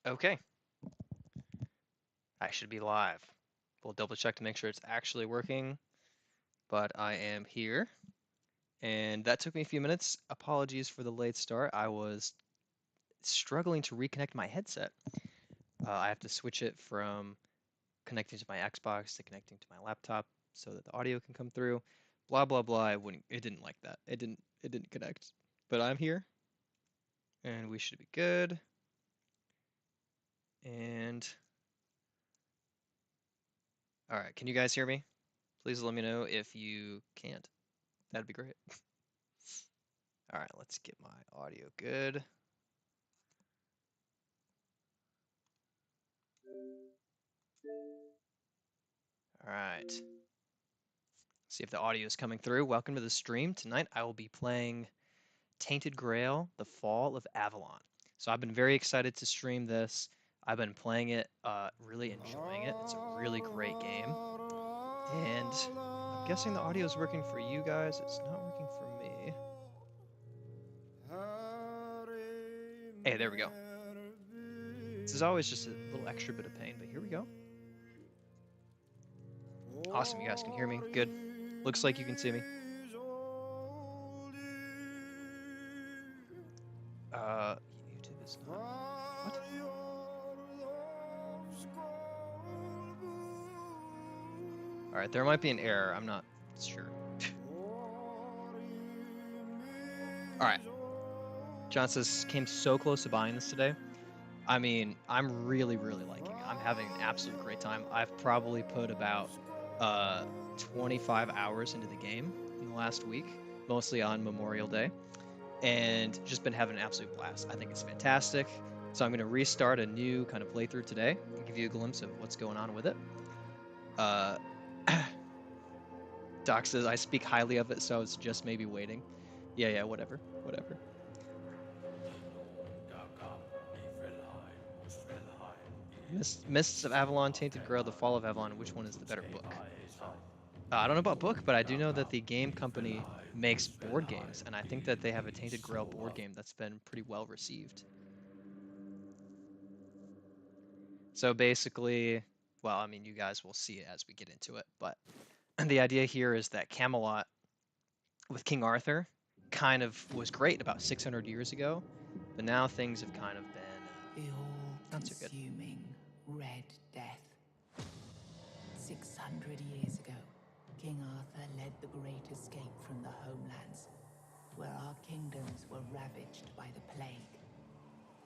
Okay, I should be live. We'll double check to make sure it's actually working, but I am here. And that took me a few minutes. Apologies for the late start. I was struggling to reconnect my headset. I have to switch it from connecting to my Xbox to connecting to my laptop so that the audio can come through. Blah blah blah. It didn't like that. It didn't connect. But I'm here and we should be good. And all right, can you guys hear me? Please let me know if you can't. That'd be great. All right, let's get my audio good. All right. See if the audio is coming through. Welcome to the stream. Tonight I will be playing Tainted Grail, The Fall of Avalon. So I've been very excited to stream this. I've been playing it, really enjoying it. It's a really great game. And I'm guessing the audio is working for you guys. It's not working for me. Hey, there we go. This is always just a little extra bit of pain, but here we go. Awesome, you guys can hear me. Good. Looks like you can see me. YouTube is not. What? All right, there might be an error. I'm not sure. All right. John says, came so close to buying this today. I mean, I'm really, really liking it. I'm having an absolute great time. I've probably put about 25 hours into the game in the last week, mostly on Memorial Day, and just been having an absolute blast. I think it's fantastic. So I'm going to restart a new kind of playthrough today and give you a glimpse of what's going on with it. Doc says, I speak highly of it, so I was just maybe waiting. Yeah, whatever. Mists of Avalon, Tainted Grail, The Fall of Avalon. Which one is the better book? I don't know about book, but I do know that the game company makes board games, and I think that they have a Tainted Grail board game that's been pretty well received. So basically, well, I mean, you guys will see it as we get into it, but the idea here is that Camelot with King Arthur kind of was great about 600 years ago, but now things have kind of been The not so good. all-consuming Red Death. 600 years ago, King Arthur led the great escape from the homelands, where our kingdoms were ravaged by the plague.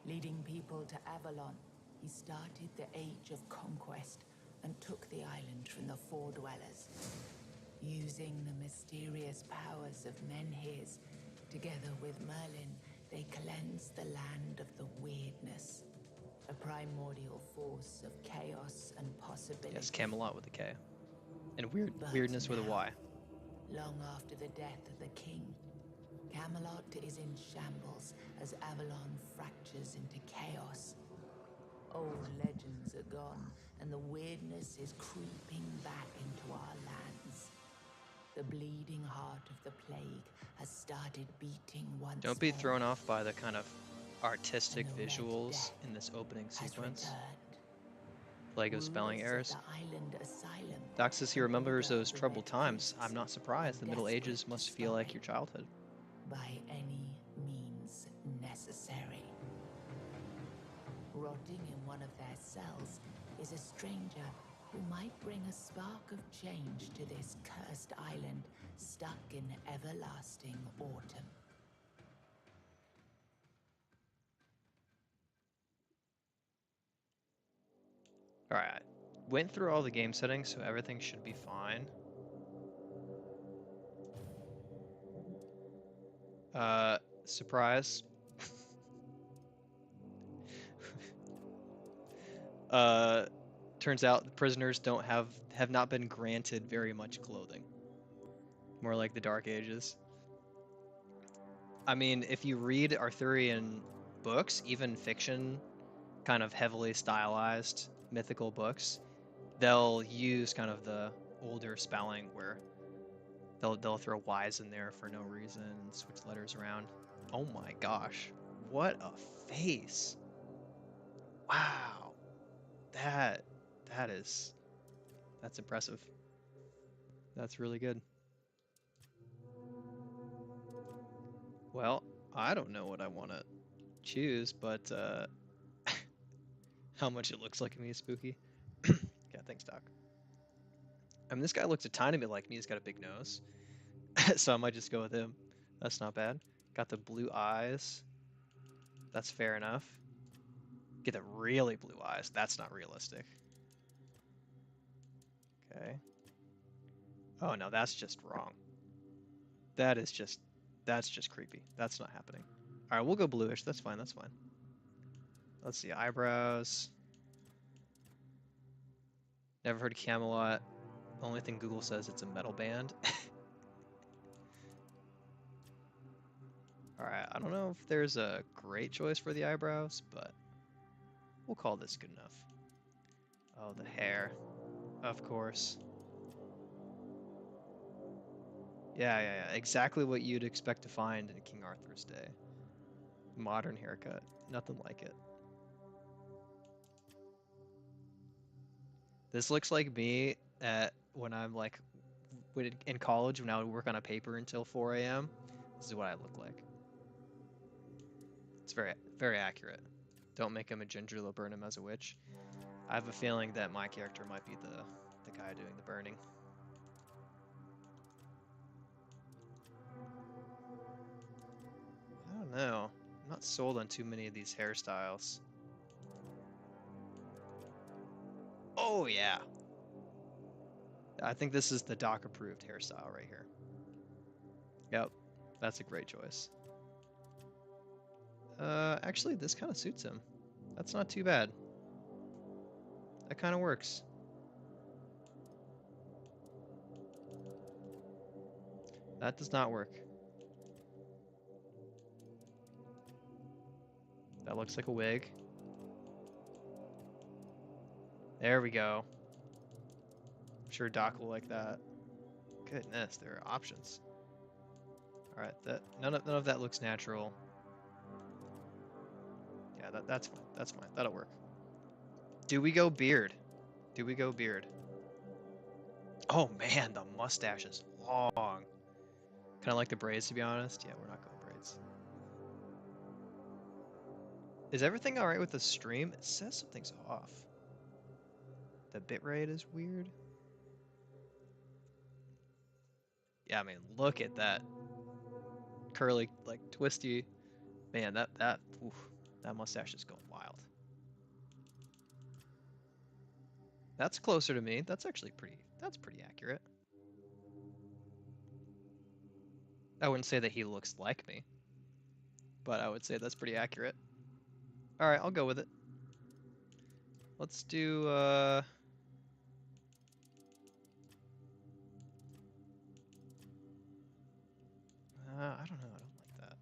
Leading people to Avalon, he started the Age of Conquest and took the island from the Four Dwellers. Using the mysterious powers of Menhirs, together with Merlin, they cleansed the land of the weirdness. A primordial force of chaos and possibility. Yes, Camelot with a K. And But weirdness with a Y. long after the death of the king, Camelot is in shambles as Avalon fractures into chaos. Old legends are gone, and the weirdness is creeping back into our lands. The bleeding heart of the plague has started beating once Don't be more. thrown off by the kind of artistic And the Red visuals Death in this opening has sequence. returned. Plague of spelling Rulers of errors. the island asylum Doc says he can remembers order those the troubled red times. I'm priests not surprised. The and Middle Ages desperate to must feel stop like it your childhood. by any means necessary. Rotting in one of their cells is a stranger who might bring a spark of change to this cursed island stuck in everlasting autumn. Alright, went through all the game settings, so everything should be fine. Surprise. Turns out the prisoners have not been granted very much clothing. More like the Dark Ages. I mean, if you read Arthurian books, even fiction, kind of heavily stylized mythical books, they'll use kind of the older spelling where they'll throw Y's in there for no reason and switch letters around. Oh my gosh. What a face. Wow. That that is that's impressive. That's really good. Well, I don't know what I want to choose, but how much it looks like me is spooky. Yeah, thanks, Doc. I mean, this guy looks a tiny bit like me. He's got a big nose, so I might just go with him. That's not bad. Got the blue eyes. That's fair enough. Get the really blue eyes. That's not realistic. Okay. Oh no, that's just wrong. That is just that's just creepy. That's not happening. All right, we'll go bluish. That's fine. That's fine. Let's see. Eyebrows. Never heard of Camelot. Only thing Google says it's a metal band. All right, I don't know if there's a great choice for the eyebrows, but we'll call this good enough. Oh, the hair. Of course. Yeah. Exactly what you'd expect to find in King Arthur's day. Modern haircut. Nothing like it. This looks like me at when I'm like in college when I would work on a paper until 4 a.m. This is what I look like. It's very accurate. Don't make him a ginger, they'll burn him as a witch. I have a feeling that my character might be the guy doing the burning. I don't know. I'm not sold on too many of these hairstyles. Oh yeah. I think this is the doc approved hairstyle right here. Yep. That's a great choice. Actually this kind of suits him. That's not too bad. That kind of works. That does not work. That looks like a wig. There we go. I'm sure Doc will like that. Goodness, there are options. All right, that none of that looks natural. Yeah, that's fine. That's fine. That'll work. Do we go beard? Do we go beard? Oh man, the mustache is long. Kind of like the braids, to be honest. Yeah, we're not going braids. Is everything all right with the stream? It says something's off. The bitrate is weird. Yeah, I mean, look at that curly, like twisty. Man, oof, that mustache is going wild. That's closer to me. That's actually that's pretty accurate. I wouldn't say that he looks like me, but I would say that's pretty accurate. All right, I'll go with it. Let's do I don't know. I don't like that.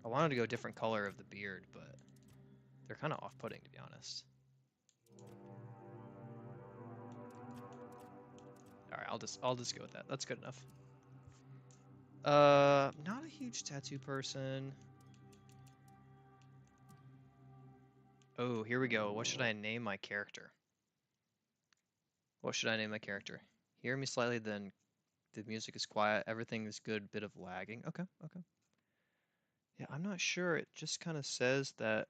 I wanted to go different color of the beard, but they're kind of off-putting, to be honest. All right, I'll just go with that. That's good enough. Not a huge tattoo person. Oh, here we go. What should I name my character? What should I name my character? Hear me slightly, then the music is quiet. Everything is good. Bit of lagging. Okay. Yeah, I'm not sure. It just kind of says that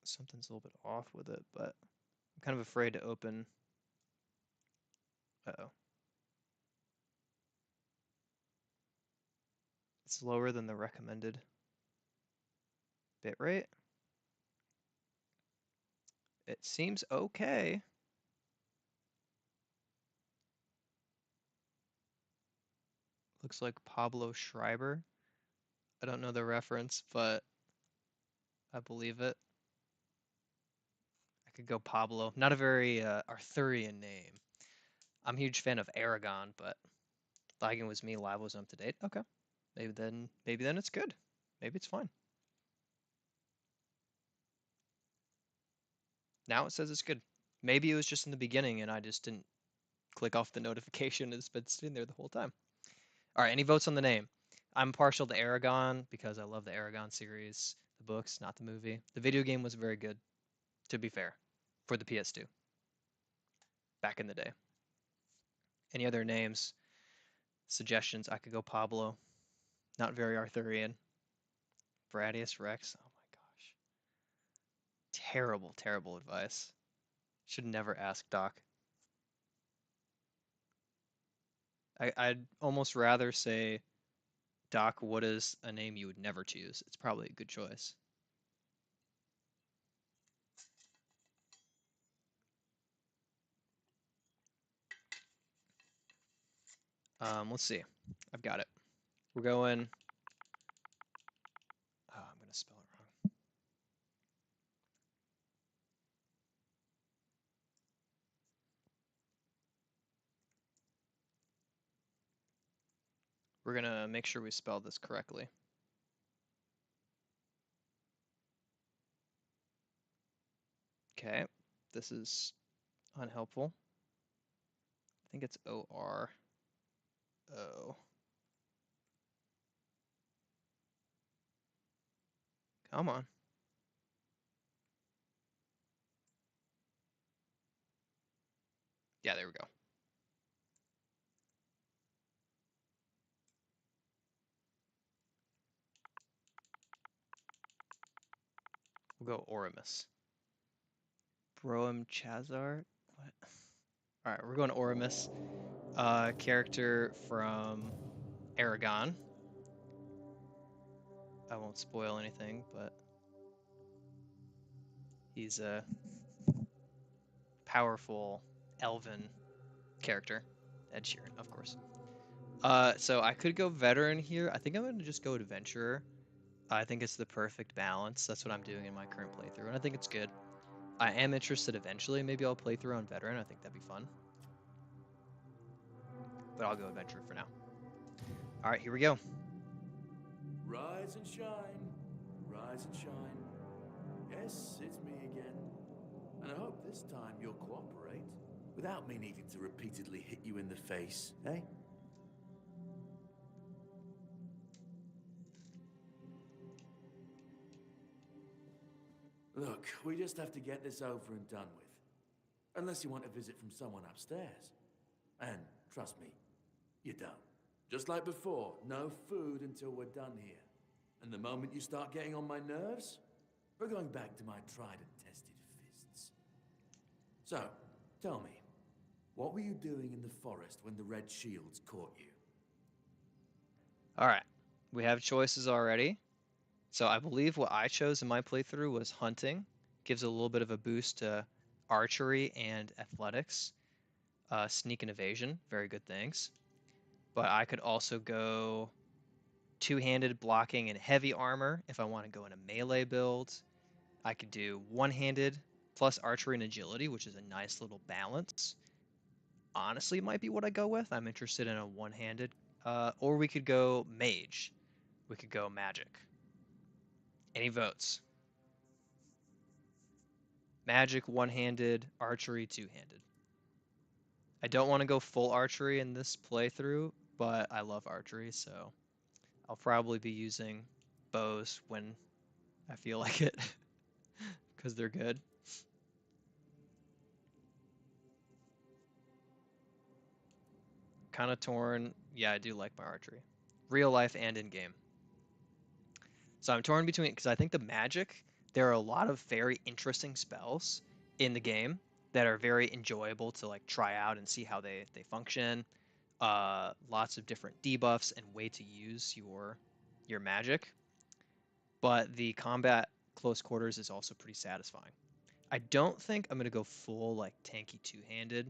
something's a little bit off with it, but I'm kind of afraid to open. Uh-oh. It's lower than the recommended bitrate. It seems okay. Looks like Pablo Schreiber. I don't know the reference, but I believe it. I could go Pablo. Not a very Arthurian name. I'm a huge fan of Aragon, but Lagging was me, live was up to date. Okay. Maybe then it's good. Maybe it's fine. Now it says it's good. Maybe it was just in the beginning and I just didn't click off the notification. It's been sitting there the whole time. All right, any votes on the name? I'm partial to Aragon because I love the Aragon series. the books, not the movie. The video game was very good, to be fair, for the PS2 back in the day. Any other names, suggestions? I could go Pablo, not very Arthurian. Bradius Rex. Oh my gosh. Terrible, terrible advice. Should never ask Doc. I'd almost rather say, Doc, what is a name you would never choose? It's probably a good choice. Let's see. I've got it. We're going. Oh, I'm gonna spell it wrong. We're gonna make sure we spell this correctly. Okay, this is unhelpful. I think it's O-R-O. Come on. Yeah, there we go. We'll go Oramus. Broem Chazar? What? All right, we're going Oramus. Character from Aragon. I won't spoil anything, but he's a powerful elven character. Ed Sheeran, of course. So I could go veteran here. I think I'm gonna just go adventurer. I think it's the perfect balance. That's what I'm doing in my current playthrough, and I think it's good. I am interested eventually. Maybe I'll play through on veteran. I think that'd be fun. But I'll go adventurer for now. All right, here we go. Rise and shine, rise and shine. Yes, it's me again. And I hope this time you'll cooperate without me needing to repeatedly hit you in the face, eh? Look, we just have to get this over and done with. Unless you want a visit from someone upstairs. And trust me, you don't. Just like before, no food until we're done here. And the moment you start getting on my nerves, we're going back to my tried and tested fists. So, tell me, what were you doing in the forest when the Red Shields caught you? All right, we have choices already. So I believe what I chose in my playthrough was hunting. Gives a little bit of a boost to archery and athletics. Sneak and evasion, very good things. But I could also go two-handed blocking and heavy armor if I want to go in a melee build. I could do one-handed plus archery and agility, which is a nice little balance. Honestly, might be what I go with. I'm interested in a one-handed. Or we could go mage. We could go magic. Any votes? Magic one-handed, archery two-handed. I don't want to go full archery in this playthrough, but I love archery, so I'll probably be using bows when I feel like it because they're good. Kind of torn. Yeah, I do like my archery. Real life and in game. So I'm torn between because I think the magic, there are a lot of very interesting spells in the game that are very enjoyable to like try out and see how they function. Lots of different debuffs and way to use your magic. But the combat close quarters is also pretty satisfying. I don't think I'm gonna go full like tanky two-handed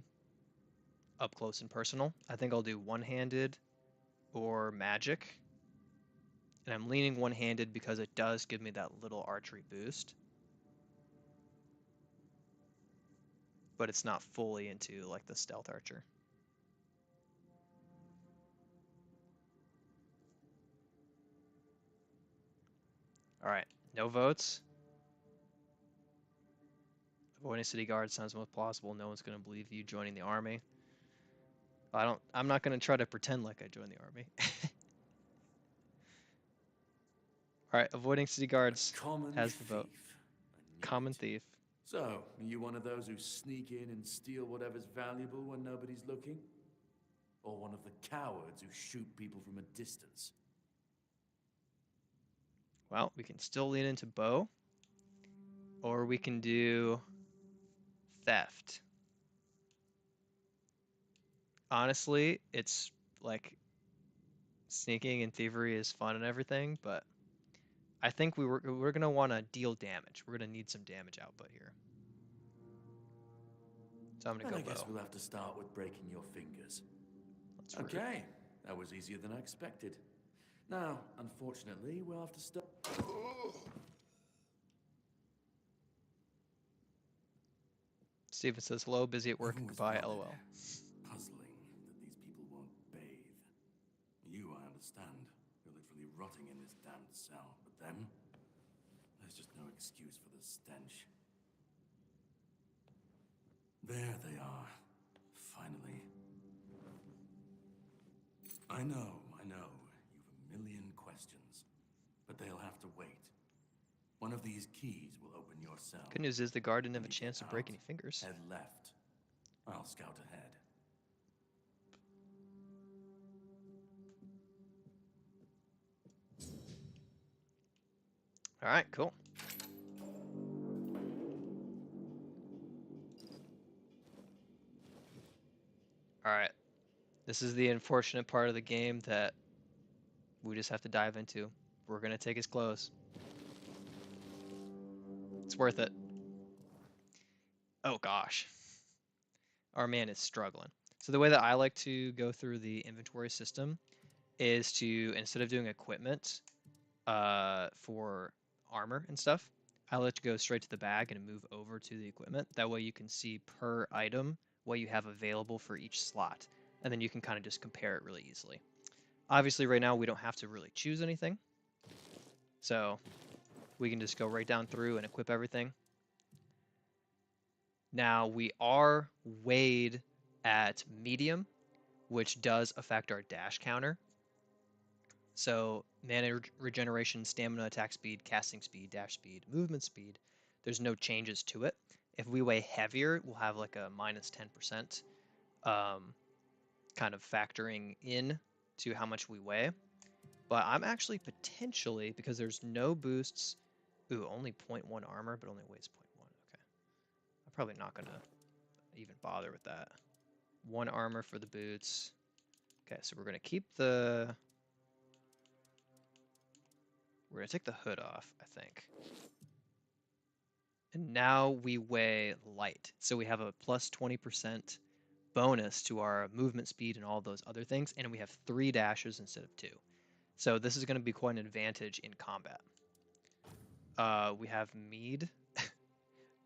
up close and personal. I think I'll do one-handed or magic. And I'm leaning one-handed because it does give me that little archery boost. But it's not fully into like the stealth archer. All right, no votes. Avoiding city guard sounds most plausible. No one's gonna believe you joining the army. I'm not gonna try to pretend like I joined the army. All right, avoiding city A guards common has the vote. thief. I knew Common it. thief. So, are you one of those who sneak in and steal whatever's valuable when nobody's looking? Or one of the cowards who shoot people from a distance? Well, we can still lean into bow, or we can do theft. Honestly, it's like sneaking and thievery is fun and everything, but I think we're gonna want to deal damage. We're gonna need some damage output here. So I'm gonna Then go I guess bow. we'll have to start with breaking your fingers. That's rude. Okay, that was easier than I expected. Now, unfortunately, we'll have to start. Steven says hello, busy at work. I've always Goodbye, wondered, lol. puzzling, that these people won't bathe. You, I understand. You're literally rotting in this damned cell. But them? There's just no excuse for the stench. There they are. Finally. I know. You've a million questions. But they'll have to wait. One of these keys will open your cell. Good news is the guard didn't When have a you chance get to break out, any fingers. head left. I'll scout ahead. All right, cool. All right. This is the unfortunate part of the game that we just have to dive into. We're gonna take his clothes. It's worth it. Oh gosh. Our man is struggling. So the way that I like to go through the inventory system is to, instead of doing equipment for armor and stuff, I like to go straight to the bag and move over to the equipment. That way you can see per item what you have available for each slot. And then you can kind of just compare it really easily. Obviously right now we don't have to really choose anything. So we can just go right down through and equip everything. Now we are weighed at medium, which does affect our dash counter. So mana regeneration, stamina, attack speed, casting speed, dash speed, movement speed, there's no changes to it. If we weigh heavier, we'll have like a minus 10% kind of factoring in to how much we weigh. But I'm actually potentially, because there's no boosts, ooh, only 0.1 armor, but only weighs 0.1. Okay. I'm probably not going to even bother with that. 1 armor for the boots. Okay, so we're going to keep the... We're going to take the hood off, I think. And now we weigh light. So we have a plus 20% bonus to our movement speed and all those other things. And we have 3 dashes instead of 2. So this is going to be quite an advantage in combat. We have mead,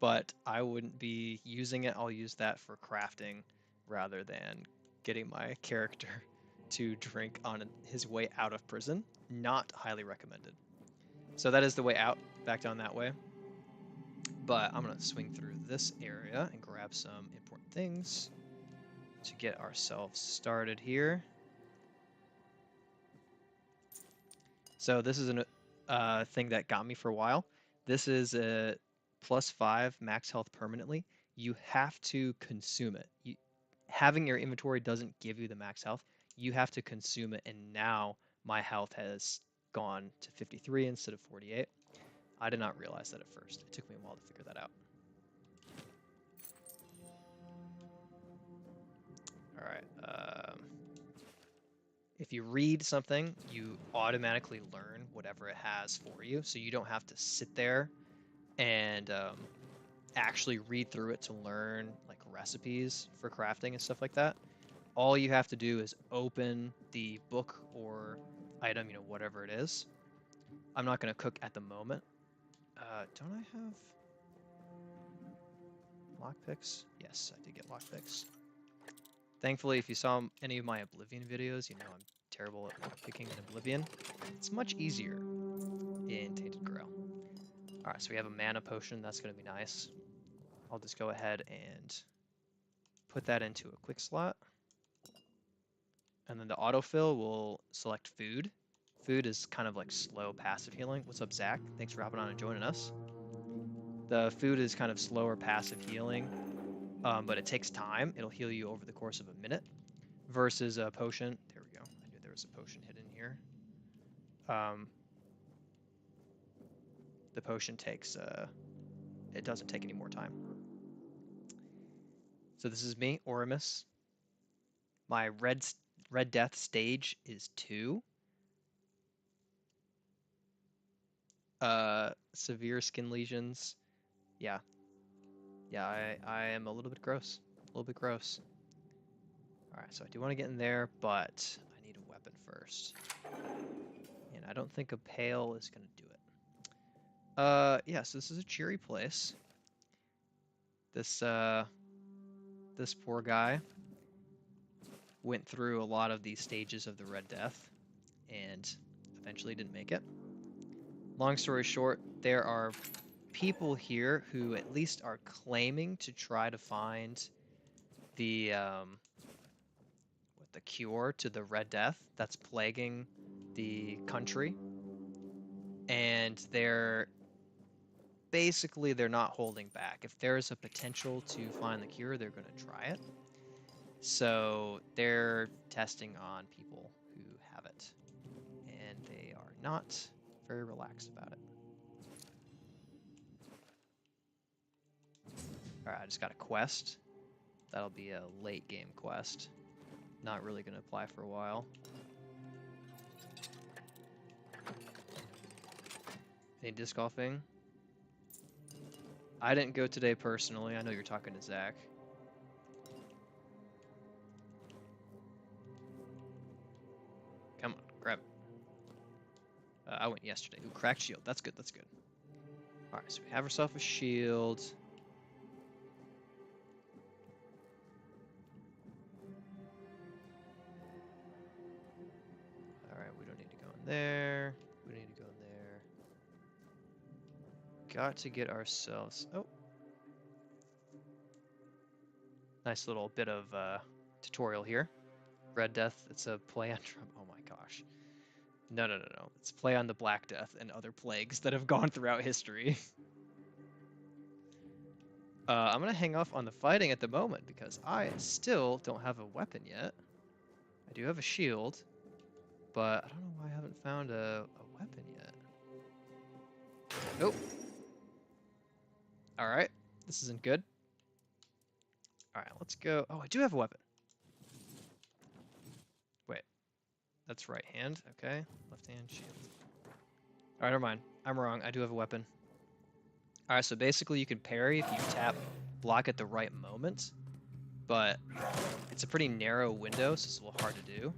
but I wouldn't be using it. I'll use that for crafting rather than getting my character to drink on his way out of prison. Not highly recommended. So that is the way out, back down that way. But I'm going to swing through this area and grab some important things to get ourselves started here. So this is a thing that got me for a while. This is a +5 max health permanently. You have to consume it. Having your inventory doesn't give you the max health. You have to consume it, and now my health has gone to 53 instead of 48. I did not realize that at first. It took me a while to figure that out. All right. If you read something, you automatically learn whatever it has for you, so you don't have to sit there and actually read through it to learn like recipes for crafting and stuff like that. All you have to do is open the book or item, whatever it is. I'm not going to cook at the moment. Don't I have lockpicks? Yes, I did get lockpicks. Thankfully, if you saw any of my Oblivion videos, you know I'm terrible at lockpicking in Oblivion. It's much easier in Tainted Grail. Alright, so we have a mana potion. That's going to be nice. I'll just go ahead and put that into a quick slot. And then the autofill will select food. Food is kind of like slow passive healing. What's up, Zach? Thanks for hopping on and joining us. The food is kind of slower passive healing, but it takes time. It'll heal you over the course of a minute versus a potion. There we go. I knew there was a potion hidden here. The potion takes, it doesn't take any more time. So this is me, Orimus. My red death stage is 2. Severe skin lesions. Yeah. Yeah, I am a little bit gross. A little bit gross. Alright, so I do want to get in there, but I need a weapon first. And I don't think a pail is going to do it. Yeah, so this is a cheery place. This poor guy went through a lot of these stages of the Red Death and eventually didn't make it. Long story short, there are people here who at least are claiming to try to find the cure to the Red Death that's plaguing the country, and they're not holding back. If there's a potential to find the cure, they're going to try it. So they're testing on people who have it, and they are not very relaxed about it. Alright, I just got a quest. That'll be a late game quest. Not really going to apply for a while. Any disc golfing? I didn't go today personally. I know you're talking to Zach. Come on, grab it. I went yesterday. Ooh, cracked shield. That's good, that's good. Alright, so we have ourselves a shield. Alright, we don't need to go in there. We need to go in there. Got to get ourselves... Oh. Nice little bit of tutorial here. Red Death, it's a play on... Oh my gosh. No. It's a play on the Black Death and other plagues that have gone throughout history. I'm going to hang off on the fighting at the moment because I still don't have a weapon yet. I do have a shield, but I don't know why I haven't found a weapon yet. Nope. Alright, this isn't good. Alright, let's go. Oh, I do have a weapon. Wait, that's right hand. Okay, left hand shield. Alright, never mind. I'm wrong. I do have a weapon. Alright, so basically you can parry if you tap block at the right moment, but it's a pretty narrow window, so it's a little hard to do.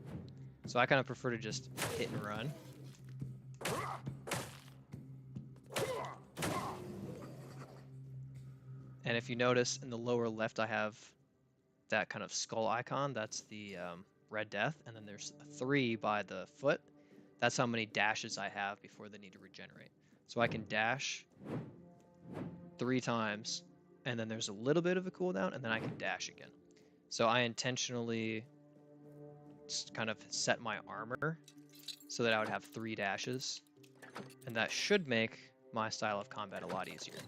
So I kind of prefer to just hit and run. And if you notice in the lower left, I have that kind of skull icon. That's the Red Death. And then there's a 3 by the foot. That's how many dashes I have before they need to regenerate. So I can dash 3 times, and then there's a little bit of a cooldown, and then I can dash again. So I intentionally just kind of set my armor so that I would have 3 dashes. And that should make my style of combat a lot easier.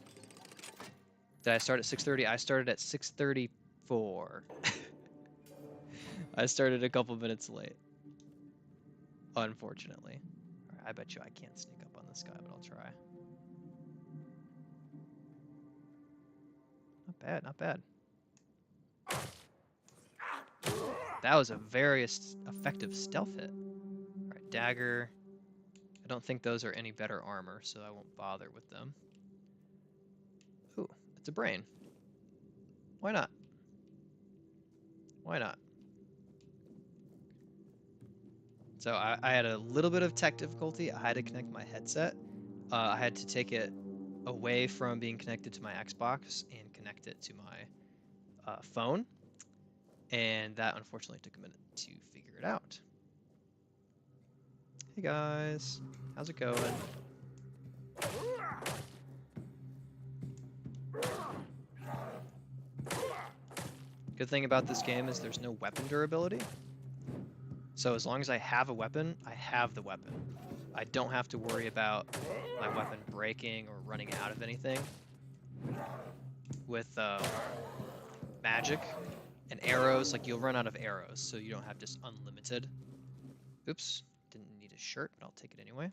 Did I start at 6:30? I started at 6:34. I started a couple minutes late. Unfortunately. All right, I bet you I can't sneak up on this guy, but I'll try. Not bad, not bad. That was a very effective stealth hit. All right, dagger. I don't think those are any better armor, so I won't bother with them. Ooh, it's a brain. Why not? Why not? So I had a little bit of tech difficulty. I had to connect my headset. I had to take it away from being connected to my Xbox and connect it to my phone. And that unfortunately took a minute to figure it out. Hey guys, how's it going? Good thing about this game is there's no weapon durability. So as long as I have a weapon, I have the weapon. I don't have to worry about my weapon breaking or running out of anything. With magic and arrows, like you'll run out of arrows, so you don't have just unlimited. Oops, didn't need a shirt, but I'll take it anyway.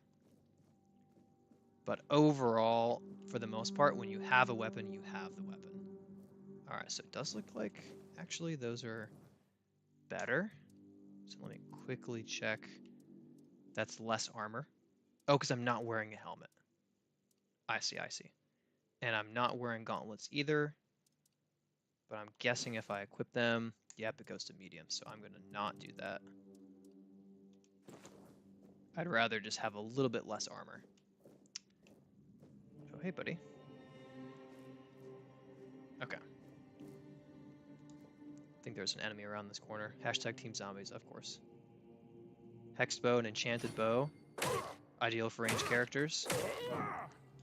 But overall, for the most part, when you have a weapon, you have the weapon. All right, so it does look like actually those are better. So let me quickly check. That's less armor. Oh, because I'm not wearing a helmet. I see, I see. And I'm not wearing gauntlets either. But I'm guessing if I equip them, yep, it goes to medium. So I'm going to not do that. I'd rather just have a little bit less armor. Oh, hey, buddy. Okay. I think there's an enemy around this corner. Hashtag Team Zombies, of course. Hexed bow and enchanted bow. Ideal for ranged characters.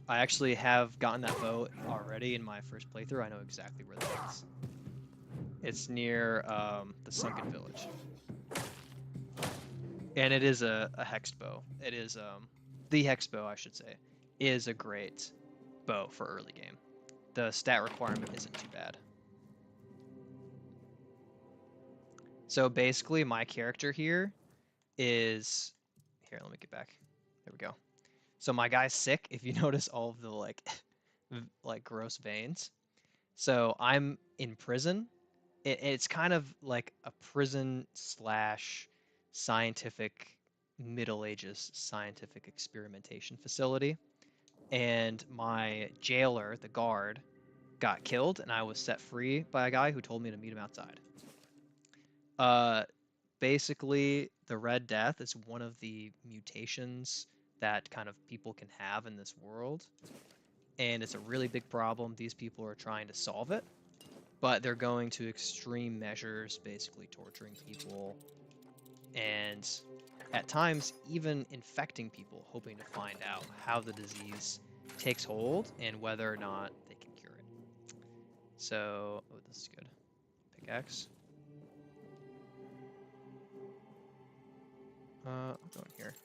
I actually have gotten that bow already in my first playthrough. I know exactly where that is. It's near the Sunken Village. And it is a hexed bow. It is the hexed bow, I should say, is a great bow for early game. The stat requirement isn't too bad. So basically, my character here is here. Let me get back. There we go. So my guy's sick. If you notice all of the like gross veins. So I'm in prison. It's kind of like a prison slash scientific Middle Ages scientific experimentation facility. And my jailer, the guard, got killed, and I was set free by a guy who told me to meet him outside. Basically, the Red Death is one of the mutations that kind of people can have in this world. And it's a really big problem. These people are trying to solve it, but they're going to extreme measures, basically torturing people, and at times even infecting people, hoping to find out how the disease takes hold and whether or not they can cure it. So, oh, this is good. Pickaxe. I'll go in here.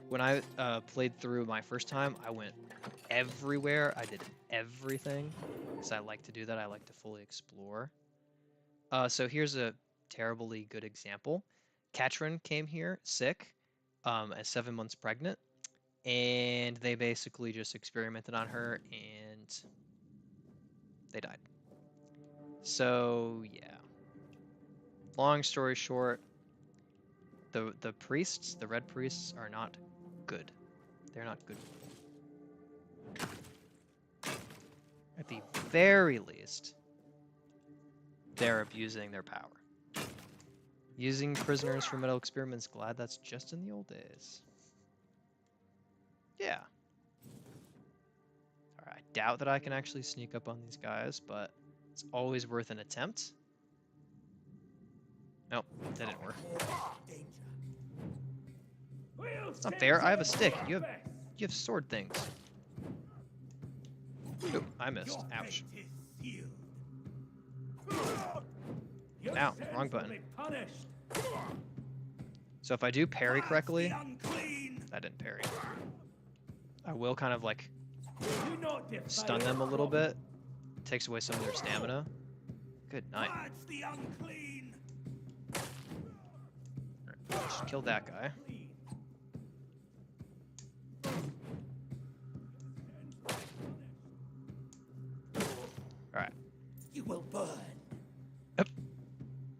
When I played through my first time, I went everywhere. I did everything because I like to do that. I like to fully explore. So here's a terribly good example. Katrin came here sick, at 7 months pregnant, and they basically just experimented on her and they died. So yeah. Long story short, the priests, the red priests, are not good. They're not good people. At the very least, they're abusing their power. Using prisoners for medical experiments, glad that's just in the old days. Yeah. Alright, I doubt that I can actually sneak up on these guys, but it's always worth an attempt. Nope, that didn't work. It's not fair. I have a stick. You have sword things. Oop, I missed. Ouch. Ow, wrong button. So if I do parry correctly, that didn't parry. I will kind of like stun them a little bit. Takes away some of their stamina. Good night. Alright, just kill that guy. Alright. You will burn.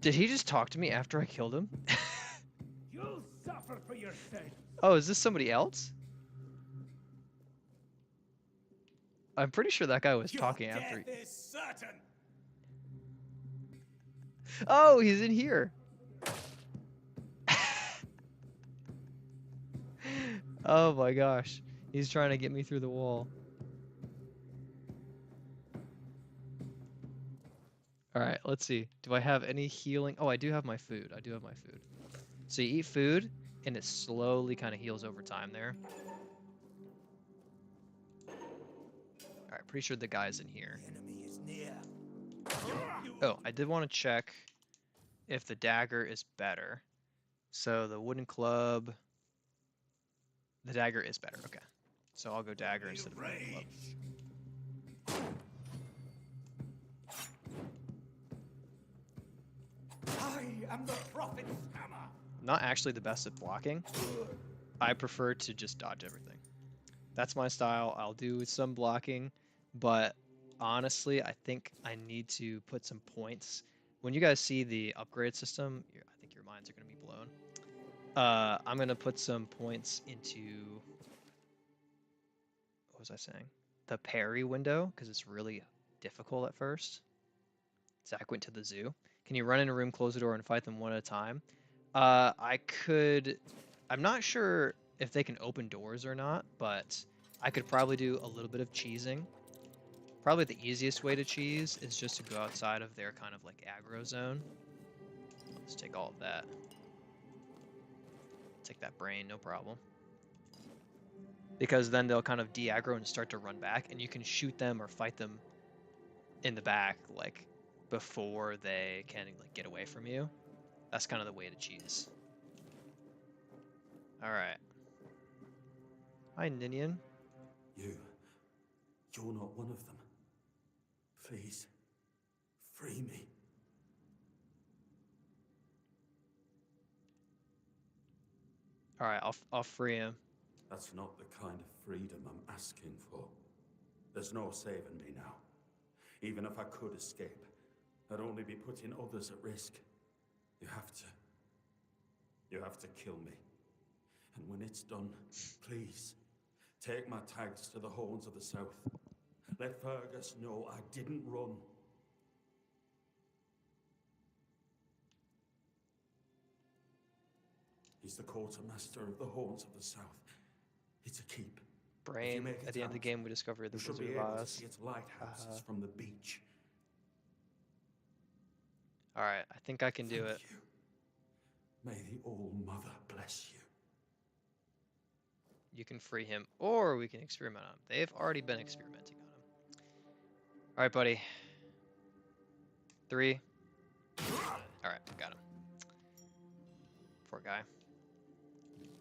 Did he just talk to me after I killed him? You'll suffer for your sin. Oh, is this somebody else? I'm pretty sure that guy was talking after. Death is certain. Oh, he's in here. Oh my gosh. He's trying to get me through the wall. Alright, let's see. Do I have any healing? Oh, I do have my food. I do have my food. So you eat food, and it slowly kind of heals over time there. Alright, pretty sure the guy's in here. The enemy is near. Oh, I did want to check if the dagger is better. So the wooden club The dagger is better. Okay. So I'll go dagger Be instead of melee club. rage. I am the prophet's hammer. Not actually the best at blocking. I prefer to just dodge everything. That's my style. I'll do some blocking, but honestly, I think I need to put some points. When you guys see the upgrade system, I think your minds are going to be blown. I'm going to put some points into, what was I saying? The parry window, because it's really difficult at first. Zach went to the zoo. Can you run in a room, close the door, and fight them one at a time? I could. I'm not sure if they can open doors or not, but I could probably do a little bit of cheesing. Probably the easiest way to cheese is just to go outside of their kind of like aggro zone. Let's take all of that. Take that brain, no problem. Because then they'll kind of de-aggro and start to run back, and you can shoot them or fight them in the back, like before they can like get away from you. That's kind of the way to cheese. All right. Hi, Ninian. You're not one of them. Please, free me. All right, I'll free him. That's not the kind of freedom I'm asking for. There's no saving me now. Even if I could escape, I'd only be putting others at risk. You have to kill me. And when it's done, please, take my tags to the Horns of the South. Let Fergus know I didn't run. He's the quartermaster of the Horns of the South. It's a keep. Brain. At the end of the game, we discover the You should Wizard be of able to Oz. see its lighthouses from the beach. All right, I think I can do it. Thank you. May the All-Mother bless you. You can free him, or we can experiment on him. They've already been experimenting on him. All right, buddy. 3. All right, got him. Poor guy.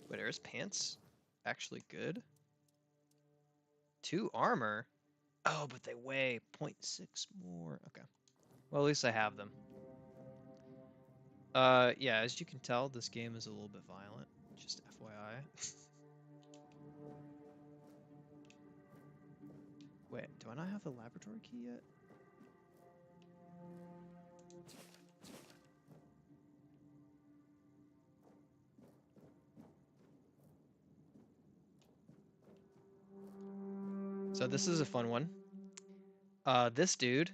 Wait, are his pants actually good? 2 armor? Oh, but they weigh 0.6 more. Okay. Well, at least I have them. Yeah, as you can tell, this game is a little bit violent. Just FYI. Wait, do I not have the laboratory key yet? So this is a fun one. This dude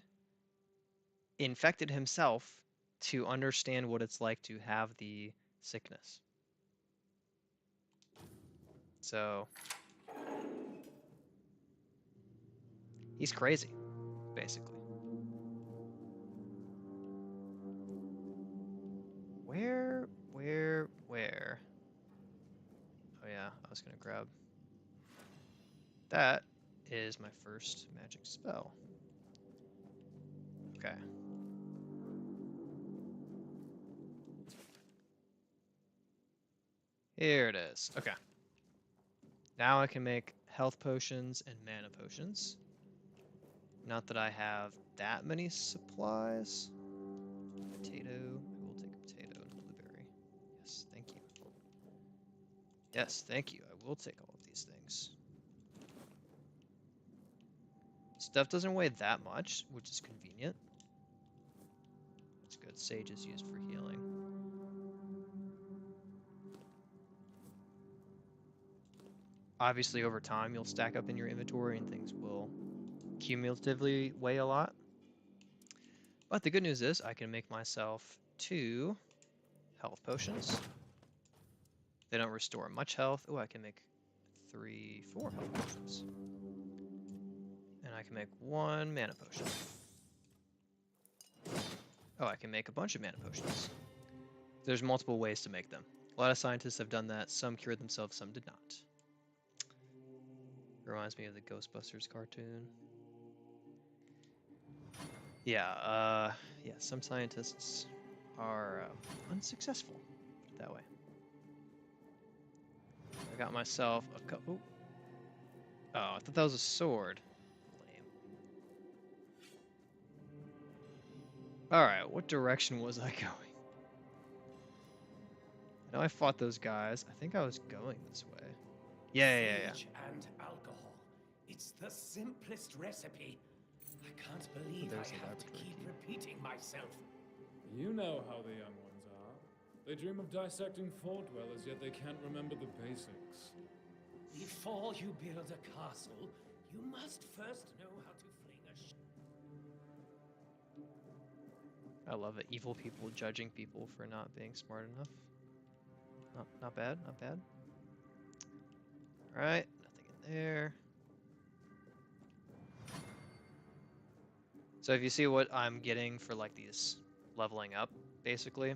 infected himself to understand what it's like to have the sickness. So he's crazy, basically. Where? Oh yeah, I was gonna grab. That is my first magic spell. Okay. Here it is. Okay. Now I can make health potions and mana potions. Not that I have that many supplies. Potato. I will take a potato and a blueberry. Yes, thank you. Yes, thank you. I will take all of these things. Stuff doesn't weigh that much, which is convenient. That's good. Sage is used for healing. Obviously, over time, you'll stack up in your inventory and things will cumulatively weigh a lot. But the good news is I can make myself 2 health potions. They don't restore much health. Oh, I can make 3, 4 health potions. And I can make 1 mana potion. Oh, I can make a bunch of mana potions. There's multiple ways to make them. A lot of scientists have done that. Some cured themselves, some did not. Reminds me of the Ghostbusters cartoon. Yeah, some scientists are unsuccessful, put it that way. I got myself a couple. Oh, I thought that was a sword. Lame. Alright, what direction was I going? I know I fought those guys. I think I was going this way. Yeah. Sage and alcohol. It's the simplest recipe. I can't believe There's I the have to laboratory keep key. repeating myself. You know how the young ones are. They dream of dissecting fort dwellers, yet they can't remember the basics. Before you build a castle, you must first know how to fling a I love it. Evil people judging people for not being smart enough. Not bad, not bad. Alright, nothing in there. So if you see what I'm getting for like these leveling up, basically.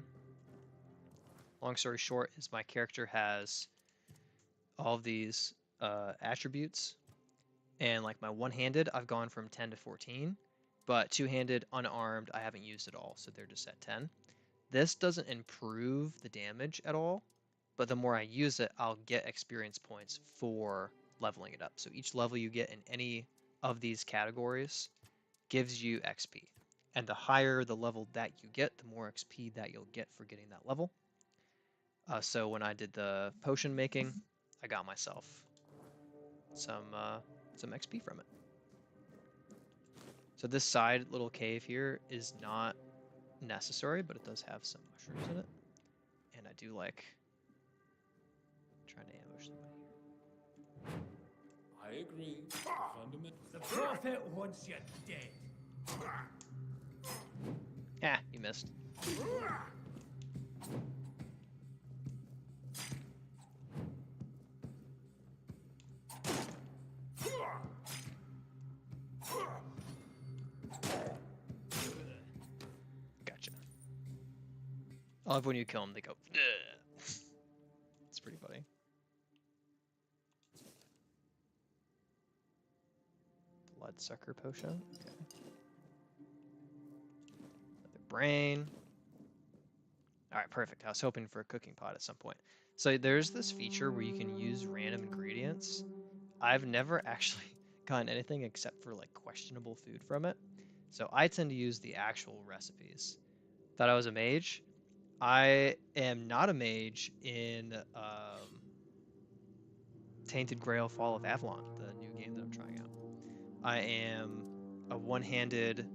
Long story short is my character has all of these attributes, and like my one-handed, I've gone from 10 to 14, but two-handed, unarmed, I haven't used at all, so they're just at 10. This doesn't improve the damage at all, but the more I use it, I'll get experience points for leveling it up. So each level you get in any of these categories gives you XP. And the higher the level that you get, the more XP that you'll get for getting that level. So when I did the potion making, I got myself some XP from it. So this side little cave here is not necessary, but it does have some mushrooms in it. And I do like trying to ambush somebody here. I agree. Fundamental. The prophet wants you dead. Ah, you missed. Gotcha. I love when you kill them, they go, ugh. It's pretty funny. Bloodsucker potion. Okay. Another brain. Alright, perfect. I was hoping for a cooking pot at some point. So there's this feature where you can use random ingredients. I've never actually gotten anything except for like questionable food from it. So I tend to use the actual recipes. Thought I was a mage. I am not a mage in Tainted Grail Fall of Avalon, the new game that I'm trying out. I am a one-handed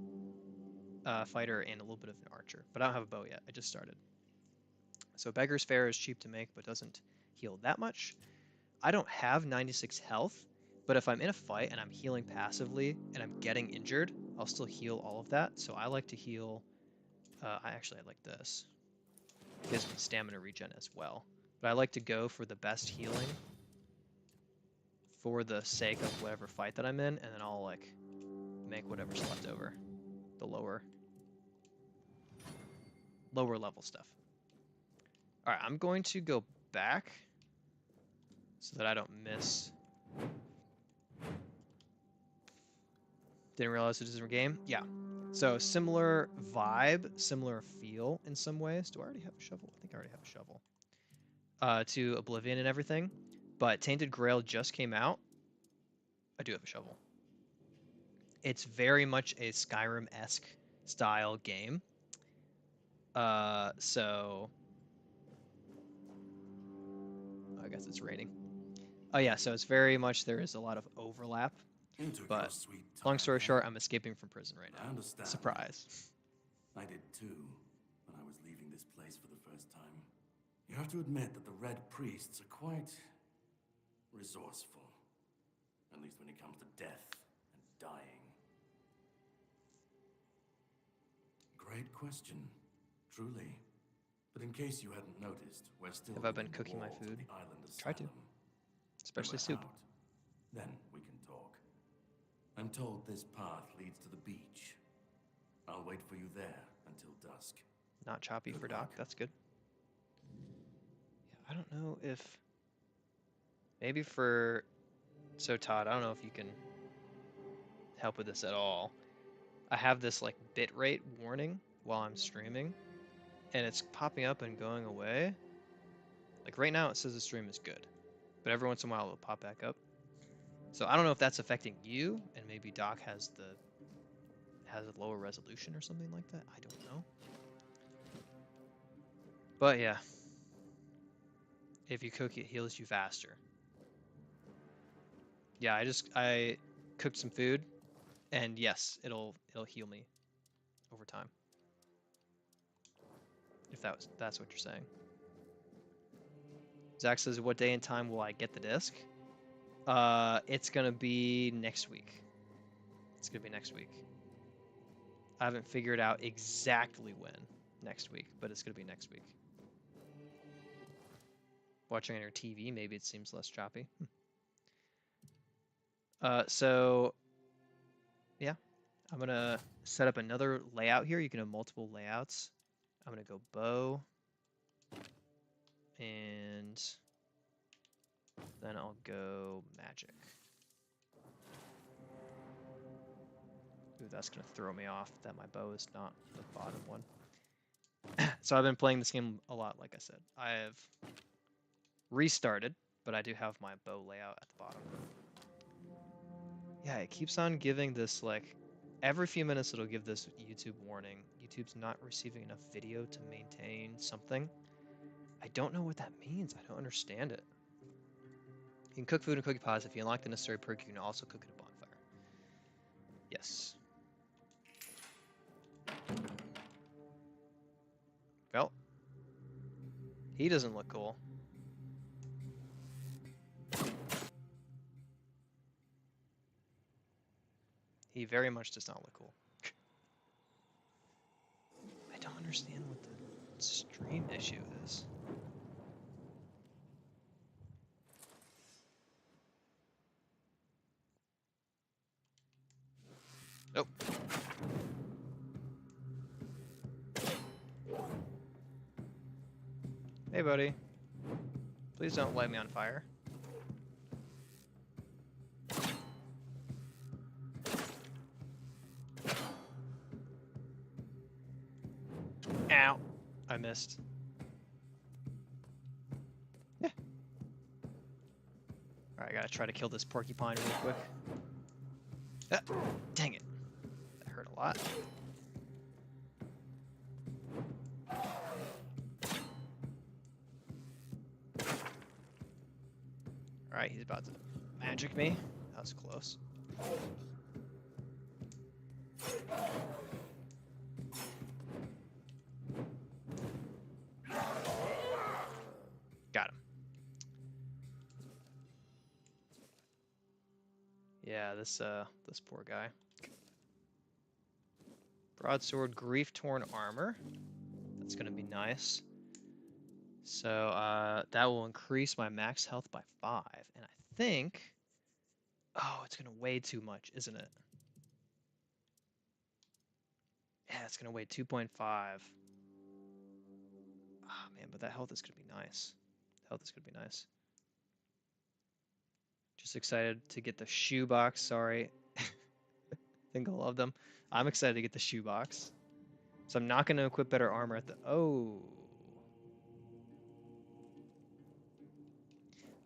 fighter and a little bit of an archer, but I don't have a bow yet. I just started. So Beggar's Fare is cheap to make, but doesn't heal that much. I don't have 96 health, but if I'm in a fight and I'm healing passively and I'm getting injured, I'll still heal all of that. So I like to heal. I like this. It gives me stamina regen as well. But I like to go for the best healing for the sake of whatever fight that I'm in, and then I'll like make whatever's left over, the lower level stuff. All right, I'm going to go back so that I don't miss. Didn't realize it was a different game. Yeah. So similar vibe, similar feel in some ways. Do I already have a shovel? I think I already have a shovel. To Oblivion and everything, but Tainted Grail just came out. I do have a shovel. It's very much a Skyrim-esque style game. So I guess it's raining. Oh yeah, so it's very much, there is a lot of overlap. You took your But sweet long time, story eh? short, I'm escaping from prison right I now. understand. Surprise. I did too, when I was leaving this place for the first time. You have to admit that the Red Priests are quite resourceful. At least when it comes to death and dying. Great question, truly. But in case you hadn't noticed, we're still Have I been within the cooking my walls of food? the island Try to. asylum. Especially When soup. we're out, then we can talk. I'm told this path leads to the beach. I'll wait for you there until dusk. Not choppy Good for Doc. luck. That's good. Yeah, I don't know if maybe for Todd, I don't know if you can help with this at all. I have this like bitrate warning while I'm streaming, and it's popping up and going away. Like right now, it says the stream is good, but every once in a while it'll pop back up. So I don't know if that's affecting you, and maybe Doc has a lower resolution or something like that. I don't know. But yeah, if you cook, it heals you faster. Yeah, I cooked some food, and yes, it'll heal me over time. If that's what you're saying. Zach says, "What day and time will I get the disc?" It's gonna be next week. It's gonna be next week. I haven't figured out exactly when next week, but it's gonna be next week. Watching on your TV, maybe it seems less choppy. So yeah, I'm gonna set up another layout here. You can have multiple layouts. I'm gonna go bow, and then I'll go magic. Ooh, that's gonna throw me off that my bow is not the bottom one. So I've been playing this game a lot, like I said. I have restarted, but I do have my bow layout at the bottom. Yeah, it keeps on giving this, like, every few minutes it'll give this YouTube warning. YouTube's not receiving enough video to maintain something. I don't know what that means. I don't understand it. You can cook food in cookie pots. If you unlock the necessary perk, you can also cook at a bonfire. Yes. Well, he doesn't look cool. He very much does not look cool. I don't understand what the stream issue is. Nope. Hey, buddy. Please don't light me on fire. Ow. I missed. Yeah. Alright, I gotta try to kill this porcupine real quick. Ah, dang it. That hurt a lot. Alright, he's about to magic me. That was close. Got him. Yeah, this poor guy. Broadsword, grief-torn armor. That's gonna be nice. So that will increase my max health by 5. And I think... Oh, it's gonna weigh too much, isn't it? Yeah, it's gonna weigh 2.5. Ah, man, but that health is gonna be nice. Health is gonna be nice. Just excited to get the shoebox. Sorry. I think I love them. I'm excited to get the shoebox. So I'm not gonna equip better armor at the... Oh.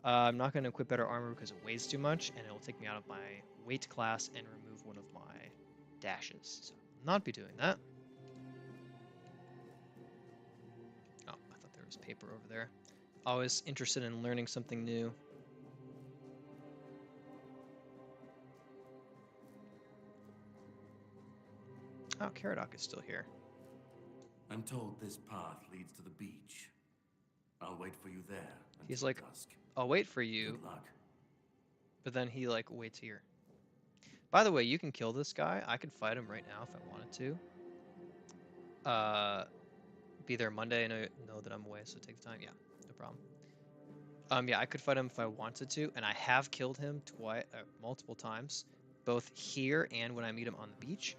I'm not gonna equip better armor because it weighs too much, and it will take me out of my weight class and remove one of my dashes. So I'll not be doing that. Oh, I thought there was paper over there. Always interested in learning something new. Oh, Caradoc is still here. I'm told this path leads to the beach. I'll wait for you there He's until like, dusk. I'll wait for you, Good luck. but then he like waits here. By the way, you can kill this guy. I could fight him right now if I wanted to. Be there Monday and I know that I'm away, so take the time. Yeah, no problem. Yeah, I could fight him if I wanted to, and I have killed him multiple times, both here and when I meet him on the beach.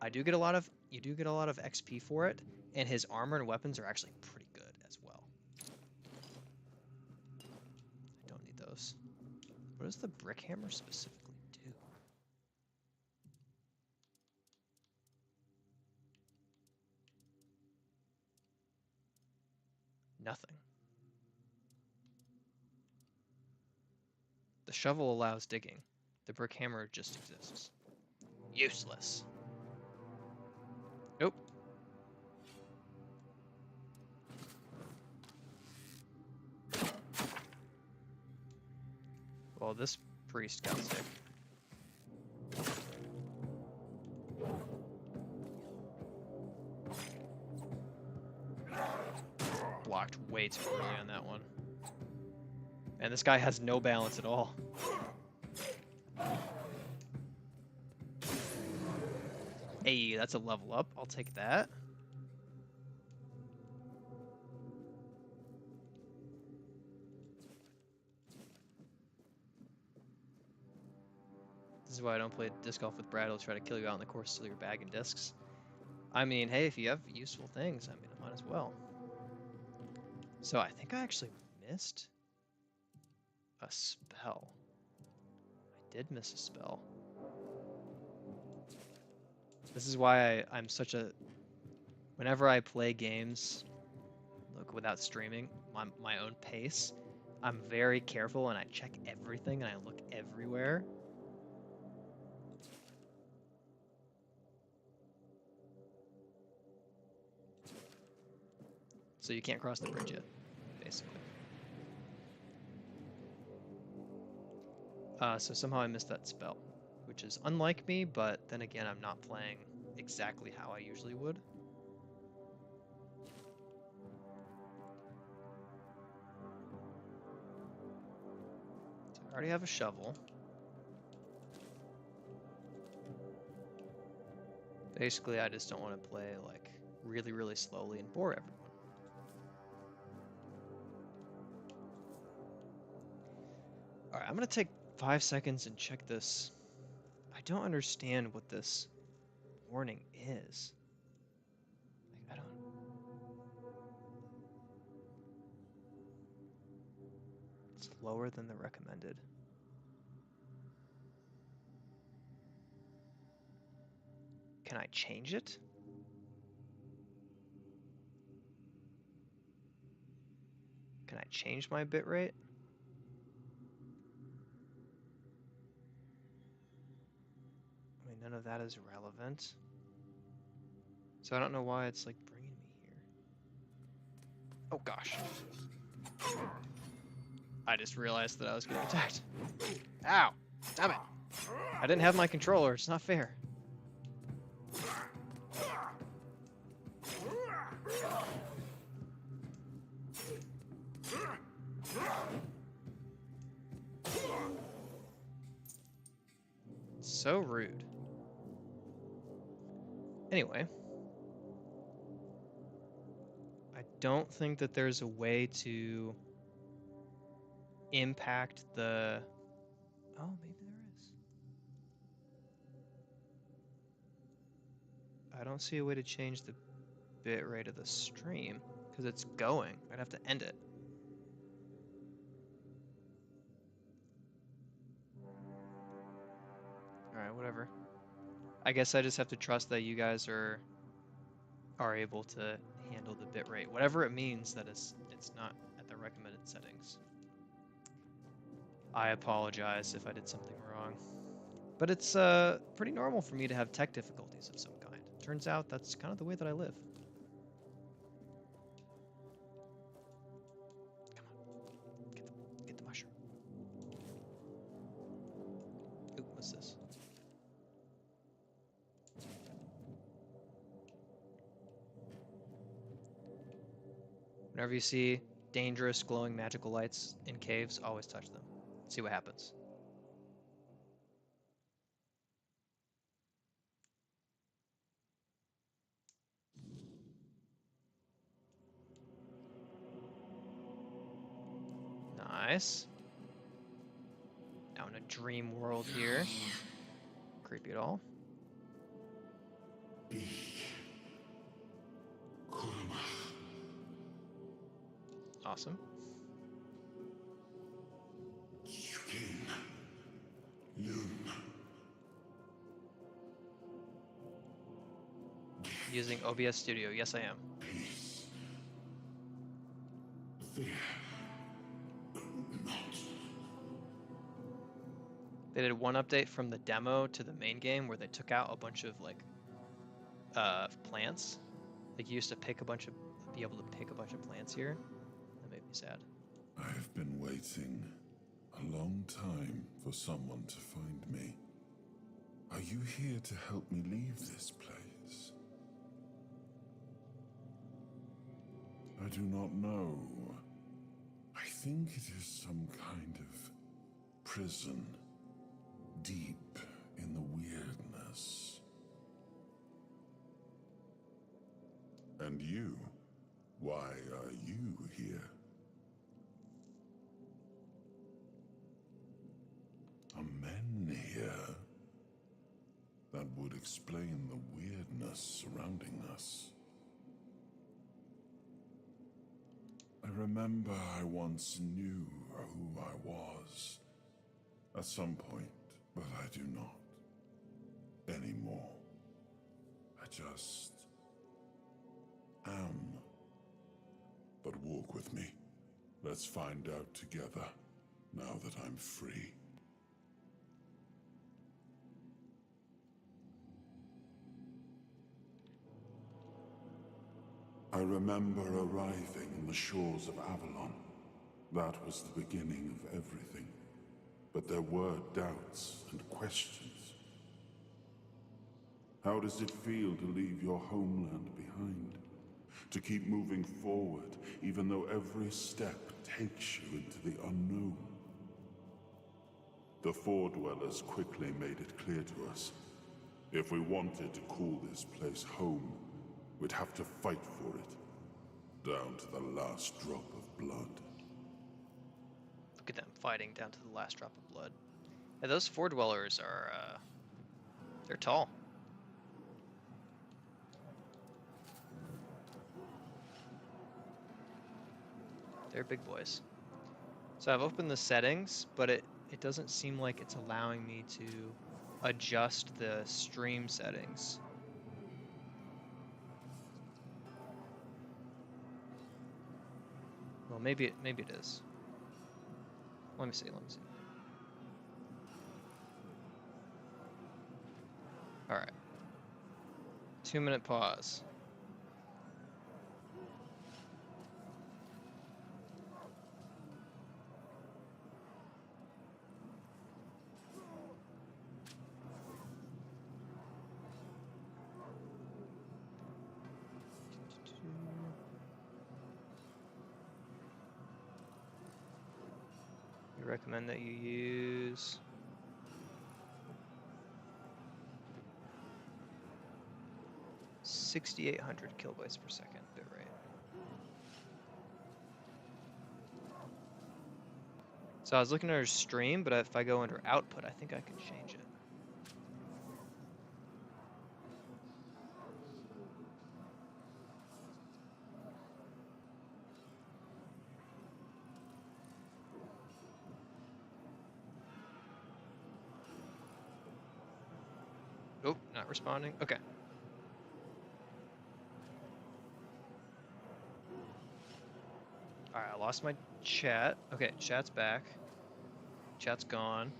You do get a lot of XP for it, and his armor and weapons are actually pretty good as well. I don't need those. What does the brick hammer specifically do? Nothing. The shovel allows digging. The brick hammer just exists. Useless. Nope. Well, this priest got sick. Blocked way too early on that one. And this guy has no balance at all. Hey, that's a level up. I'll take that. This is why I don't play disc golf with Brad. He'll try to kill you out on the course, steal your bag and discs. I mean, hey, if you have useful things, I mean, I might as well. So I think I actually missed a spell. I did miss a spell. This is why I'm such a... Whenever I play games, look, without streaming, my own pace, I'm very careful and I check everything and I look everywhere. So you can't cross the bridge yet, basically. So somehow I missed that spell, which is unlike me, but then again, I'm not playing exactly how I usually would. So I already have a shovel. Basically, I just don't want to play like really, really slowly and bore everyone. All right, I'm gonna take 5 seconds and check this. I don't understand what this warning is. Like, I don't. It's lower than the recommended. Can I change it? Can I change my bitrate? I mean, none of that is relevant. So I don't know why it's like bringing me here. Oh gosh. I just realized that I was getting attacked. Ow! Damn it! I didn't have my controller, it's not fair. So rude. Anyway. I don't think that there's a way to impact the... Oh, maybe there is. I don't see a way to change the bit rate of the stream because it's going. I'd have to end it. Alright, whatever. I guess I just have to trust that you guys are able to handle the bit rate. Whatever it means that it's not at the recommended settings. I apologize if I did something wrong. But it's pretty normal for me to have tech difficulties of some kind. Turns out that's kind of the way that I live. Come on. Get the mushroom. Ooh, what's this? Whenever you see dangerous glowing magical lights in caves, always touch them. See what happens. Nice. Now in a dream world here. Creepy at all. Awesome. Using OBS Studio. Yes, I am. They did one update from the demo to the main game where they took out a bunch of like plants. Like you used to be able to pick a bunch of plants here. That made me sad. I have been waiting a long time for someone to find me. Are you here to help me leave this place? I do not know. I think it is some kind of prison, deep in the weirdness. And you? Why are you here? Are men here? That would explain the weirdness surrounding us. I remember I once knew who I was. At some point, but I do not anymore. I just am. But walk with me. Let's find out together, now that I'm free. I remember arriving on the shores of Avalon. That was the beginning of everything. But there were doubts and questions. How does it feel to leave your homeland behind? To keep moving forward, even though every step takes you into the unknown? The Four Dwellers quickly made it clear to us. If we wanted to call this place home, we'd have to fight for it, down to the last drop of blood. Look at them fighting down to the last drop of blood. Yeah, those Four Dwellers are, they're tall. They're big boys. So I've opened the settings, but it doesn't seem like it's allowing me to adjust the stream settings. Well, maybe it is. Let me see. 2-minute pause. We recommend that you use 6,800 kilobytes per second bitrate. So I was looking at our stream, but if I go under output, I think I can change it. Oh, not responding. Okay. All right, I lost my chat. Okay, chat's back. Chat's gone.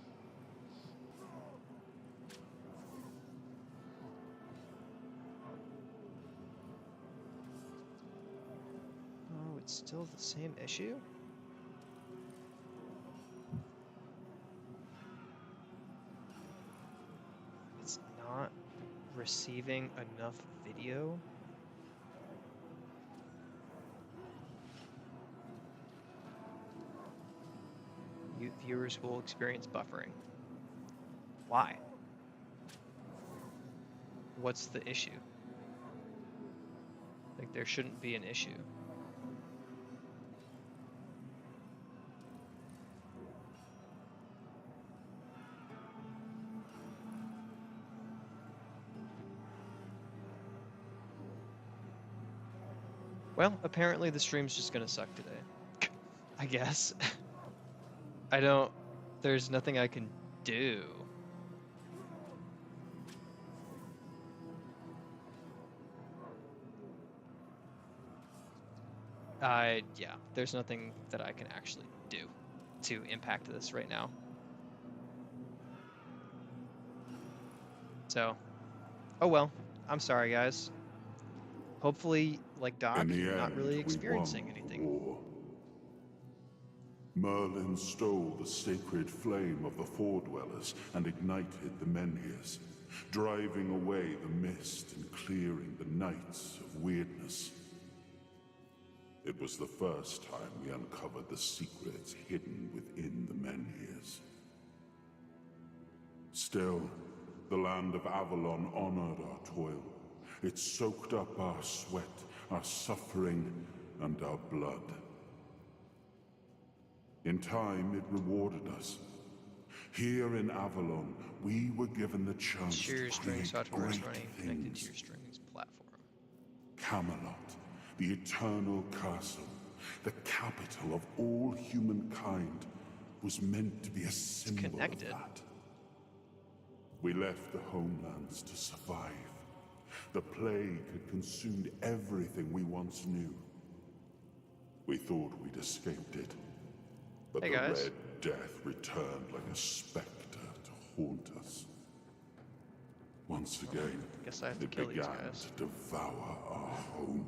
Oh, it's still the same issue? It's not receiving enough video? Viewers will experience buffering. Why? What's the issue? Like, there shouldn't be an issue. Well, apparently the stream's just gonna suck today. I guess. There's nothing I can do. Yeah, there's nothing that I can actually do to impact this right now. So, oh well. I'm sorry, guys. Hopefully, like Doc, In the you're not end, really we won experiencing the anything. war. Merlin stole the sacred flame of the Foredwellers and ignited the Menhirs, driving away the mist and clearing the nights of weirdness. It was the first time we uncovered the secrets hidden within the Menhirs. Still, the land of Avalon honored our toil. It soaked up our sweat, our suffering, and our blood. In time, it rewarded us. Here in Avalon, we were given the chance Share to your strings create software is great running connected to things. your strings platform. Camelot, the eternal castle, the capital of all humankind, was meant to be a symbol of connected. that. We left the homelands to survive. The plague had consumed everything we once knew. We thought we'd escaped it, but Hey the guys. Red Death returned like a specter to haunt us. Once again, Guess I have to it kill these began guys. to devour our home.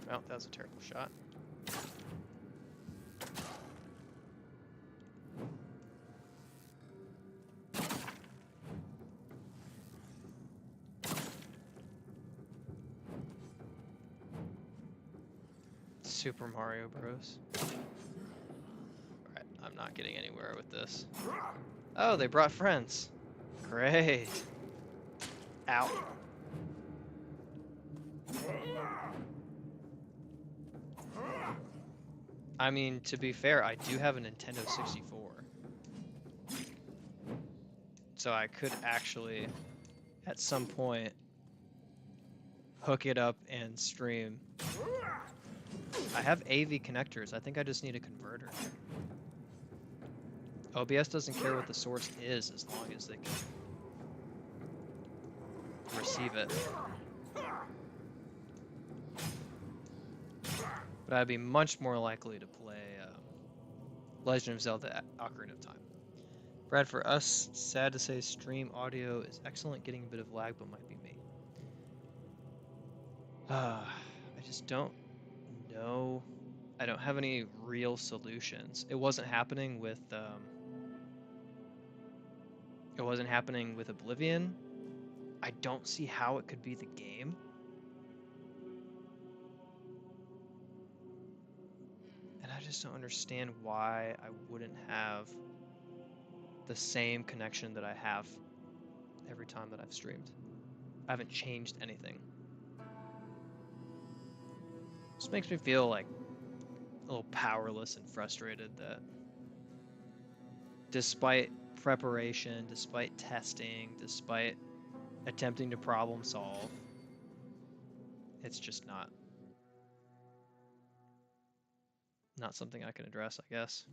Well, that was a terrible shot. Super Mario Bros. Alright, I'm not getting anywhere with this. Oh, they brought friends. Great. Ow. I mean, to be fair, I do have a Nintendo 64. So I could actually, at some point, hook it up and stream. I have AV connectors. I think I just need a converter. OBS doesn't care what the source is as long as they can receive it. But I'd be much more likely to play Legend of Zelda Ocarina of Time. Brad, for us, sad to say stream audio is excellent, getting a bit of lag, but might be me. I just don't know. I don't have any real solutions. It wasn't happening with Oblivion. I don't see how it could be the game. And I just don't understand why I wouldn't have the same connection that I have every time that I've streamed. I haven't changed anything. Just makes me feel like a little powerless and frustrated that despite preparation, despite testing, despite attempting to problem solve, it's just not something I can address, I guess.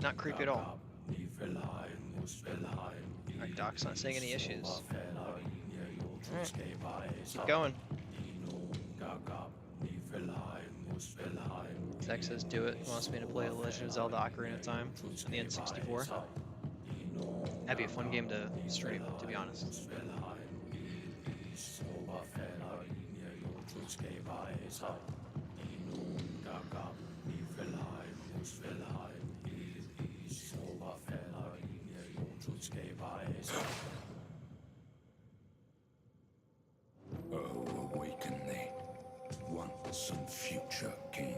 Not creepy at all. Alright, Doc's not saying any issues. Alright, keep going. Zach says do it. He wants me to play The Legend of Zelda Ocarina of Time on the N64. That'd be a fun game to stream, to be honest. Oh, awaken thee, once and future king.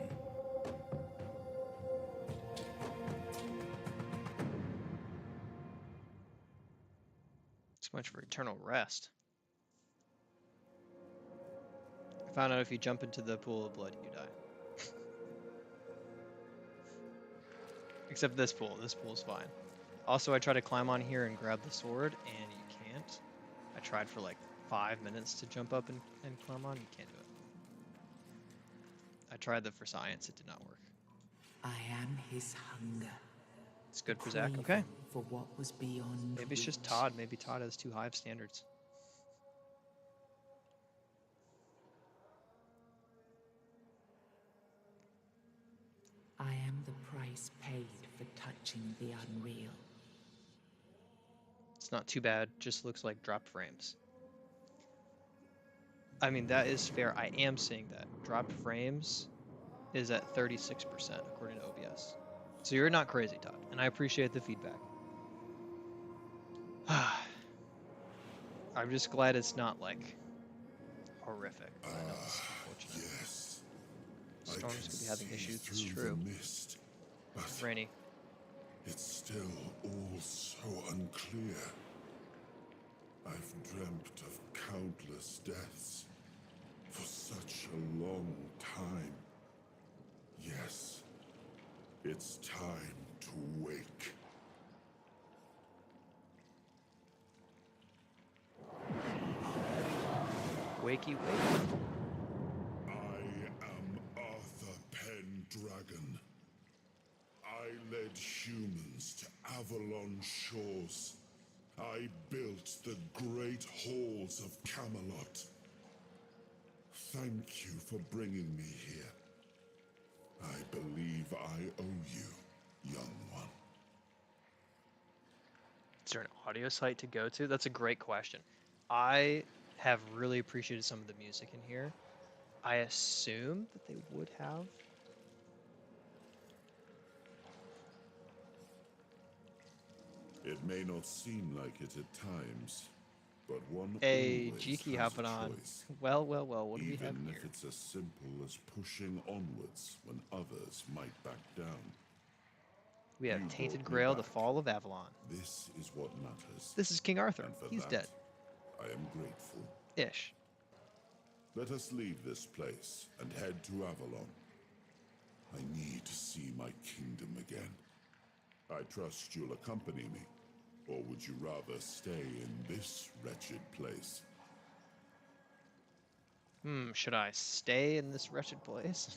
Too much for eternal rest. I found out if you jump into the pool of blood, you die. Except this pool. This pool is fine. Also, I tried to climb on here and grab the sword, and you can't. I tried for like 5 minutes to jump up and climb on. You can't do it. I tried that for science. It did not work. I am his hunger. It's good for Zach. craving Okay. For what was beyond Maybe it's just reach. Todd. Maybe Todd has too high of standards. I am the price paid for touching the unreal. It's not too bad. Just looks like drop frames. I mean, that is fair. I am seeing that. Dropped frames is at 36% according to OBS. So you're not crazy, Todd. And I appreciate the feedback. I'm just glad it's not like horrific. I know it's unfortunate. Yes. Storms could be having issues. It's through true. the mist, but It's rainy. it's still all so unclear. I've dreamt of countless deaths for such a long time. Yes, it's time to wake. Wakey wakey. I am Arthur Pendragon. I led humans to Avalon shores. I built the great halls of Camelot. Thank you for bringing me here. I believe I owe you, young one. Is there an audio site to go to? That's a great question. I have really appreciated some of the music in here. I assume that they would have. It may not seem like it at times, but one Hey, always Jiki has hopping a on. choice. Well, what do we have Even here? if it's as simple as pushing onwards when others might back down. We have You Tainted brought me Grail, The back. Fall of Avalon. This is what matters. This is King Arthur. And for He's that, dead. I am grateful. Ish. Let us leave this place and head to Avalon. I need to see my kingdom again. I trust you'll accompany me, or would you rather stay in this wretched place? Should I stay in this wretched place?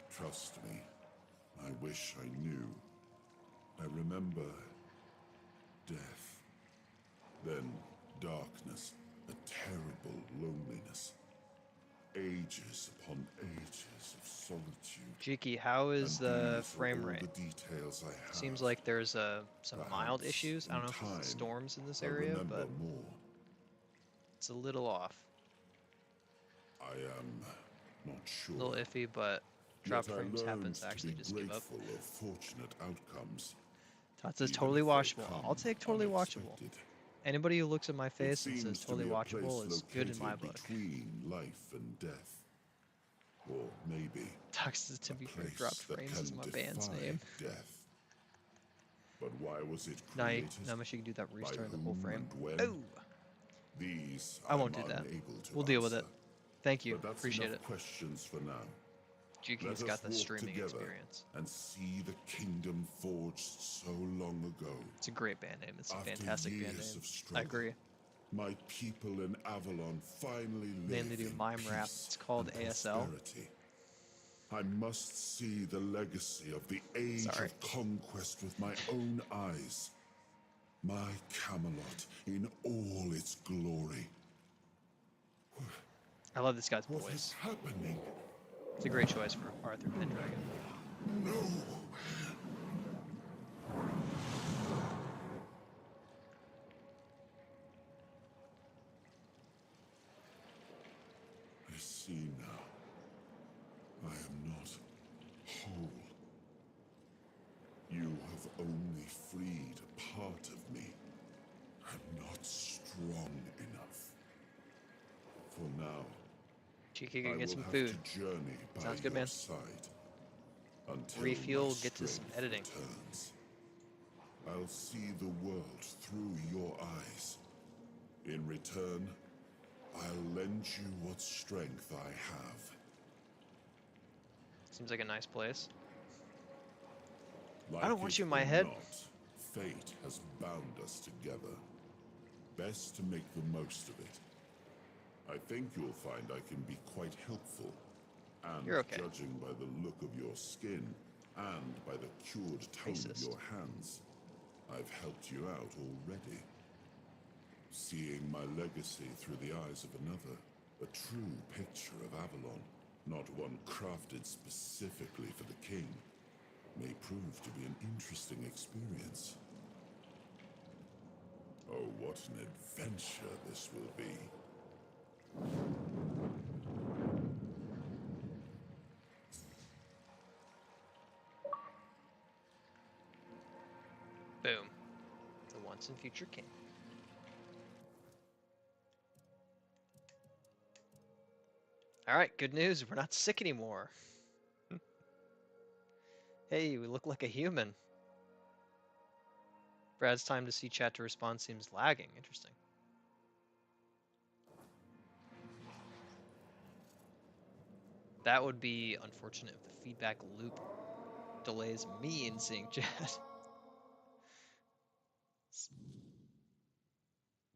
Trust me, I wish I knew. I remember death, then darkness, a terrible loneliness. Ages upon ages of solitude. Jiki, how is And the these are frame all rate? the details I have. Seems like there's some mild Perhaps issues. I don't know if in it's the time, storms in this I'll area, remember but more. it's a little off. I am not sure. A little iffy, but drop Yet I frames learned happens. to Actually, be just give up. grateful of fortunate outcomes. Tots is even totally if they watchable. come I'll take totally watchable. unexpected. Anybody who looks at my It face and says seems to totally be a watchable place is good in my located book. between life and death. Or maybe Tux is to a be fair, place dropped that frames is can my band's defy name. death. But why was it Night. created? Now much you can do that By restart the whole whom frame. and when? Oh, These I won't I'm do that. unable to We'll deal with it. answer. Thank you. But that's Appreciate enough it. questions for now. Juki's Let got us the walk streaming together experience. and see the kingdom forged so long ago. It's a great band name. It's a After fantastic band years name. of struggle, I agree. My people in Avalon finally live Mainly do in mime rap. peace It's called and ASL. prosperity. I must see the legacy of the age Sorry. of conquest with my own eyes. My Camelot in all its glory. I love this guy's What is voice. happening? It's a great choice for Arthur Pendragon. No! I see now. I am not whole. You have only freed a part of me. I'm not strong enough. For now, Cheeky I can will get some have food. to journey by Sounds good, your man. side until Refuel, my get to some strength editing. returns. I'll see the world through your eyes. In return, I'll lend you what strength I have. Seems like a nice place. Like I don't want it you in my or head. not, fate has bound us together. Best to make the most of it. I think you'll find I can be quite helpful. And You're okay. judging by the look of your skin and by the cured tone of Racist. your hands, I've helped you out already. Seeing my legacy through the eyes of another, a true picture of Avalon, not one crafted specifically for the king, may prove to be an interesting experience. Oh, what an adventure this will be. Boom. The once and future king. Alright, good news. We're not sick anymore. Hey, we look like a human. Brad's time to see chat to respond seems lagging. Interesting. That would be unfortunate if the feedback loop delays me in seeing chat.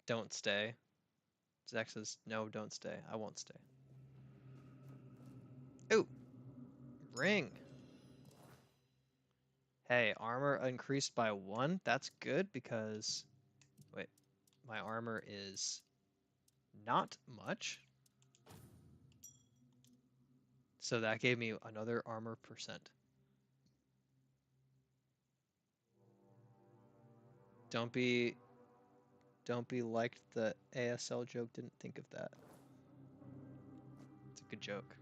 Don't stay. Zach says, no, don't stay. I won't stay. Ooh, ring. Hey, armor increased by 1. That's good because, wait, my armor is not much. So that gave me another armor percent. Don't be like the ASL joke, didn't think of that. It's a good joke.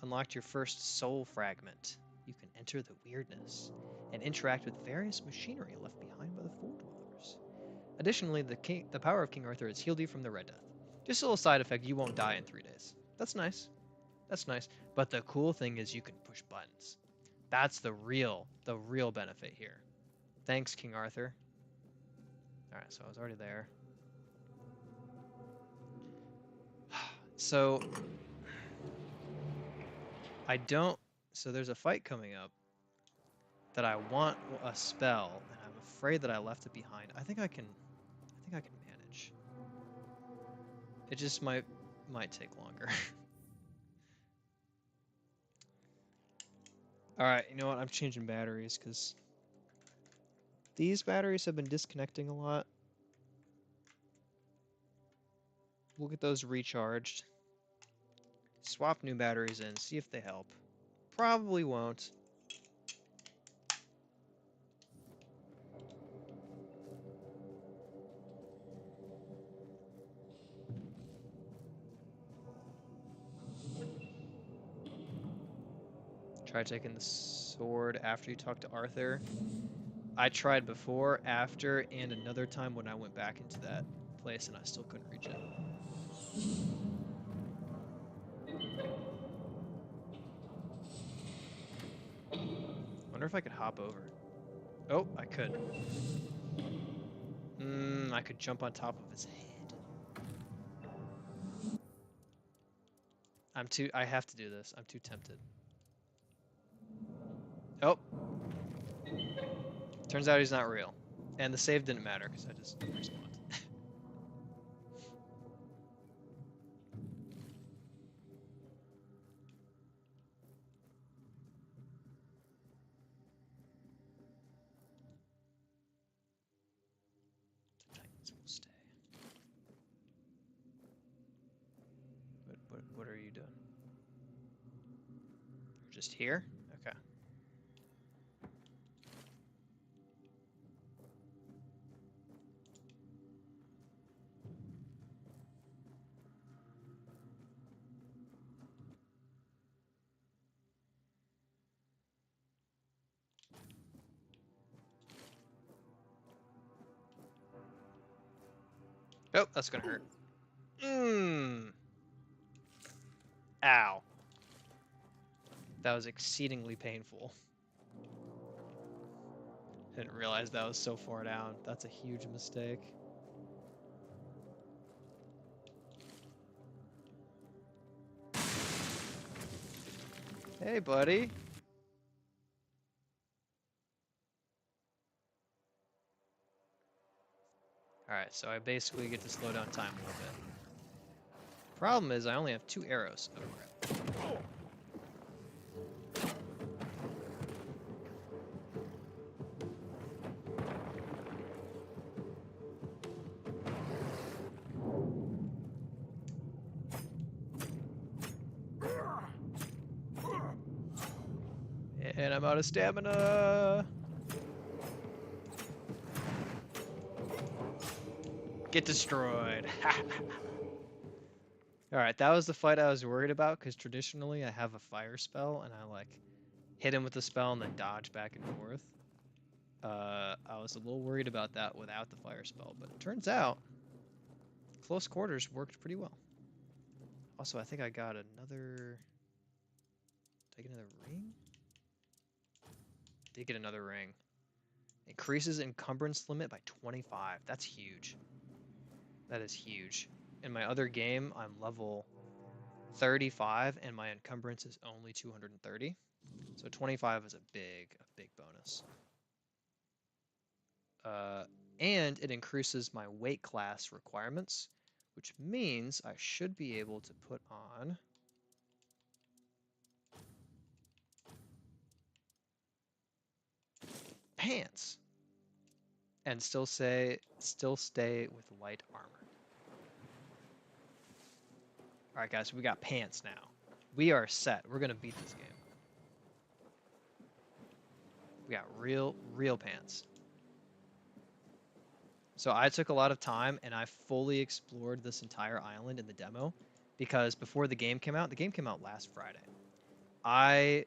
Unlocked your first soul fragment. You can enter the weirdness and interact with various machinery left behind by the Four Dwellers. Additionally, the power of King Arthur has healed you from the Red Death. Just a little side effect, you won't die in 3 days. That's nice. That's nice. But the cool thing is you can push buttons. That's the real benefit here. Thanks, King Arthur. Alright, so I was already there. So so there's a fight coming up that I want a spell, and I'm afraid that I left it behind. I think I can manage. It just might take longer. Alright, you know what? I'm changing batteries because these batteries have been disconnecting a lot. We'll get those recharged. Swap new batteries in, see if they help. Probably won't. Try taking the sword after you talk to Arthur. I tried before, after, and another time when I went back into that place and I still couldn't reach it. Wonder if I could hop over. Oh, I could. I could jump on top of his head. I have to do this. I'm too tempted. Oh. Turns out he's not real. And the save didn't matter because I just respawned. you doing? Just here? Okay. Oh, that's gonna hurt. Mmm. Ow. That was exceedingly painful. Didn't realize that was so far down. That's a huge mistake. Hey, buddy. Alright, so I basically get to slow down time a little bit. Problem is, I only have 2 arrows. Oh, crap. And I'm out of stamina. Get destroyed. Alright, that was the fight I was worried about, because traditionally I have a fire spell, and I, like, hit him with the spell and then dodge back and forth. I was a little worried about that without the fire spell, but it turns out close quarters worked pretty well. Also, I think I got another... Did I get another ring? Did get another ring. Increases encumbrance limit by 25. That's huge. That is huge. In my other game, I'm level 35, and my encumbrance is only 230. So 25 is a big bonus. And it increases my weight class requirements, which means I should be able to put on pants and still stay with light armor. All right, guys, we got pants now. We are set. We're gonna beat this game. We got real pants. So I took a lot of time and I fully explored this entire island in the demo because before the game came out last Friday. I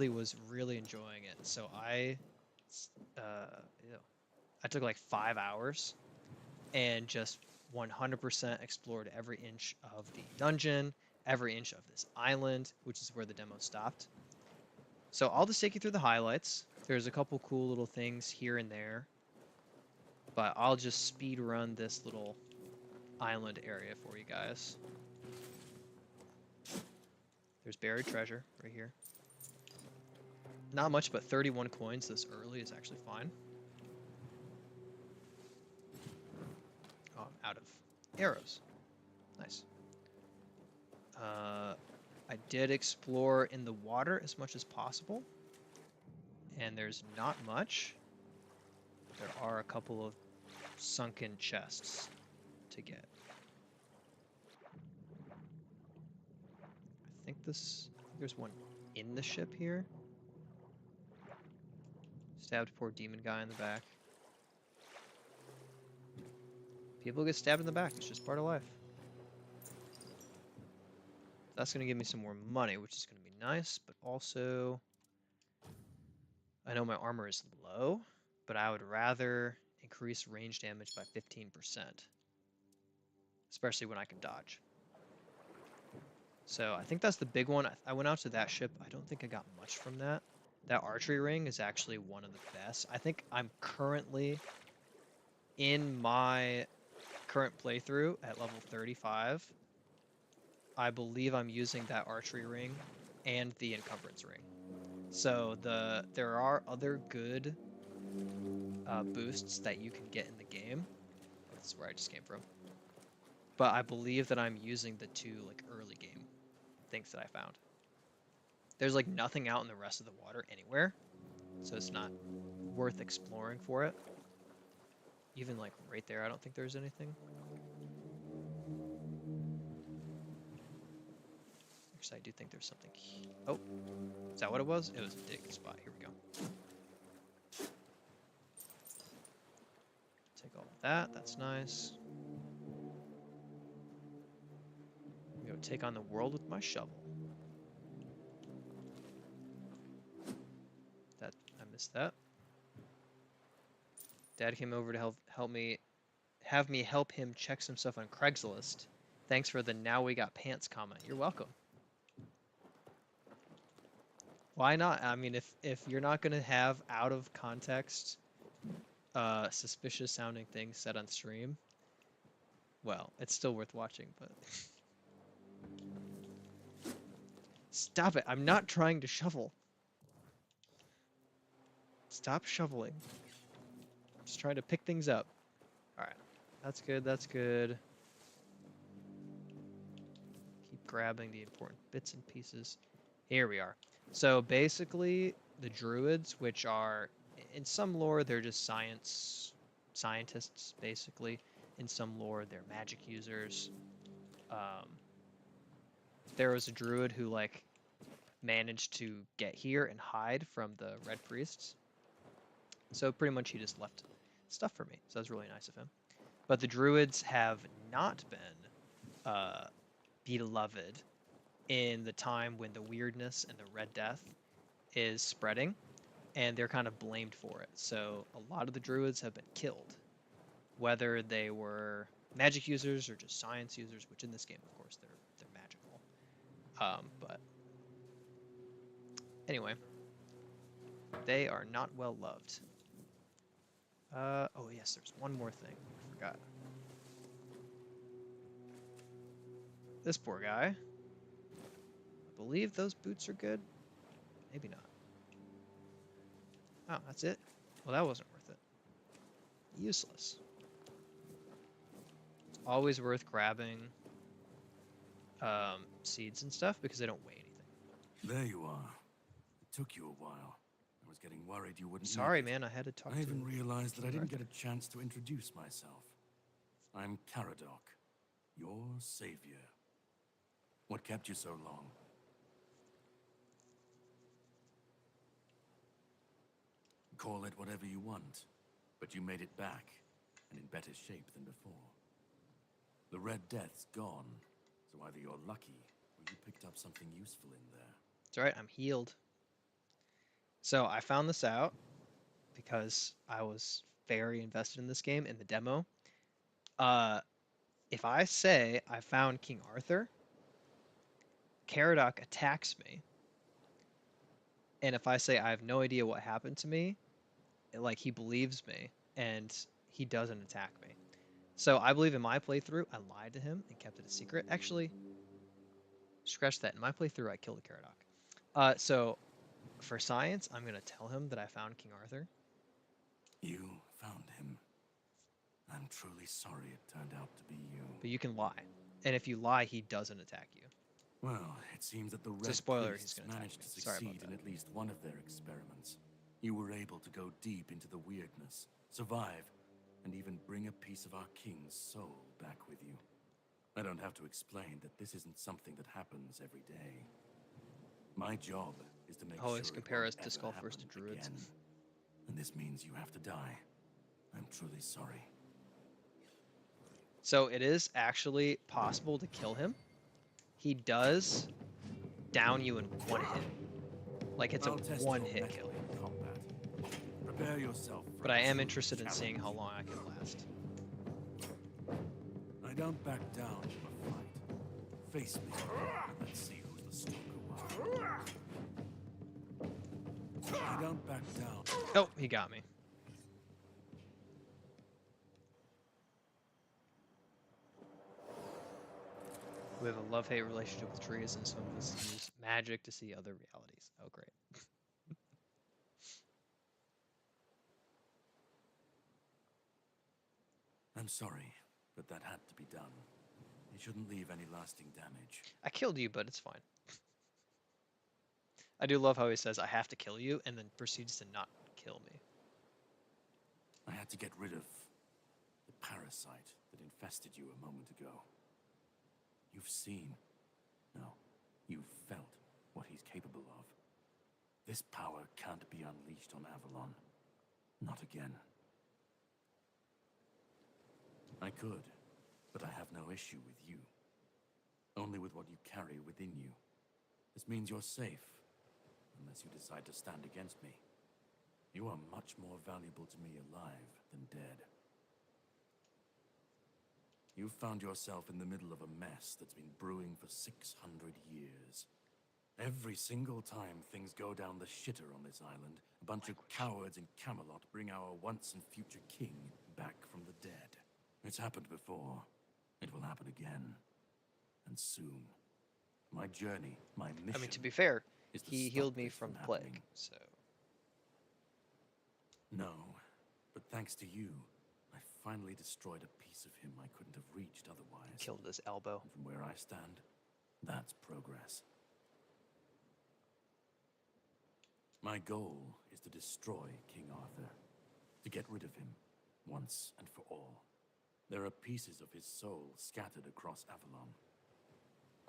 was really enjoying it. So I took like 5 hours and just 100% explored every inch of the dungeon, every inch of this island, which is where the demo stopped. So I'll just take you through the highlights. There's a couple cool little things here and there, but I'll just speed run this little island area for you guys. There's buried treasure right here. Not much, but 31 coins this early is actually fine. Oh, I'm out of arrows. Nice. I did explore in the water as much as possible, and there's not much. There are a couple of sunken chests to get. I think there's one in the ship here. Stabbed poor demon guy in the back. People get stabbed in the back, it's just part of life. That's going to give me some more money, which is going to be nice, but also I know my armor is low, but I would rather increase range damage by 15%, especially when I can dodge. So I think that's the big one. I went out to that ship. I don't think I got much from that. That archery ring is actually one of the best. I think I'm currently in my current playthrough at level 35. I believe I'm using that archery ring and the encumbrance ring. So there are other good boosts that you can get in the game. That's where I just came from. But I believe that I'm using the 2 like early game things that I found. There's like nothing out in the rest of the water anywhere, so it's not worth exploring for it. Even like right there, I don't think there's anything. course, I do think there's something. Oh, is that what it was? It was a dig spot. Here we go. Take all of that. That's nice. Go take on the world with my shovel. That I missed that. Dad came over to help me have me help him check some stuff on Craigslist. Thanks for the now we got pants comment. You're welcome. Why not? I mean, if you're not gonna have out of context, suspicious sounding things said on stream, well, it's still worth watching. But stop it! I'm not trying to shovel. Stop shoveling. I'm just trying to pick things up. All right, that's good. That's good. Keep grabbing the important bits and pieces. Here we are. So basically, the druids, which are in some lore they're just scientists, basically. In some lore they're magic users. There was a druid who like managed to get here and hide from the red priests. So pretty much he just left stuff for me. So that's really nice of him. But the druids have not been beloved in the time when the weirdness and the Red Death is spreading, and they're kind of blamed for it. So a lot of the druids have been killed, whether they were magic users or just science users, which in this game, of course, they're magical. But anyway, they are not well loved. Oh yes, there's one more thing I forgot. This poor guy. I believe those boots are good. Maybe not. Oh, that's it? Well, that wasn't worth it. Useless. It's always worth grabbing seeds and stuff because they don't weigh anything. There you are. It took you a while. I was getting worried you wouldn't Sorry, make it. man, I had to talk I to even realized that I didn't Arthur. get a chance to introduce myself. I'm Caradoc, your savior. What kept you so long? Call it whatever you want, but you made it back, and in better shape than before. The Red Death's gone, so either you're lucky, or you picked up something useful in there. It's alright, I'm healed. So I found this out because I was very invested in this game in the demo. If I say I found King Arthur, Caradoc attacks me. And if I say I have no idea what happened to me, like he believes me and he doesn't attack me. So I believe in my playthrough, I lied to him and kept it a secret. Actually, scratch that. In my playthrough, I killed a Caradoc. So for science, I'm going to tell him that I found King Arthur. You found him. I'm truly sorry it turned out to be you. But you can lie. And if you lie, he doesn't attack you. Well, it seems that the It's a Red spoiler, he's Priests gonna attack managed me. to Sorry about succeed in that. at least one of their experiments. You were able to go deep into the weirdness, survive, and even bring a piece of our king's soul back with you. I don't have to explain that this isn't something that happens every day. My job is to make Always sure compare it us won't disc ever golfers to happen druids. again. And this means you have to die. I'm truly sorry. So it is actually possible to kill him. He does down you in one hit. Like it's a I'll test one your hit mettle kill. in combat. Prepare yourself for But a I am true interested in seeing how challenge. long I can last. I don't back down from a fight. Face me, and let's see who's the stronger one. I don't back down. Oh, he got me. We have a love-hate relationship with trees, and some of us use magic to see other realities. Oh, great. I'm sorry, but that had to be done. It shouldn't leave any lasting damage. I killed you, but it's fine. I do love how he says, I have to kill you, and then proceeds to not kill me. I had to get rid of the parasite that infested you a moment ago. You've seen, no, You've felt what he's capable of. This power can't be unleashed on Avalon. Not again. I could, but I have no issue with you. Only with what you carry within you. This means you're safe, unless you decide to stand against me. You are much more valuable to me alive than dead. You've found yourself in the middle of a mess that's been brewing for 600 years. Every single time things go down the shitter on this island, a bunch of cowards in Camelot bring our once and future king back from the dead. It's happened before. It will happen again. And soon. My journey, my mission. I mean, to be fair, is to he stop healed me this from happening. plague, so No, but thanks to you, I finally destroyed a piece of him I couldn't have reached otherwise. killed his elbow. And from where I stand, that's progress. My goal is to destroy King Arthur, to get rid of him, once and for all. There are pieces of his soul scattered across Avalon.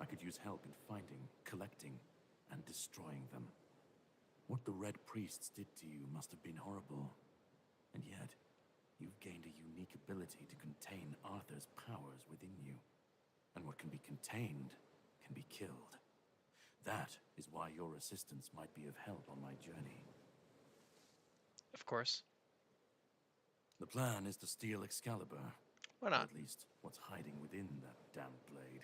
I could use help in finding, collecting, and destroying them. What the Red Priests did to you must have been horrible. And yet, you've gained a unique ability to contain Arthur's powers within you. And what can be contained can be killed. That is why your assistance might be of help on my journey. Of course. The plan is to steal Excalibur. Why Or not? at least what's hiding within that damned blade.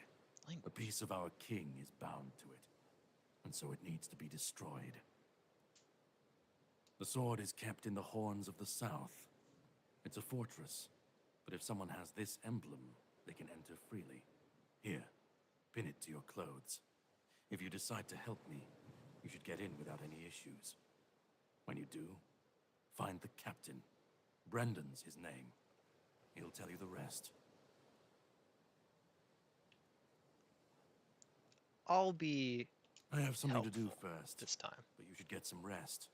A Language. piece of our king is bound to it, and so it needs to be destroyed. The sword is kept in the Horns of the South. It's a fortress, but if someone has this emblem, they can enter freely. Here, pin it to your clothes. If you decide to help me, you should get in without any issues. When you do, find the captain. Brendan's his name. He'll tell you the rest. I'll be I have something to do helpful first, this time. but you should get some rest.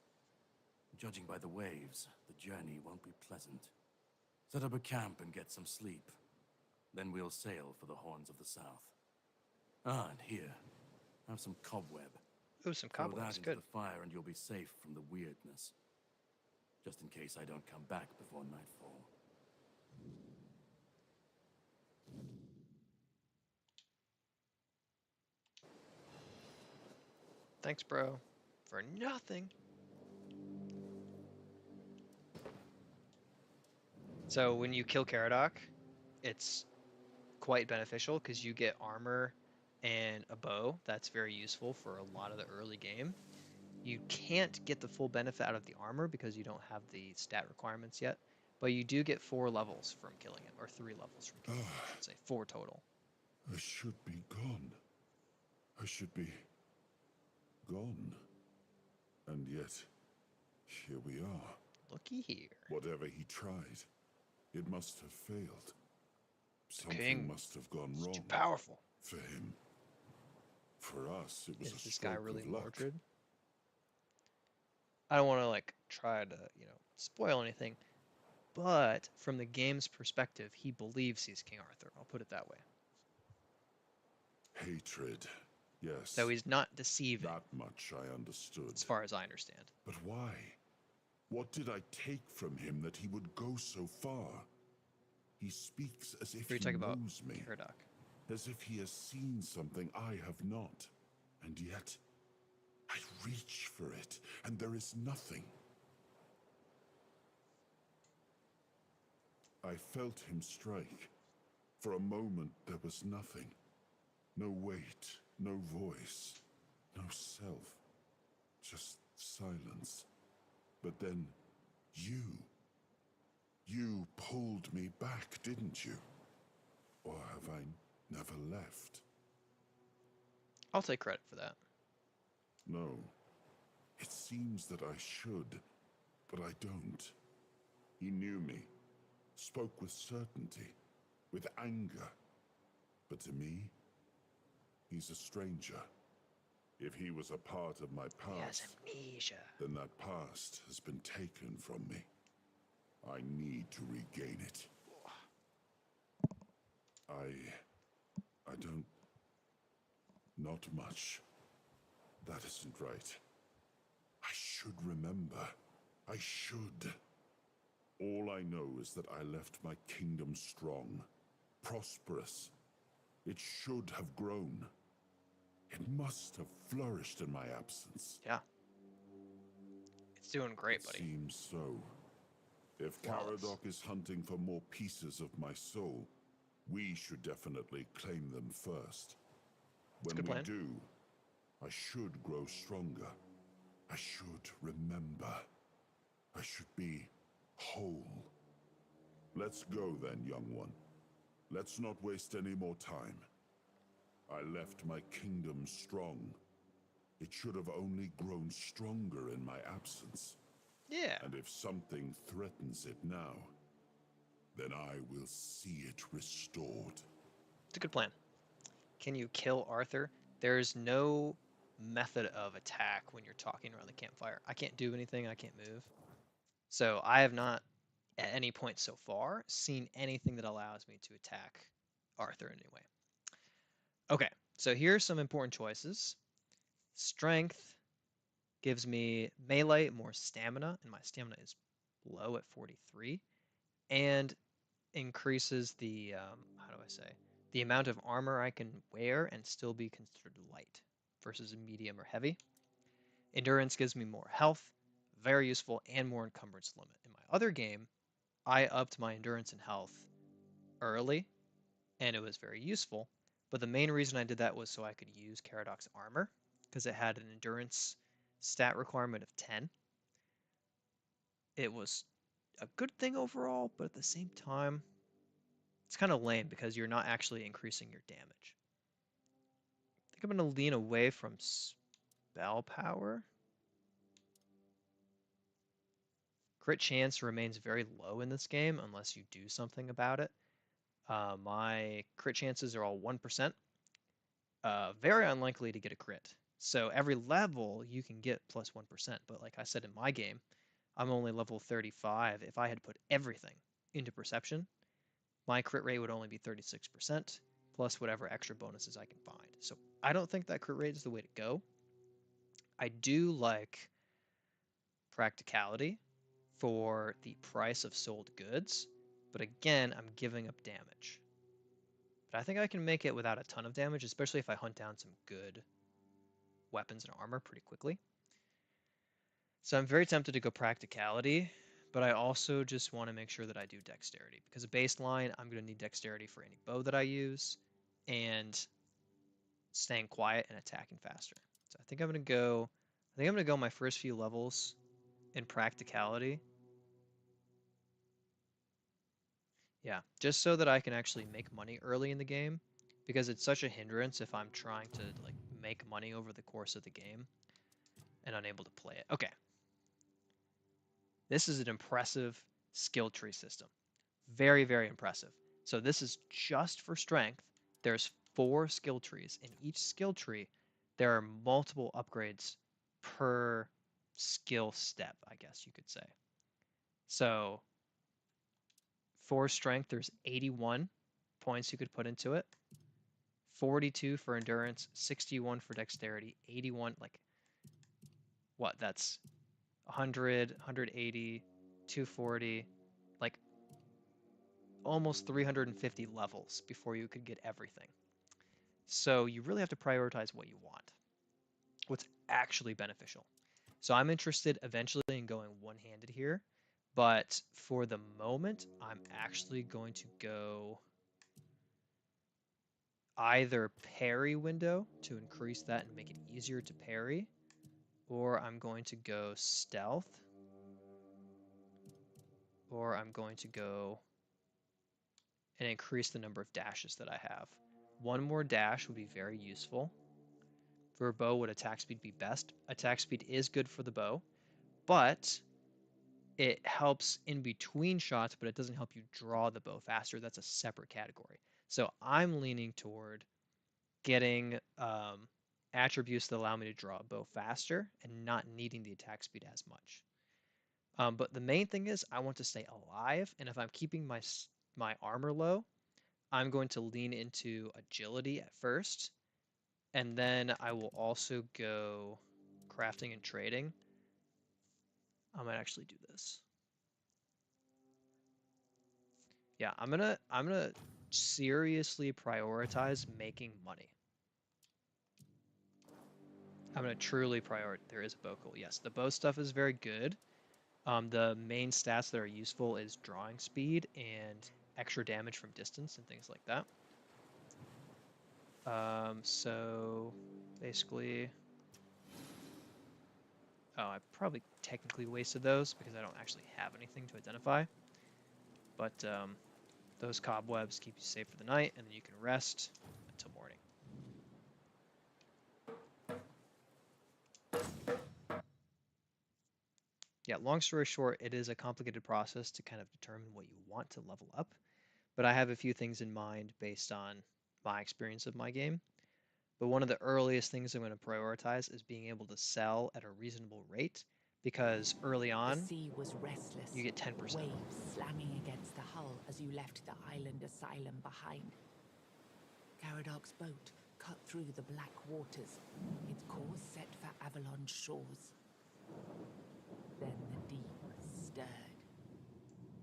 Judging by the waves, the journey won't be pleasant. Set up a camp and get some sleep. Then we'll sail for the Horns of the South. Ah, and here, have some cobweb. Ooh, some Throw that cobwebs. into Good. the fire and you'll be safe from the weirdness. Just in case I don't come back before nightfall. Thanks, bro. For nothing. So when you kill Caradoc, it's quite beneficial because you get armor and a bow. That's very useful for a lot of the early game. You can't get the full benefit out of the armor because you don't have the stat requirements yet, but you do get 4 levels from killing it, or 3 levels from killing it, I should say, 4 total. I should be gone. I should be gone. And yet, here we are. Looky here. Whatever he tried, it must have failed. Something king must have gone It's wrong too powerful. for him. For us, it was Is a this guy stroke really of luck. Mordred? I don't want to like try to, spoil anything, but from the game's perspective, he believes he's King Arthur. I'll put it that way. Hatred, yes. So he's not deceiving, That much I understood. as far as I understand. But why? What did I take from him that he would go so far? He speaks as if What are you he talking about, knows me, Caradoc? as if he has seen something I have not. And yet, I reach for it, and there is nothing. I felt him strike. For a moment, there was nothing. No weight, no voice, no self. Just silence. But then, you pulled me back, didn't you? Or have I never left? I'll take credit for that. No. It seems that I should, but I don't. He knew me, spoke with certainty, with anger. But to me, he's a stranger. If he was a part of my He has past, amnesia. then that past has been taken from me. I need to regain it. I don't... Not much. That isn't right. I should remember. I should. All I know is that I left my kingdom strong, prosperous. It should have grown. It must have flourished in my absence. Yeah. It's doing great, It buddy. seems so. If Flawless. Caradoc is hunting for more pieces of my soul, we should definitely claim them first. It's a When good we plan. do, I should grow stronger. I should remember. I should be whole. Let's go then, young one. Let's not waste any more time. I left my kingdom strong. It should have only grown stronger in my absence. Yeah. And if something threatens it now, then I will see it restored. It's a good plan. Can you kill Arthur? There's no method of attack when you're talking around the campfire. I can't do anything, I can't move. So I have not, at any point so far, seen anything that allows me to attack Arthur in any way. Okay, so here's some important choices. Strength gives me melee, more stamina, and my stamina is low at 43, and increases the, how do I say, the amount of armor I can wear and still be considered light versus medium or heavy. Endurance gives me more health, very useful, and more encumbrance limit. In my other game, I upped my endurance and health early, and it was very useful. But the main reason I did that was so I could use Caradoc's armor, because it had an endurance stat requirement of 10. It was a good thing overall, but at the same time, it's kind of lame because you're not actually increasing your damage. I think I'm going to lean away from spell power. Crit chance remains very low in this game unless you do something about it. My crit chances are all 1%. Very unlikely to get a crit. So every level you can get plus 1%. But like I said in my game, I'm only level 35. If I had put everything into perception, my crit rate would only be 36% plus whatever extra bonuses I can find. So I don't think that crit rate is the way to go. I do like practicality for the price of sold goods, but again, I'm giving up damage. But I think I can make it without a ton of damage, especially if I hunt down some good weapons and armor pretty quickly. So I'm very tempted to go practicality, but I also just want to make sure that I do dexterity, because a baseline, I'm going to need dexterity for any bow that I use, and staying quiet and attacking faster. So I think I'm going to go my first few levels in practicality. Yeah, just so that I can actually make money early in the game, because it's such a hindrance if I'm trying to like make money over the course of the game and unable to play it. Okay. This is an impressive skill tree system. Very, very impressive. So this is just for strength. There's 4 skill trees. In each skill tree, there are multiple upgrades per skill step, I guess you could say. So for strength, there's 81 points you could put into it. 42 for endurance, 61 for dexterity, 81, like, what, that's 100, 180, 240, like almost 350 levels before you could get everything. So you really have to prioritize what you want, what's actually beneficial. So I'm interested eventually in going one-handed here, but for the moment, I'm actually going to go either parry window to increase that and make it easier to parry, or I'm going to go stealth, or I'm going to go and increase the number of dashes that I have. One more dash would be very useful. For a bow, would attack speed be best? Attack speed is good for the bow, but it helps in between shots, but it doesn't help you draw the bow faster. That's a separate category. So I'm leaning toward getting attributes that allow me to draw a bow faster and not needing the attack speed as much. But the main thing is I want to stay alive, and if I'm keeping my armor low, I'm going to lean into agility at first And then I will also go crafting and trading. I might actually do this. Yeah, I'm gonna seriously prioritize making money. I'm gonna truly prioritize. There is a bow cool. Yes, the bow stuff is very good. The main stats that are useful is drawing speed and extra damage from distance and things like that. So basically, oh, I probably technically wasted those because I don't actually have anything to identify. But those cobwebs keep you safe for the night, and then you can rest until morning. Yeah, long story short, it is a complicated process to kind of determine what you want to level up, but I have a few things in mind based on my experience of my game. But one of the earliest things I'm going to prioritize is being able to sell at a reasonable rate, because early The on, sea was restless, you get 10%. waves slamming against the hull as you left the island asylum behind. Caradoc's boat cut through the black waters, its course set for Avalon's shores. Then the deep stirred.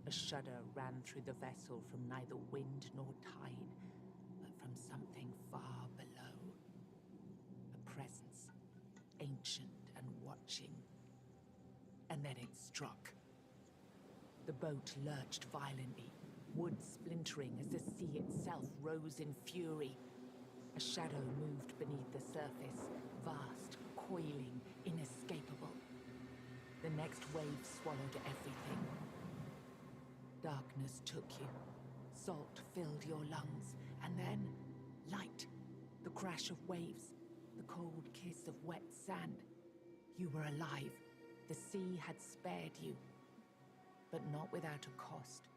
A shudder ran through the vessel from neither wind nor tide, but from something far below. A presence, ancient and watching. And then it struck. The boat lurched violently, wood splintering as the sea itself rose in fury. A shadow moved beneath the surface, vast, coiling, inescapable. The next wave swallowed everything. Darkness took you. Salt filled your lungs, and then light. The crash of waves, the cold kiss of wet sand. You were alive. The sea had spared you, but not without a cost.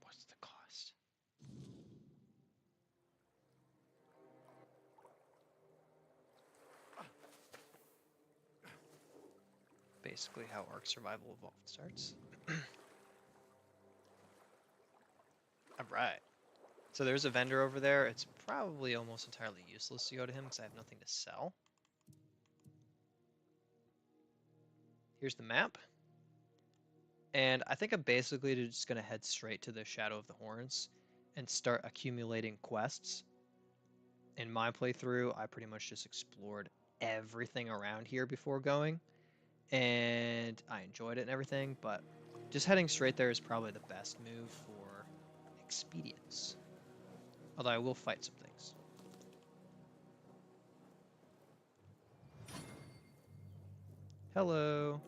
What's the cost? Basically how Ark Survival Evolved starts. Alright. So there's a vendor over there. It's probably almost entirely useless to go to him because I have nothing to sell. Here's the map. And I think I'm basically just going to head straight to the Shadow of the Horns and start accumulating quests. In my playthrough, I pretty much just explored everything around here before going, and I enjoyed it and everything, but just heading straight there is probably the best move for expedience. Although I will fight some things. Hello.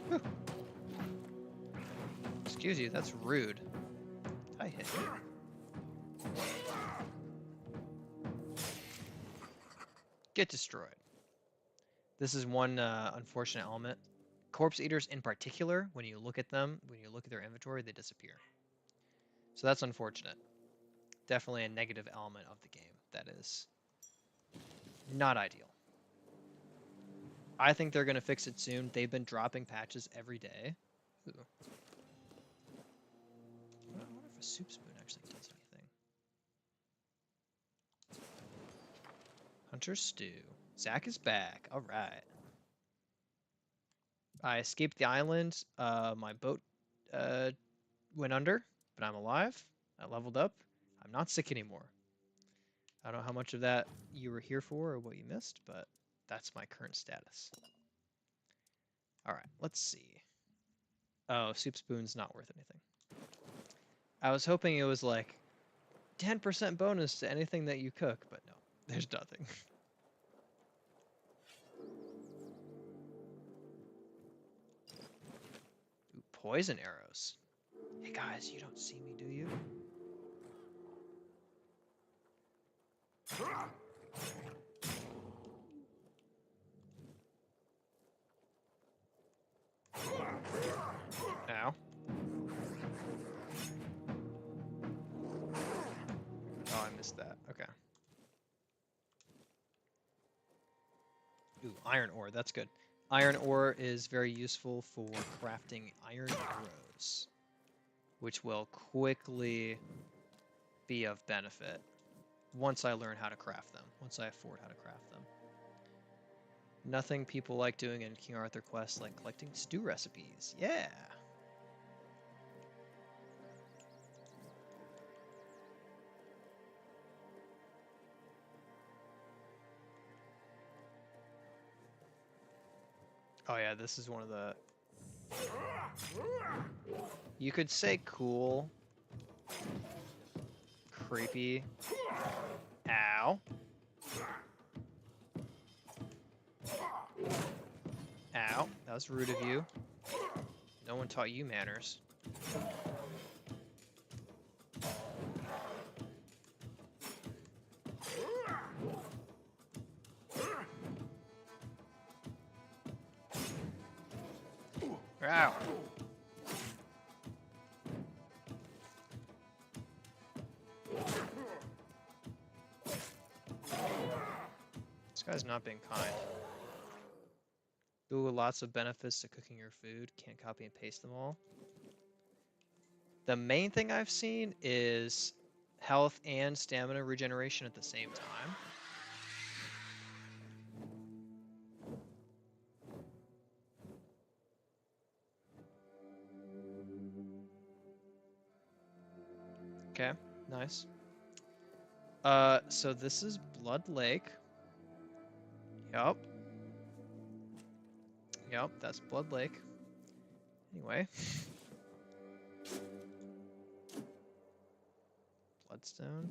Whew. Excuse you, that's rude. I hit you. Get destroyed. This is one unfortunate element. Corpse eaters in particular, when you look at them, when you look at their inventory, they disappear. So that's unfortunate. Definitely a negative element of the game that is not ideal. I think they're going to fix it soon. They've been dropping patches every day. Ooh. I wonder if a soup spoon actually does anything. Hunter Stew. Zach is back. All right. I escaped the island. My boat went under, but I'm alive. I leveled up. I'm not sick anymore. I don't know how much of that you were here for or what you missed, but that's my current status. All right, let's see. Oh, soup spoon's not worth anything. I was hoping it was like 10% bonus to anything that you cook, but no, there's nothing. Ooh, poison arrows. Hey guys, you don't see me, do you? Ow. Oh, I missed that. Okay. Ooh, iron ore. That's good. Iron ore is very useful for crafting iron arrows, which will quickly be of benefit once I learn how to craft them, once I afford how to craft them. Nothing people like doing in King Arthur quests like collecting stew recipes. Yeah! Oh yeah, this is one of the... You could say cool, creepy. Ow. Ow, that was rude of you. No one taught you manners. Ow. This guy's not being kind. Ooh, lots of benefits to cooking your food. Can't copy and paste them all. The main thing I've seen is health and stamina regeneration at the same time. Okay, nice. So this is Blood Lake. Yup. Yup, that's Blood Lake. Anyway. Bloodstone.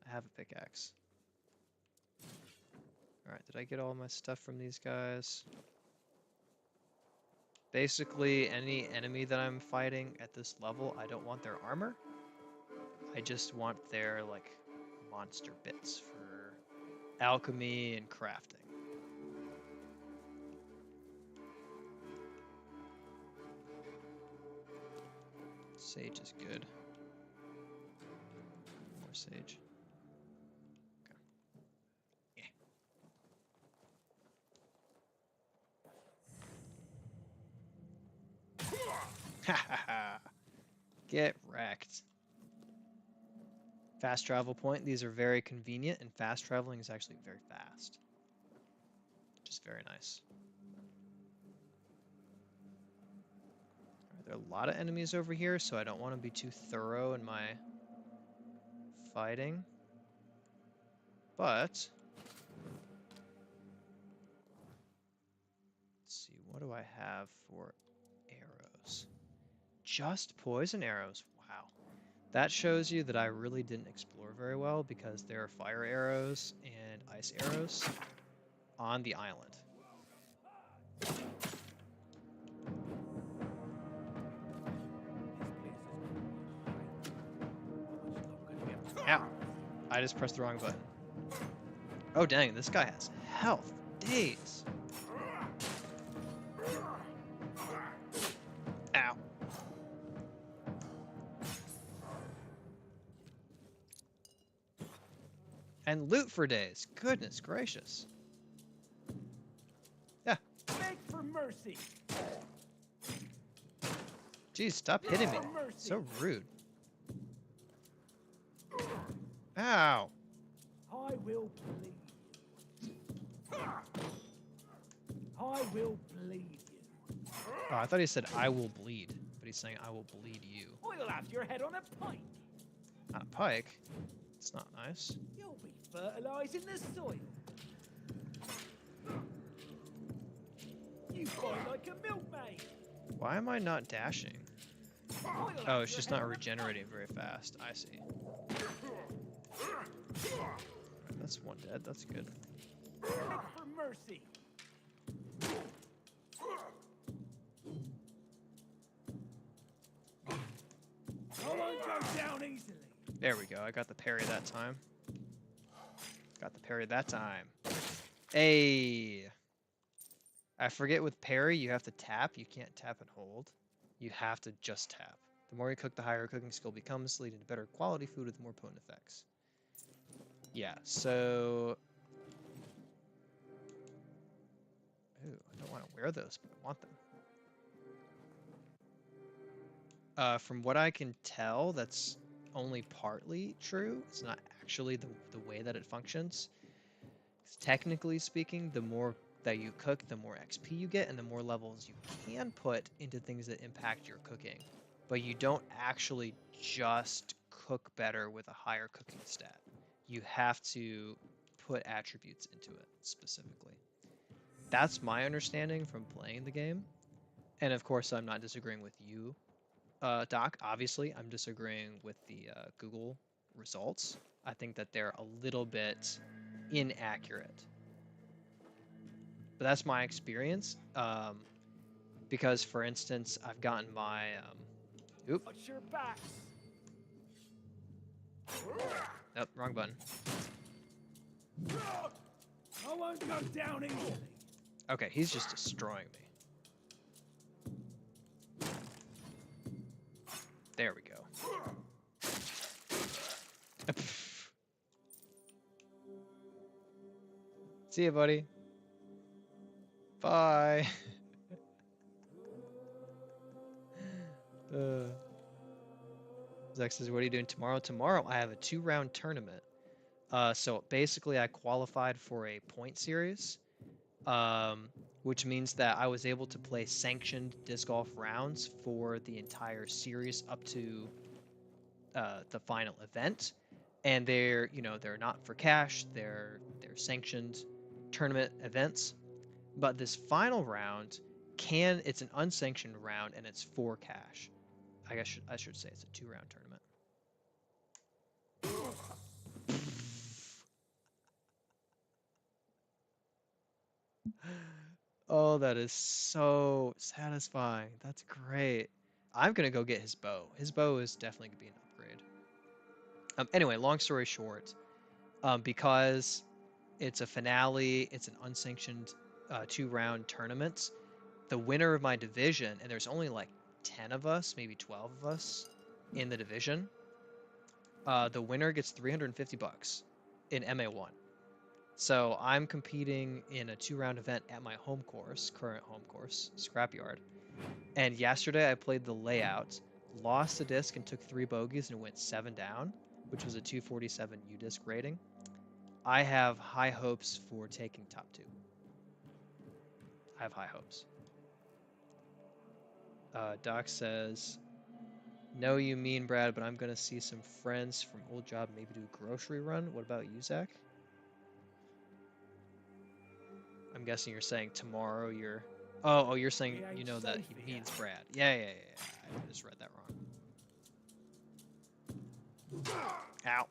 I have a pickaxe. Alright, did I get all my stuff from these guys? Basically, any enemy that I'm fighting at this level, I don't want their armor. I just want their, like, monster bits for alchemy and crafting. Sage is good. More sage. Okay. Ha ha ha! Get wrecked. Fast travel point. These are very convenient, and fast traveling is actually very fast. Which is very nice. Right, there are a lot of enemies over here, so I don't want to be too thorough in my fighting. But let's see, what do I have for arrows? Just poison arrows. Wow. That shows you that I really didn't explore very well because there are fire arrows and ice arrows on the island. Ow. I just pressed the wrong button. Oh dang, this guy has health. Days. Ow. And loot for days. Goodness gracious. Yeah. Beg for mercy. Jeez, stop hitting me. So rude. Ow. I will bleed you. I will bleed you. Oh, I thought he said I will bleed, but he's saying I will bleed you. I'll have your head on a pike. On a pike? It's not nice. You'll be fertilizing the soil. You fight like a milkmaid. Why am I not dashing? I'll Oh, have it's your just head not on a regenerating very fast. I see. That's one dead. That's good. pike. Beg for mercy. I won't go down easily. There we go. I got the parry that time. Got the parry that time. Hey! I forget with parry, you have to tap. You can't tap and hold. You have to just tap. The more you cook, the higher your cooking skill becomes, leading to better quality food with more potent effects. Yeah, so... Ooh, I don't want to wear those, but I want them. From what I can tell, that's only partly true. It's not actually the way that it functions. 'Cause technically speaking, the more that you cook, the more XP you get, and the more levels you can put into things that impact your cooking. But you don't actually just cook better with a higher cooking stat. You have to put attributes into it specifically. That's my understanding from playing the game. And of course, I'm not disagreeing with you, Doc. Obviously, I'm disagreeing with the Google results. I think that they're a little bit inaccurate. But that's my experience. Because, for instance, I've gotten my. Oop. Watch your backs. Nope, wrong button. I won't go down easily. Okay, he's just destroying me. There we go. See ya, buddy. Bye. Zach says, what are you doing tomorrow? Tomorrow I have a 2-round tournament. So basically I qualified for a point series, which means that I was able to play sanctioned disc golf rounds for the entire series up to the final event. And they're not for cash. They're sanctioned tournament events. But this final round it's an unsanctioned round and it's for cash. I guess I should say it's a 2-round tournament. Oh, that is so satisfying. That's great. I'm gonna go get his bow. His bow is definitely gonna be an upgrade. Anyway, long story short, because it's a finale, it's an unsanctioned 2-round tournament. The winner of my division, and there's only like 10 of us, maybe 12 of us in the division. The winner gets $350 in MA1. So I'm competing in a 2-round event at my current home course, Scrapyard. And yesterday I played the layout, lost the disc and took 3 bogeys and went 7 down, which was a 247 UDisc rating. I have high hopes for taking top 2. I have high hopes. Doc says, no, you mean Brad, but I'm going to see some friends from old job, maybe do a grocery run. What about you, Zach? I'm guessing you're saying tomorrow you're... Oh, you're saying you know that he means Brad. Yeah. I just read that wrong. Ow.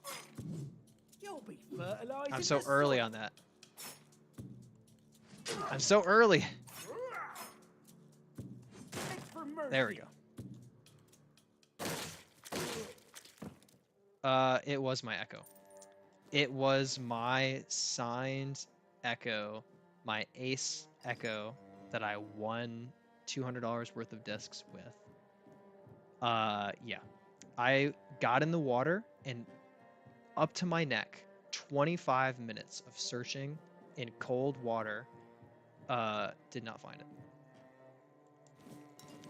You'll be fertilizing. I'm so early on that. I'm so early. There we go. It was my Echo. It was my signed Echo, my Ace Echo that I won $200 worth of discs with. Yeah. I got in the water and up to my neck, 25 minutes of searching in cold water, did not find it.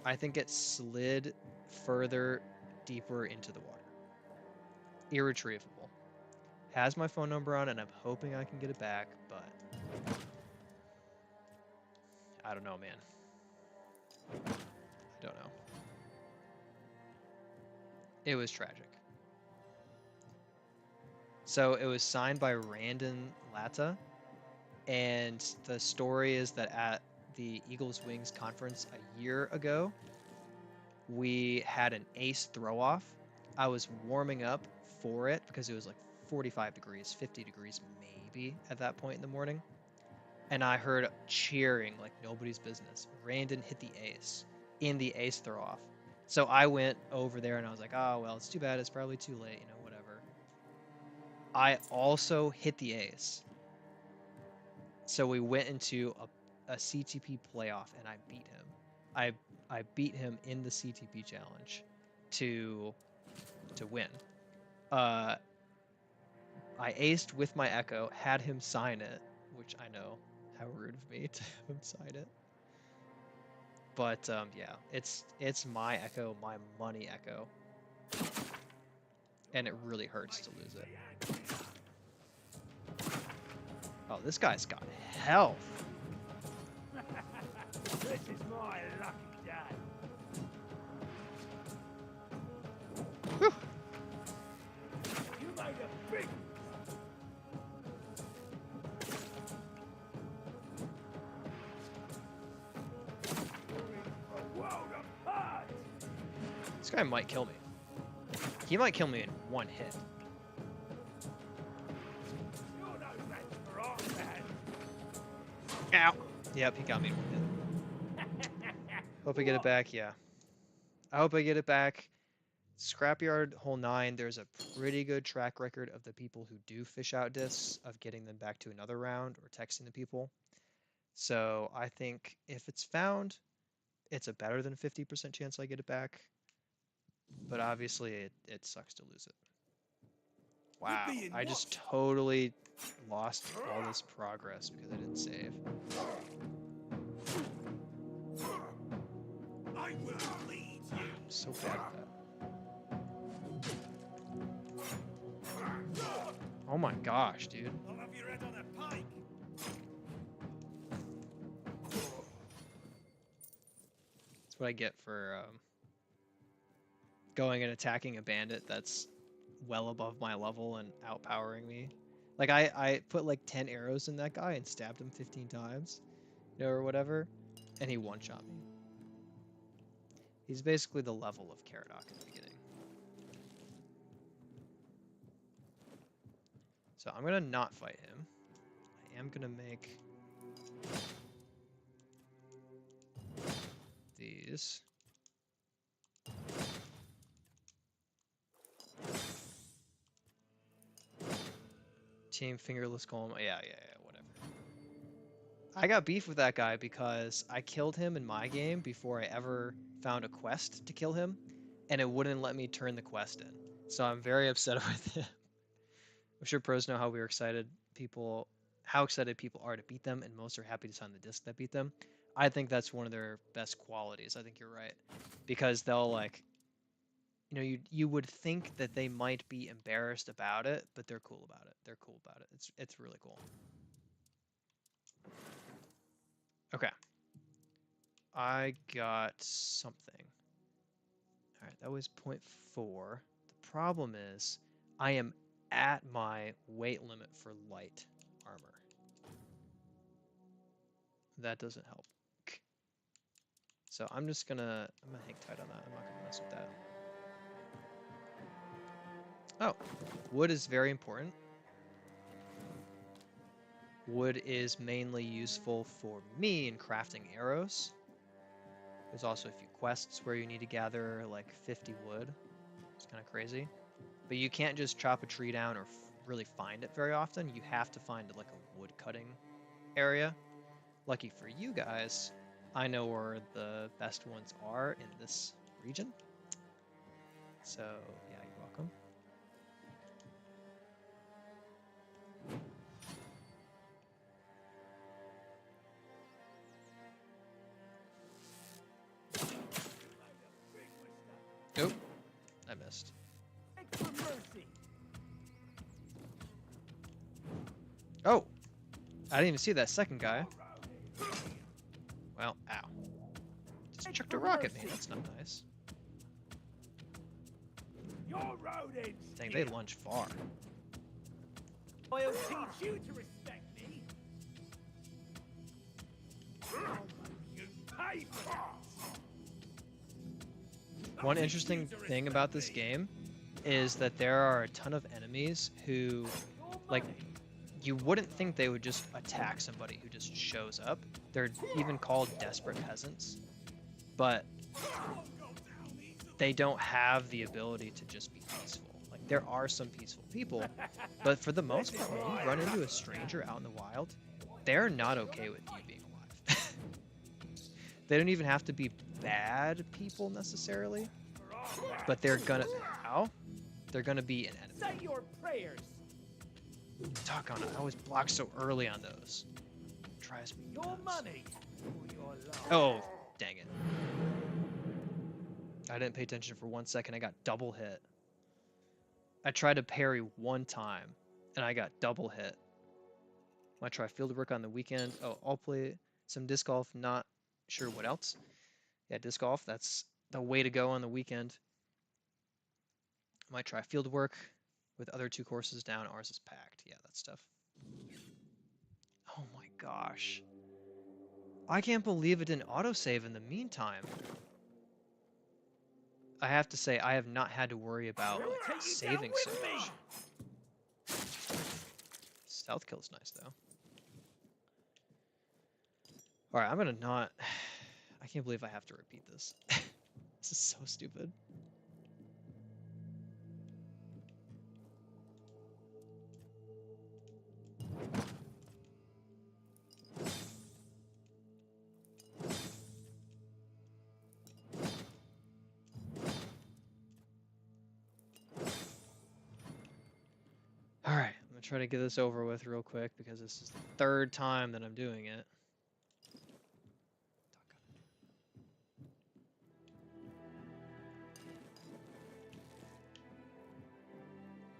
I think it slid further, deeper into the water. Irretrievable. Has my phone number on, and I'm hoping I can get it back, but I don't know, man. I don't know. It was tragic. So it was signed by Randon Latta, and the story is that at the Eagles Wings conference a year ago, we had an ace throw-off. I was warming up for it because it was like 45 degrees, 50 degrees maybe at that point in the morning. And I heard cheering like nobody's business. Randon hit the ace in the ace throw-off. So I went over there and I was like, oh, well, it's too bad. It's probably too late, whatever. I also hit the ace. So we went into a CTP playoff and I beat him. I beat him in the CTP challenge to win. I aced with my Echo, had him sign it, which I know How rude of me to inside it. But yeah, it's my Echo, my money Echo, and it really hurts to lose it. Oh, this guy's got health. This is my lucky day. Whew. You made a big. A world apart. This guy might kill me. He might kill me in one hit. You're no match for our man. Ow. Yep, he got me in one hit. Hope I get it back. Yeah. I hope I get it back. Scrapyard Hole 9, there's a pretty good track record of the people who do fish out discs of getting them back to another round or texting the people. So I think if it's found, it's a better than 50% chance I get it back. But obviously it sucks to lose it. Wow, I just totally lost all this progress because I didn't save. I will lead you. I'm so bad at that. Oh my gosh, dude. I'll have your head on a pike. That's what I get for going and attacking a bandit that's well above my level and outpowering me. Like I put like 10 arrows in that guy and stabbed him 15 times, you know, or whatever, and he one-shot me. He's basically the level of Caradoc in the beginning. So I'm gonna not fight him. I am gonna make these. Team Fingerless Golem. Yeah, whatever. I got beef with that guy because I killed him in my game before I ever found a quest to kill him, and it wouldn't let me turn the quest in. So I'm very upset with him. I'm sure pros know how excited people are to beat them, and most are happy to sign the disc that beat them. I think that's one of their best qualities. I think you're right, because they'll like, you know, you would think that they might be embarrassed about it, but they're cool about it. They're cool about it. It's really cool. Okay. I got something. All right, that was 0.4. The problem is I am at my weight limit for light armor. That doesn't help. So I'm gonna hang tight on that. I'm not gonna mess with that. Oh, wood is very important. Wood is mainly useful for me in crafting arrows. There's also a few quests where you need to gather like 50 wood. It's kind of crazy. But you can't just chop a tree down or really find it very often. You have to find like a wood cutting area. Lucky for you guys, I know where the best ones are in this region. So yeah, you're welcome. Nope, I missed. Oh, I didn't even see that second guy. Well, ow. Just chucked a rock at me. That's not nice. Dang, they lunge far. I'll teach you to respect me. You pay for that. One interesting thing about this game is that there are a ton of enemies who, like, you wouldn't think they would just attack somebody who just shows up. They're even called desperate peasants, but they don't have the ability to just be peaceful. Like, there are some peaceful people, but for the most part, when you run into a stranger out in the wild, they're not okay with you being alive. They don't even have to be bad people necessarily, but they're gonna be an enemy. Say your prayers. Talk on it. I always block so early on those. drives me Your nuts. money or your life. Oh, dang it. I didn't pay attention for 1 second. I got double hit. I tried to parry one time, and I got double hit. Might try field work on the weekend. Oh, I'll play some disc golf. Not sure what else. Yeah, disc golf. That's the way to go on the weekend. Might try field work with other 2 courses down. Ours is packed. Yeah, that stuff. Oh my gosh. I can't believe it didn't autosave in the meantime. I have to say, I have not had to worry about saving so much. Stealth kill's nice, though. Alright, I'm gonna not... I can't believe I have to repeat this. This is so stupid. Alright, I'm gonna try to get this over with real quick because this is the 3rd time that I'm doing it.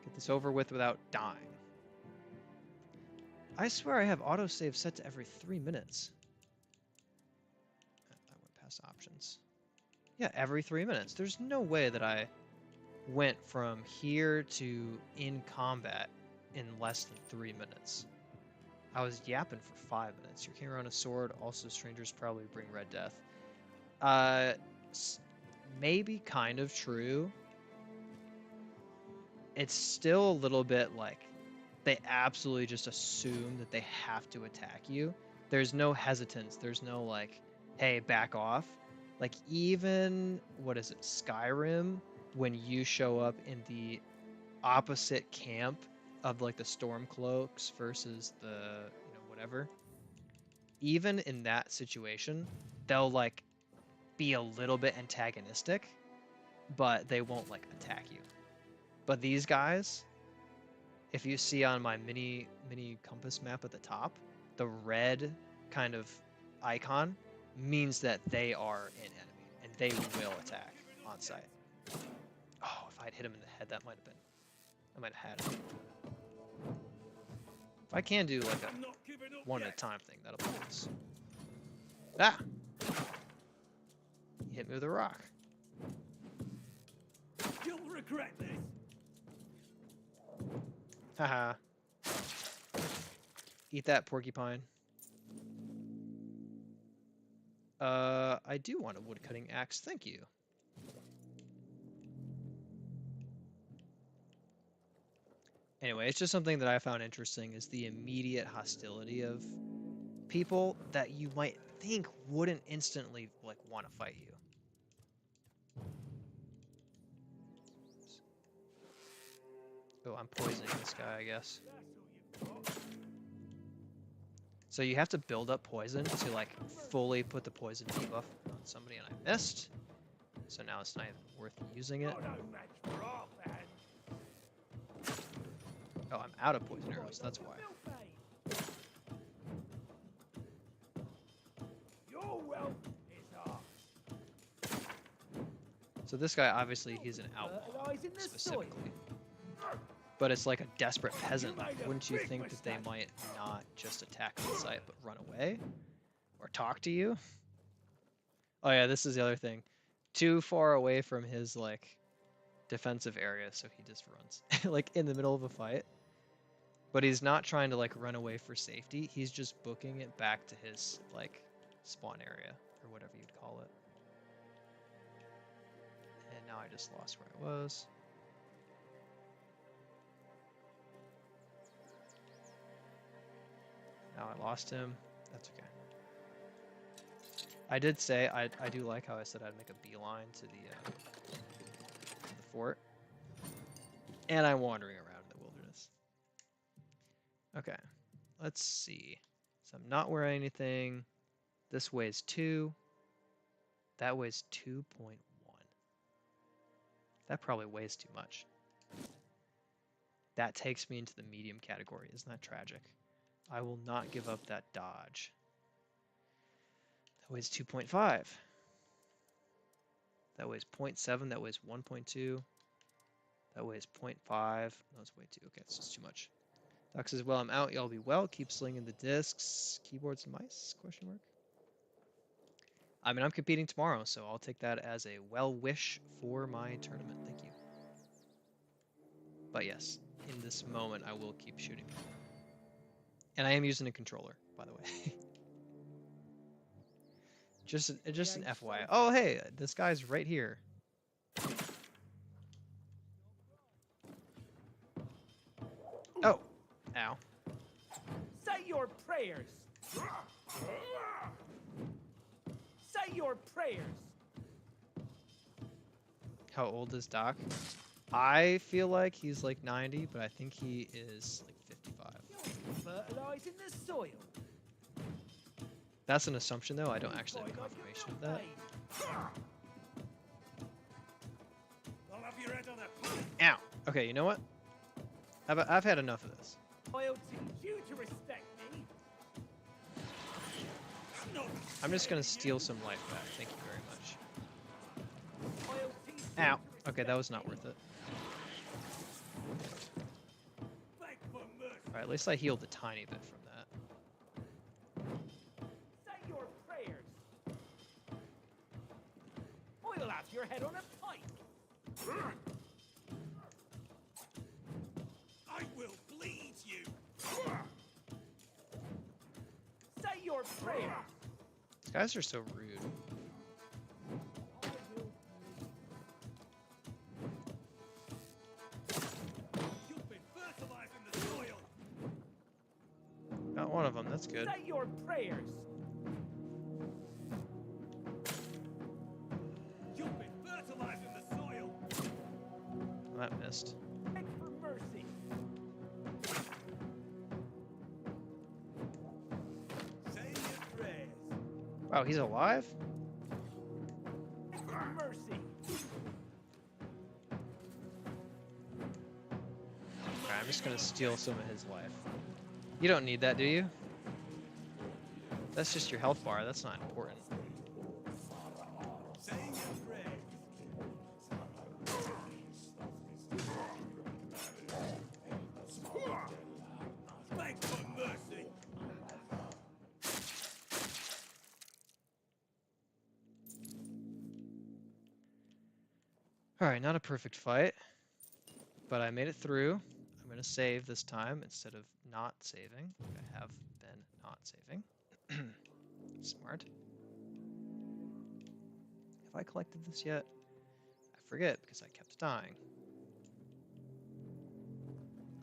Get this over with without dying. I swear I have autosave set to every 3 minutes. I went past options. Yeah, every 3 minutes. There's no way that I went from here to in combat in less than 3 minutes. I was yapping for 5 minutes. You're carrying around a sword. Also, strangers probably bring red death. Maybe kind of true. It's still a little bit like they absolutely just assume that they have to attack you. There's no hesitance. There's no like, hey, back off. Like even, what is it, Skyrim, when you show up in the opposite camp of like the Stormcloaks versus the, you know, whatever. Even in that situation, they'll like be a little bit antagonistic, but they won't like attack you. But these guys, if you see on my mini compass map at the top, the red kind of icon means that they are an enemy and they will attack on sight. Oh, if I'd hit him in the head, that might have been, I might have had him. If I can do like a one at a time thing, that'll be nice. Ah! He hit me with a rock. You'll regret this. Haha. Eat that, porcupine. I do want a woodcutting axe, thank you. Anyway, it's just something that I found interesting is the immediate hostility of people that you might think wouldn't instantly like want to fight you. Oh, I'm poisoning this guy, I guess. So you have to build up poison to like fully put the poison debuff on somebody, and I missed. So now it's not even worth using it. Oh, I'm out of poison arrows, that's why. So this guy, obviously, he's an outlaw, specifically. But it's like a desperate peasant. Wouldn't you think that they might not just attack on sight, but run away? Or talk to you? Oh yeah, this is the other thing. Too far away from his, like, defensive area, so he just runs. Like, in the middle of a fight. But he's not trying to, like, run away for safety. He's just booking it back to his, like, spawn area, or whatever you'd call it. And now I just lost where I was. Now I lost him. That's okay. I did say, I do like how I said I'd make a beeline to the fort. And I'm wandering around in the wilderness. Okay, let's see. So I'm not wearing anything. This weighs 2. That weighs 2.1. That probably weighs too much. That takes me into the medium category. Isn't that tragic? I will not give up that dodge. weighs 2.5. That weighs 0.7. That weighs 1.2. That weighs 0.5. No, it's way too. Okay, it's just too much. Doc says, well, I'm out. Y'all be well. Keep slinging the discs. Keyboards and mice? Question mark. I mean, I'm competing tomorrow, so I'll take that as a well wish for my tournament. Thank you. But yes, in this moment, I will keep shooting people. And I am using a controller, by the way. just an FYI. Oh, hey, this guy's right here. Oh, ow. Say your prayers. Say your prayers. How old is Doc? I feel like he's like 90, but I think he is like 55. Fertilizing the soil. That's an assumption, though. I don't actually have confirmation of that. I'll have your head on a pike. Ow. Okay, you know what? I've had enough of this. I'll teach you to respect me. I'm just gonna steal some life back. Thank you very much. I'll teach you Ow. to Okay, that was not respect worth it. me. Beg for mercy. Alright, at least I healed a tiny bit from that. Say your prayers. I'll have your head on a pike. I will bleed you. Say your prayers. These guys are so rude. You've been fertilizing the soil. Got one of them. That's good. Say your prayers. You've been fertilizing the soil. That missed. Beg for mercy. Say your prayers. Wow, he's alive? Beg for mercy. Okay, I'm just gonna steal some of his life. You don't need that, do you? That's just your health bar. That's not important. Say your prayers. Beg for mercy. Alright, not a perfect fight, but I made it through. I'm going to save this time instead of not saving. I have been not saving. Smart. Have I collected this yet? I forget because I kept dying.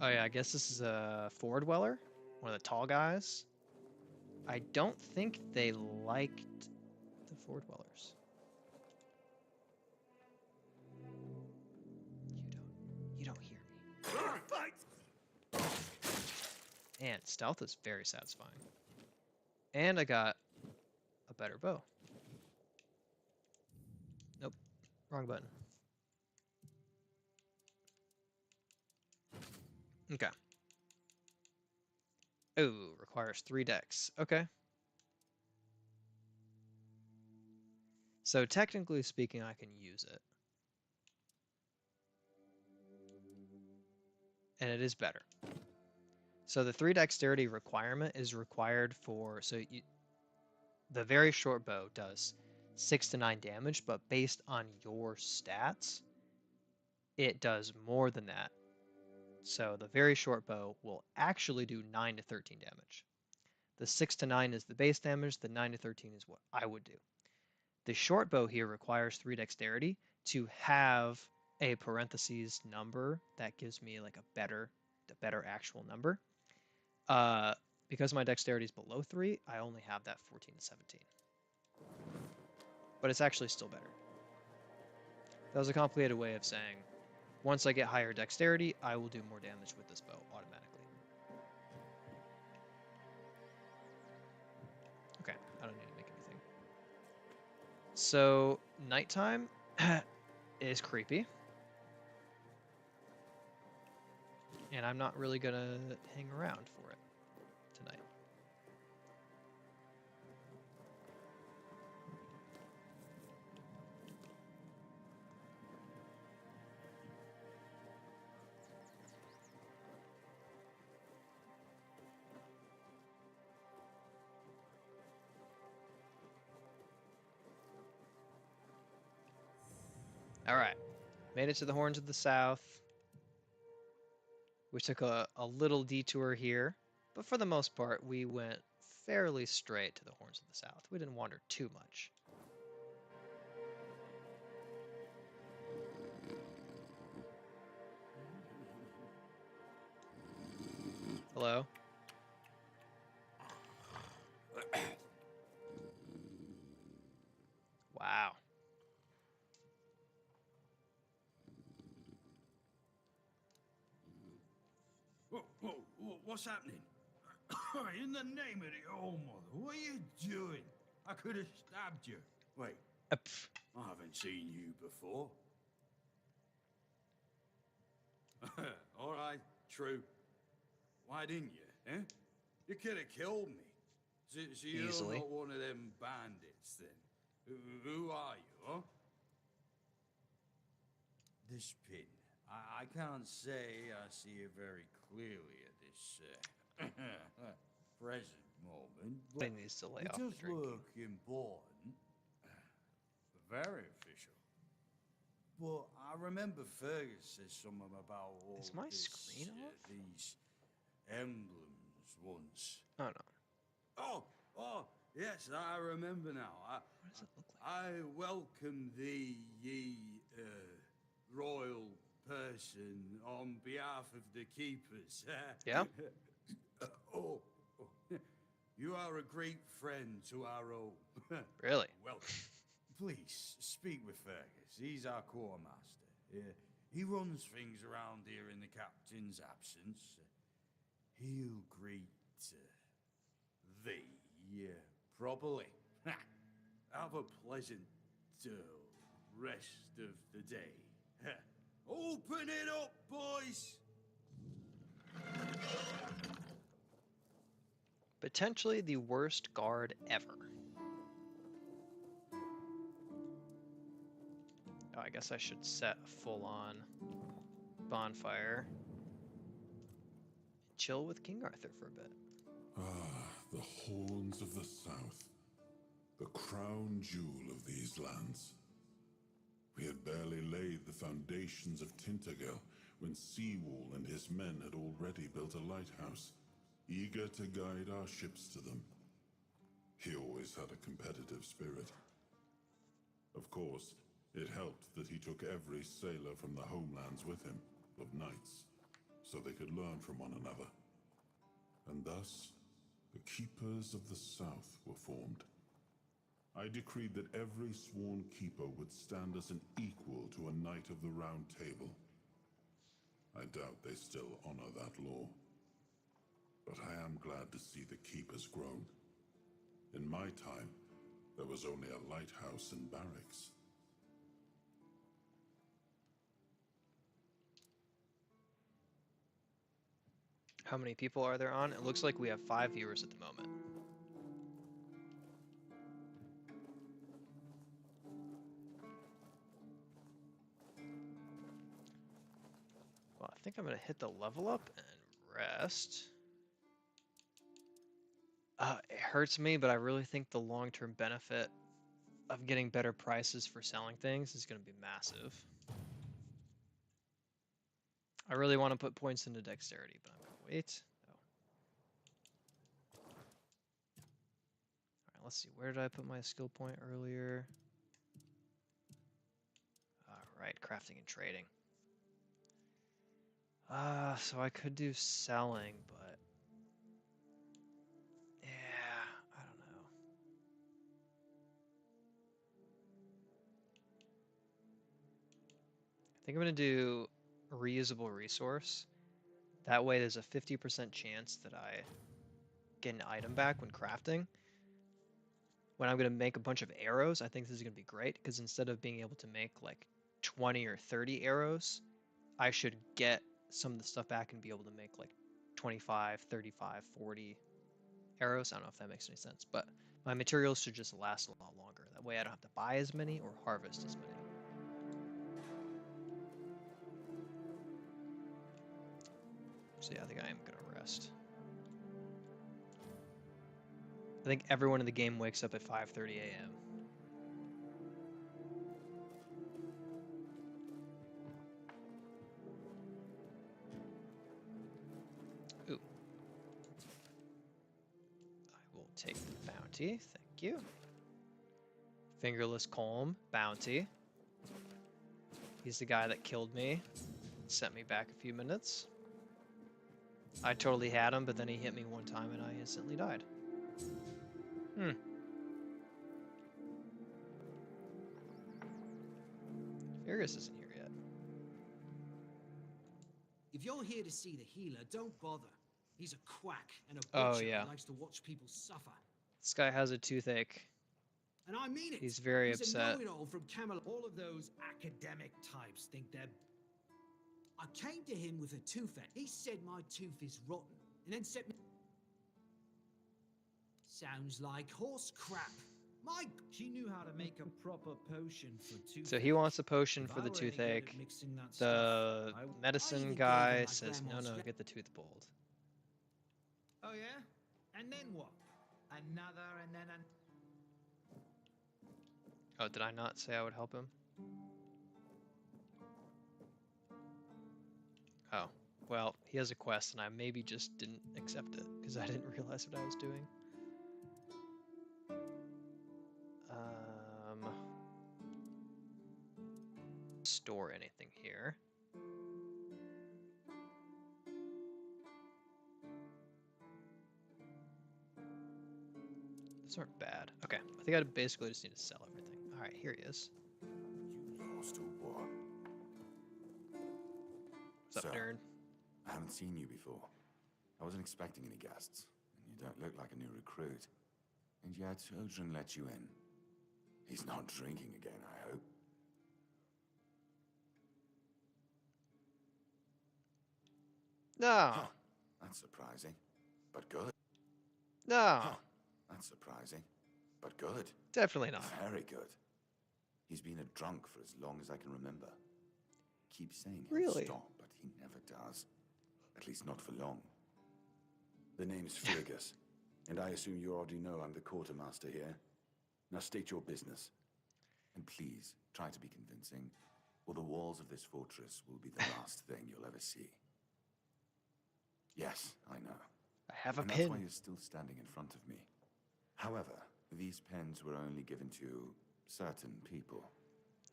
Oh yeah, I guess this is a Ford Dweller, one of the tall guys. I don't think they liked the Ford Dwellers. You don't hear me. Fight. And stealth is very satisfying. And I got a better bow. Nope, wrong button. Okay. Ooh, requires 3 decks. Okay. So technically speaking, I can use it. And it is better. So the 3 dexterity requirement is required for, the very short bow does 6 to 9 damage, but based on your stats, it does more than that. So the very short bow will actually do 9 to 13 damage. The 6 to 9 is the base damage, the 9 to 13 is what I would do. The short bow here requires 3 dexterity to have a parentheses number that gives me like a better actual number. Because my dexterity is below 3, I only have that 14 to 17. But it's actually still better. That was a complicated way of saying, once I get higher dexterity, I will do more damage with this bow automatically. Okay, I don't need to make anything. So, nighttime is creepy. And I'm not really gonna hang around for it tonight. All right. Made it to the Horns of the South. We took a little detour here, but for the most part, we went fairly straight to the Horns of the South. We didn't wander too much. Hello? Wow. What's happening? In the name of the All Mother, what are you doing? I could have stabbed you. Wait, Pff, I haven't seen you before. All right, true. Why didn't you, eh? You could have killed me. So you're easily. not one of them bandits, then? Who are you, huh? This pin. I can't say I see it very clearly at this present moment, but He needs to lay it off the does drinking. look important. Very official. But I remember Fergus said something about all Is my this, screen off? these emblems once. Oh no. Oh, yes, I remember now. What does it look like? I welcome thee, ye royal person, on behalf of the keepers. Yeah? oh, you are a great friend to our own. Really? Welcome. Please speak with Fergus. He's our quartermaster. He runs things around here in the captain's absence. He'll greet thee properly. Have a pleasant rest of the day. Open it up, boys! Potentially the worst guard ever. Oh, I guess I should set a full-on bonfire. Chill with King Arthur for a bit. Ah, the Horns of the South. The crown jewel of these lands. We had barely laid the foundations of Tainted Grail when Seawall and his men had already built a lighthouse, eager to guide our ships to them. He always had a competitive spirit. Of course, it helped that he took every sailor from the homelands with him, of knights, so they could learn from one another. And thus, the Keepers of the South were formed. I decreed that every sworn keeper would stand as an equal to a Knight of the Round Table. I doubt they still honor that law. But I am glad to see the keepers grown. In my time, there was only a lighthouse and barracks. How many people are there on? It looks like we have 5 viewers at the moment. Well, I think I'm going to hit the level up and rest. It hurts me, but I really think the long-term benefit of getting better prices for selling things is going to be massive. I really want to put points into dexterity, but I'm going to wait. Oh. All right, let's see. Where did I put my skill point earlier? All right, crafting and trading. So I could do selling, but yeah, I don't know. I think I'm gonna do a reusable resource. That way there's a 50% chance that I get an item back when crafting. When I'm gonna make a bunch of arrows, I think this is gonna be great because instead of being able to make like 20 or 30 arrows, I should get some of the stuff back and be able to make like 25, 35, 40 arrows. I don't know if that makes any sense, but my materials should just last a lot longer. That way I don't have to buy as many or harvest as many. So yeah, I think I am gonna rest. I think everyone in the game wakes up at 5:30 a.m. Take the bounty. Thank you. Fingerless Calm. Bounty. He's the guy that killed me. Sent me back a few minutes. I totally had him, but then he hit me one time and I instantly died. Fergus isn't here yet. If you're here to see the healer, don't bother. He's a quack and a Oh, butcher yeah. who likes to watch people suffer. This guy has a toothache. And I mean it. He's very He's upset. a know-it-all from Camelot. All of those academic types think they're... I came to him with a toothache. He said my tooth is rotten, and then said... Sounds like horse crap. She knew how to make a proper potion for toothache. So he wants a potion If for I the were any good at toothache. mixing that The stuff, I medicine even gave guy him my says, no, grandma's no, fa- get the tooth pulled. Oh yeah? And then what? Another and then an... Oh, did I not say I would help him? Oh, well, he has a quest and I maybe just didn't accept it because I didn't realize what I was doing. Store anything here. Those aren't bad. Okay, I think I basically just need to sell everything. All right, here he is. You lost or what? What's up, So, nerd? I haven't seen you before. I wasn't expecting any guests, and you don't look like a new recruit. And yet, Odrin let you in. He's not drinking again, I hope. No, Huh. That's surprising, but good. no, Huh. That's surprising, but good. definitely not. Very good. He's been a drunk for as long as I can remember. Keeps saying he'll Really? stop, but he never does. At least not for long. The name's Fergus, and I assume you already know I'm the quartermaster here. Now state your business. And please, try to be convincing, or the walls of this fortress will be the last thing you'll ever see. Yes, I know. I have a And that's why pin. you're still standing in front of me. However, these pens were only given to certain people.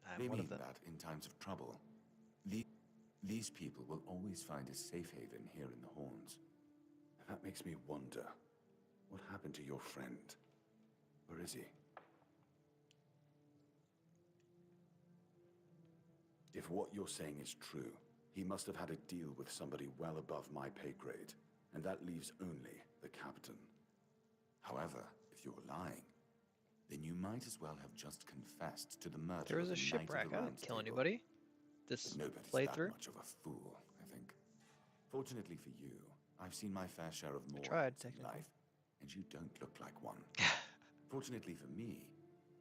I'm They one mean of them. that in times of trouble, these people will always find a safe haven here in the Horns. And that makes me wonder, what happened to your friend? Where is he? If what you're saying is true, he must have had a deal with somebody well above my pay grade, and that leaves only the captain. However, if you're lying, then you might as well have just confessed to the murder There was of a the Knight of shipwreck. the I Round didn't kill Table. anybody. This But nobody's playthrough. that much of a fool, I think. Fortunately for you, I've seen my fair share of more tried, in technically. life, and you don't look like one. Fortunately for me,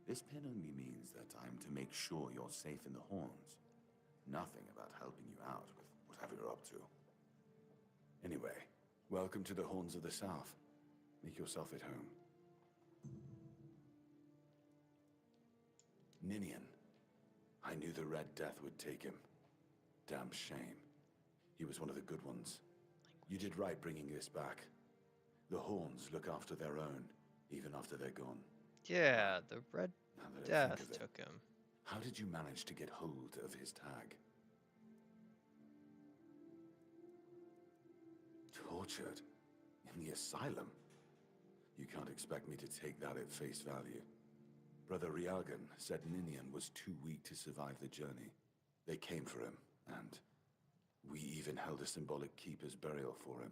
this pin only means that I'm to make sure you're safe in the Horns. Nothing about helping you out with whatever you're up to. Anyway, welcome to the Horns of the South. Make yourself at home. Ninian. I knew the Red Death would take him. Damn shame. He was one of the good ones. You did right bringing this back. The Horns look after their own, even after they're gone. Yeah, the Red Now that I think Death of it, took him. how did you manage to get hold of his tag? Tortured? In the asylum? You can't expect me to take that at face value. Brother Riagan said Ninian was too weak to survive the journey. They came for him, and we even held a symbolic keeper's burial for him.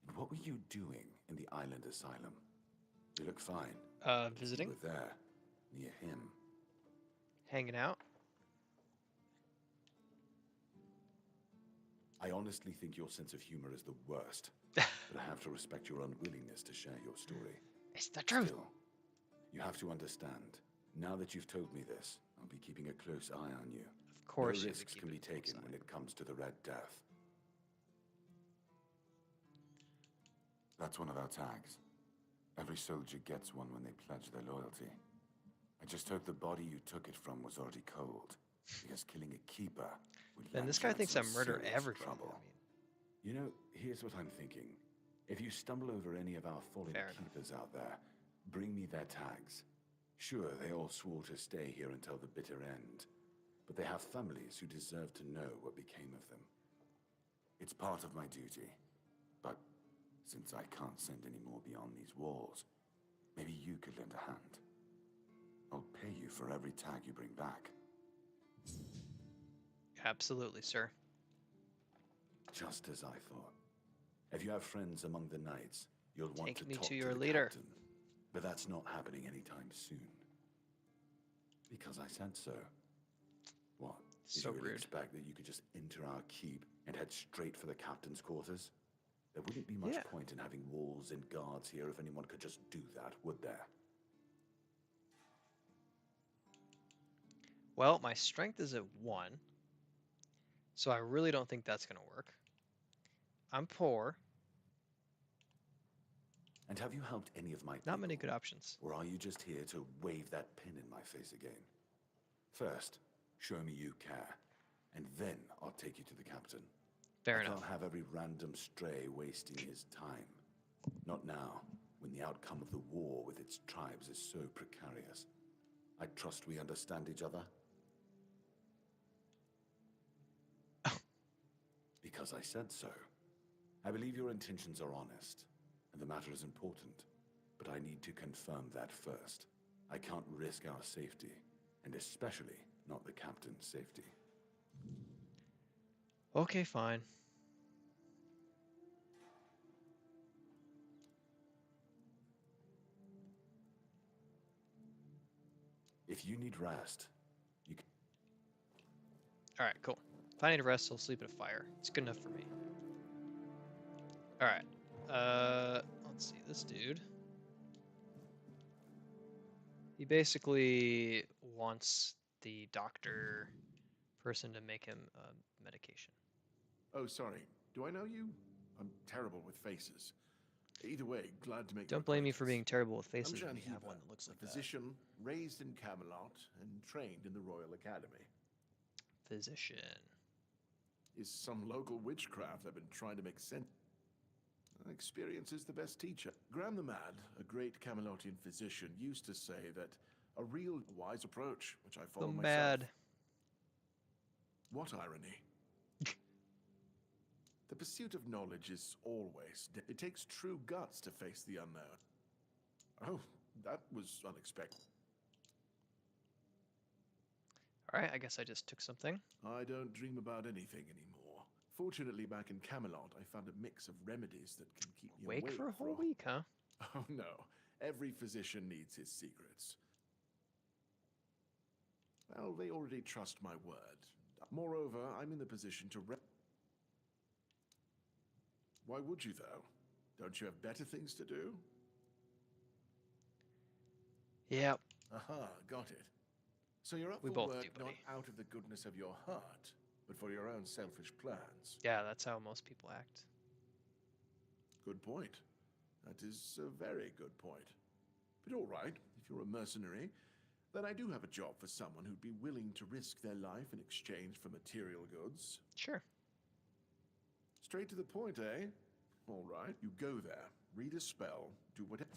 And what were you doing in the island asylum? You look fine. Visiting, You were there, near him. hanging out. I honestly think your sense of humor is the worst. But I have to respect your unwillingness to share your story. It's the truth. Still, you have to understand. Now that you've told me this, I'll be keeping a close eye on you. Of course, No you have to risks keep can be it close taken eye. when it comes to the Red Death. That's one of our tags. Every soldier gets one when they pledge their loyalty. I just hope the body you took it from was already cold, because killing a keeper would And land this you guy in thinks I some murder serious everyone. trouble. I mean, You know, here's what I'm thinking. If you stumble over any of our fallen Fair enough. keepers out there, bring me their tags. Sure, they all swore to stay here until the bitter end, but they have families who deserve to know what became of them. It's part of my duty, but since I can't send any more beyond these walls, maybe you could lend a hand. I'll pay you for every tag you bring back. Absolutely, sir. Just as I thought. If you have friends among the knights, you'll want to Take me talk to to your the leader. captain. But that's not happening anytime soon. Because I said so. What? Did So you really rude. expect that you could just enter our keep and head straight for the captain's quarters? There wouldn't be much Yeah. point in having walls and guards here if anyone could just do that, would there? Well, my strength is at 1, so I really don't think that's going to work. I'm poor. And have you helped any of my people? Not many good options. Or are you just here to wave that pin in my face again? First, show me you care, and then I'll take you to the captain. Fair I enough. can't have every random stray wasting his time. Not now, when the outcome of the war with its tribes is so precarious. I trust we understand each other. Because I said so. I believe your intentions are honest, and the matter is important. But I need to confirm that first. I can't risk our safety, and especially not the captain's safety. Okay, fine. If you need rest, you can... Alright, cool. If I need a rest, I'll sleep at a fire. It's good enough for me. Alright. Let's see. This dude. He basically wants the doctor person to make him medication. Oh, sorry. Do I know you? I'm terrible with faces. Either way, glad to make your Don't blame me for being acquaintance. terrible with I'm faces Jean when you have Heber, one that looks a like that. physician raised in Camelot and trained in the Royal Academy. Physician. Is some local witchcraft I've been trying to make sense. Experience is the best teacher. Graham the Mad, a great Camelotian physician, used to say that a real wise approach, which I follow myself. Bad. What irony. The pursuit of knowledge is always... It takes true guts to face the unknown. Oh, that was unexpected. Alright, I guess I just took something. I don't dream about anything anymore. Fortunately, back in Camelot, I found a mix of remedies that can keep me Awake for a whole week, huh? Oh no, every physician needs his secrets. Well, they already trust my word. Moreover, I'm in the position to Why would you, though? Don't you have better things to do? Yep. Aha, got it. So you're up We for both work do, not buddy. out of the goodness of your heart, but for your own selfish plans. Yeah, that's how most people act. Good point. That is a very good point. But all right, if you're a mercenary, then I do have a job for someone who'd be willing to risk their life in exchange for material goods. Sure. Straight to the point, eh? All right, you go there, read a spell, do whatever.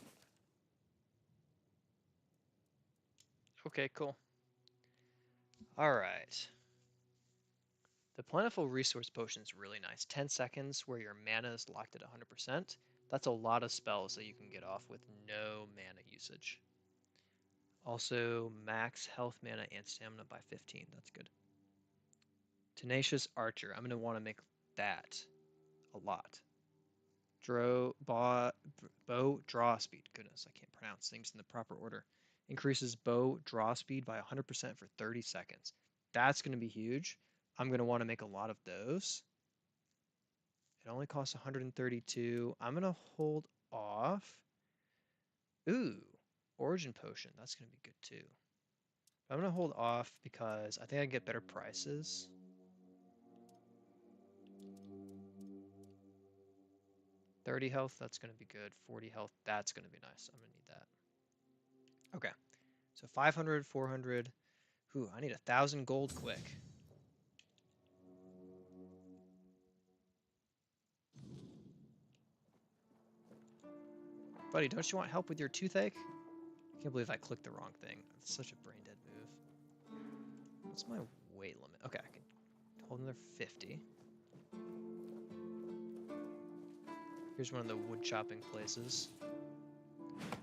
Okay, cool. Alright. The Plentiful Resource Potion is really nice. 10 seconds where your mana is locked at 100%. That's a lot of spells that you can get off with no mana usage. Also, max health, mana, and stamina by 15. That's good. Tenacious Archer. I'm going to want to make that a lot. Bow draw speed. Goodness, I can't pronounce things in the proper order. Increases bow draw speed by 100% for 30 seconds. That's going to be huge. I'm going to want to make a lot of those. It only costs 132. I'm going to hold off. Ooh, Origin Potion. That's going to be good too. I'm going to hold off because I think I can get better prices. $30 health, that's going to be good. 40 health, that's going to be nice. I'm going to need that. Okay, so 500, 400. Ooh, I need 1,000 gold quick. Buddy, don't you want help with your toothache? I can't believe I clicked the wrong thing. It's such a brain dead move. What's my weight limit? Okay, I can hold another 50. Here's one of the wood chopping places.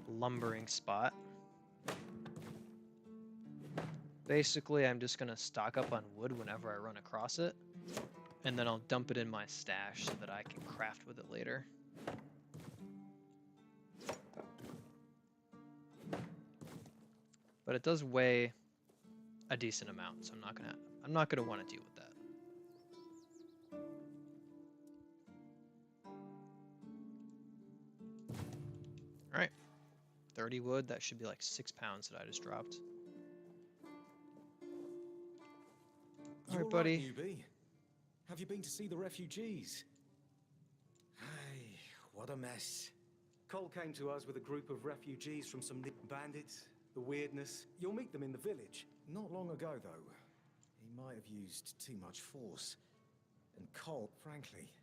Lumbering spot. Basically, I'm just gonna stock up on wood whenever I run across it, and then I'll dump it in my stash so that I can craft with it later. But it does weigh a decent amount, so I'm not gonna want to deal with that. All right, 30 wood. That should be like 6 pounds that I just dropped. All right, buddy. Newbie. Have you been to see the refugees? Hey, what a mess. Cole came to us with a group of refugees from some bandits, the weirdness. You'll meet them in the village. Not long ago, though, he might have used too much force. And Cole, frankly,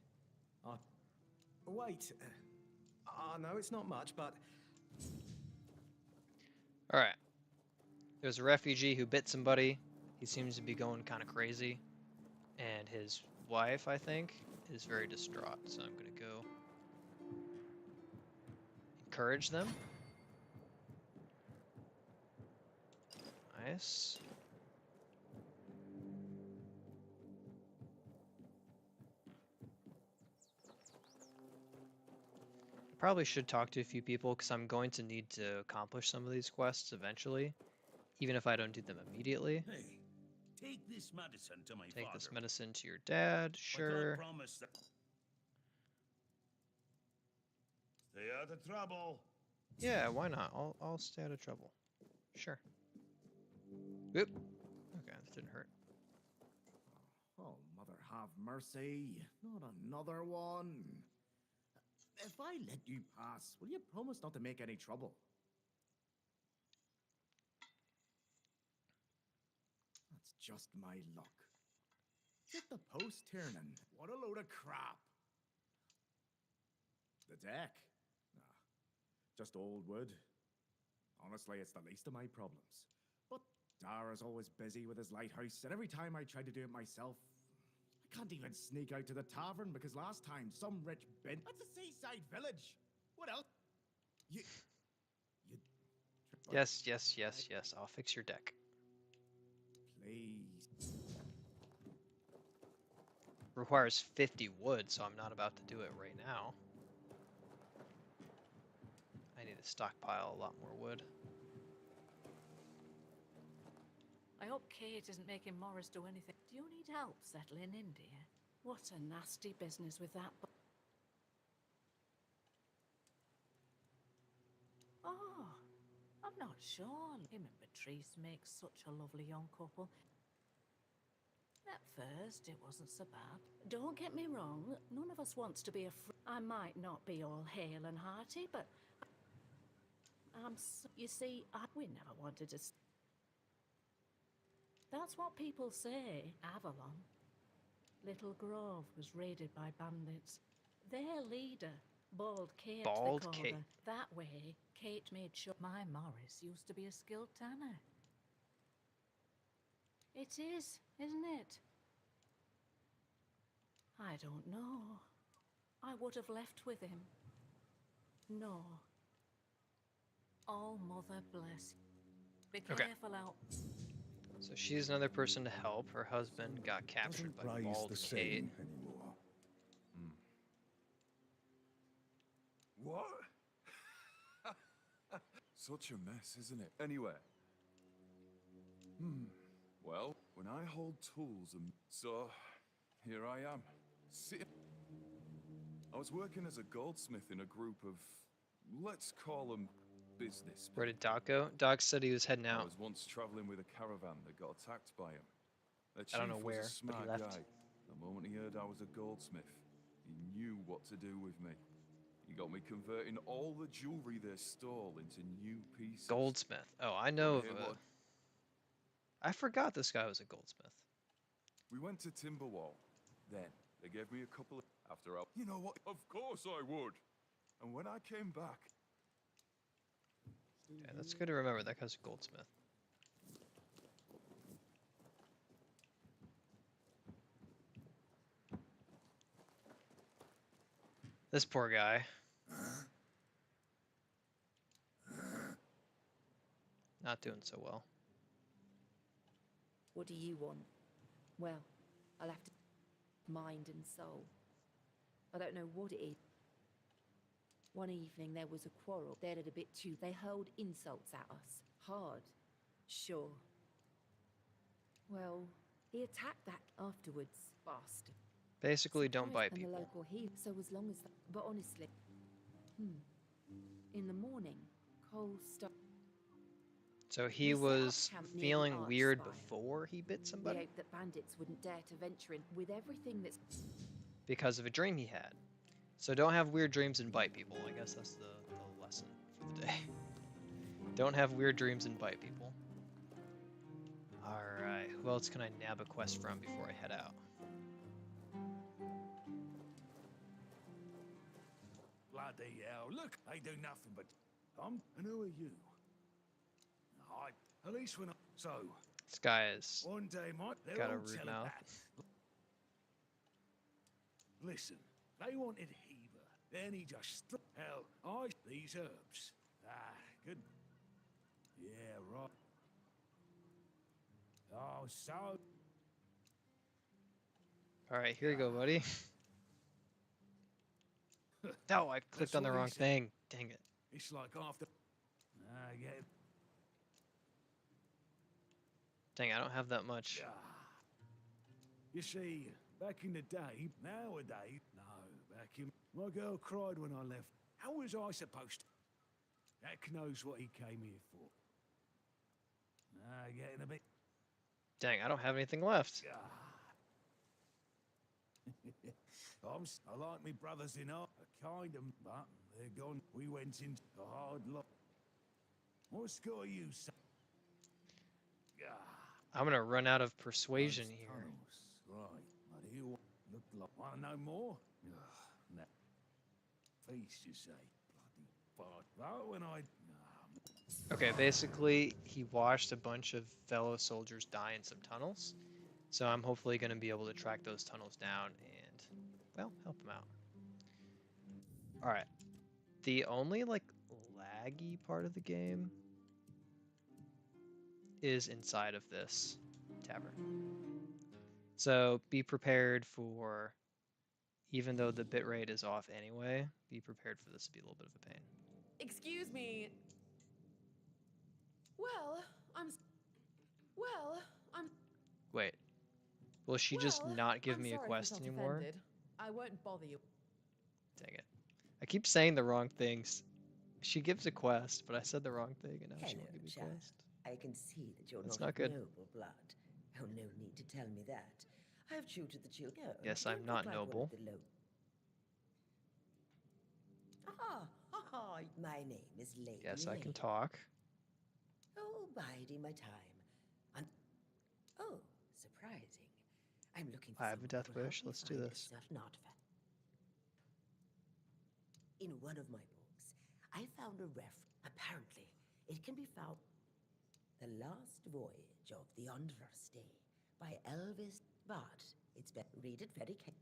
wait. No, it's not much, but... All right. There's a refugee who bit somebody. He seems to be going kind of crazy. And his wife, I think, is very distraught. So I'm going to go encourage them. Nice. Probably should talk to a few people because I'm going to need to accomplish some of these quests eventually, even if I don't do them immediately. Hey, take this medicine to my Take father. this medicine to your dad, sure. But I promise that... Stay out of trouble. Yeah, why not? I'll stay out of trouble. Sure. Oop. Okay, that didn't hurt. Oh, mother have mercy. Not another one. If I let you pass, will you promise not to make any trouble? That's just my luck. Get the post turning. What a load of crap. The deck? Nah, just old wood. Honestly, it's the least of my problems. But Dara's always busy with his lighthouse, and every time I try to do it myself, I can't even sneak out to the tavern because last time some rich bin... That's a seaside village. What else? You... Yes. I'll fix your deck. Please. Requires 50 wood, so I'm not about to do it right now. I need to stockpile a lot more wood. I hope Kate isn't making Morris do anything. Do you need help settling in, dear? What a nasty business with that. Oh, I'm not sure. Him and Patrice make such a lovely young couple. At first, it wasn't so bad. Don't get me wrong, none of us wants to be a I might not be all hale and hearty, but you see, we never wanted to... That's what people say, Avalon. Little Grove was raided by bandits. Their leader, Bald Kate, Bald they call Kate. her. That way, Kate made sure my Morris used to be a skilled tanner. It is, isn't it? I don't know. I would have left with him. No. Oh, Mother bless. Be careful out. So she's another person to help. Her husband got captured by Bald Kate. Anymore. What? Such a mess, isn't it? Anyway. Well, when I hold tools and... So, here I am. I was working as a goldsmith in a group of... Let's call them business. Where did Doc go? Doc said he was heading I out. was once traveling with a caravan that got attacked by him. Their I don't know chief where, was a but he smart left. guy. The moment he heard I was a goldsmith, he knew what to do with me. He got me converting all the jewelry they stole into new pieces. Goldsmith. Oh, I know of Hey, a... what? I forgot this guy was a goldsmith. We went to Timberwall. Then, they gave me a couple of... After I... You know what? Of course I would! And when I came back, Okay, that's good to remember. That guy's a goldsmith. This poor guy. Not doing so well. What do you want? Well, I'll have to... mind and soul. I don't know what it is. One evening there was a quarrel. They did a bit too. They hurled insults at us. Hard. Sure. Well, he attacked that afterwards. Bastard. Basically, don't bite And the people. local heal. So as long as... But honestly... In the morning, Cole stopped. So he We set up was camp near the feeling weird Archspire. before he bit We somebody hoped that bandits wouldn't dare to venture in with everything that's... because of a dream he had. So don't have weird dreams and bite people. I guess that's the lesson for the day. Don't have weird dreams and bite people. Alright, who else can I nab a quest from before I head out? Bloody hell, look, I do nothing but... And who are you? At least when I... So... This guy is One day, they're got a all rude telling mouth. that. Listen, they wanted Heber. Then he just... Hell, these herbs. Good. Yeah, right. Oh, so... Alright, here you go, buddy. No, I clicked on the what he wrong said. thing. Dang it. It's like after... yeah. Dang, I don't have that much. You see, back in the day, nowadays... No, back in... My girl cried when I left. How was I supposed to... Heck knows what he came here for. Getting a bit... Dang, I don't have anything left. I like me brothers in art, kind of, but they're gone. We went into a hard lot. What's got you, son? I'm gonna run out of persuasion here. Right, but you look like... Want to know more? No. Feast, you say? Bloody fart. Well, when I... Okay, basically, he watched a bunch of fellow soldiers die in some tunnels. So I'm hopefully going to be able to track those tunnels down and, well, help him out. Alright. The only, like, laggy part of the game is inside of this tavern. So be prepared for, even though the bitrate is off anyway, be prepared for this to be a little bit of a pain. Excuse me. Well, I'm... Wait. Will she just not give I'm me a sorry if quest you felt anymore? offended. I won't bother you. Dang it. I keep saying the wrong things. She gives a quest, but I said the wrong thing, and now she won't give me a child. quest. I can see that you're That's not not of good. noble blood. Oh, no need to tell me that. I've tutored the children. Yes, Don't I'm look not like one noble. of the my name is Lady Yes, I Lane. can talk. Oh, biding my time. Oh, surprising. I'm looking for I have a someone death who will help wish. me Let's do find a this. certain artifact. In one of my books, I found a Apparently, it can be found. The Last Voyage of the Understay by Elvis, but it's better. Read it very carefully.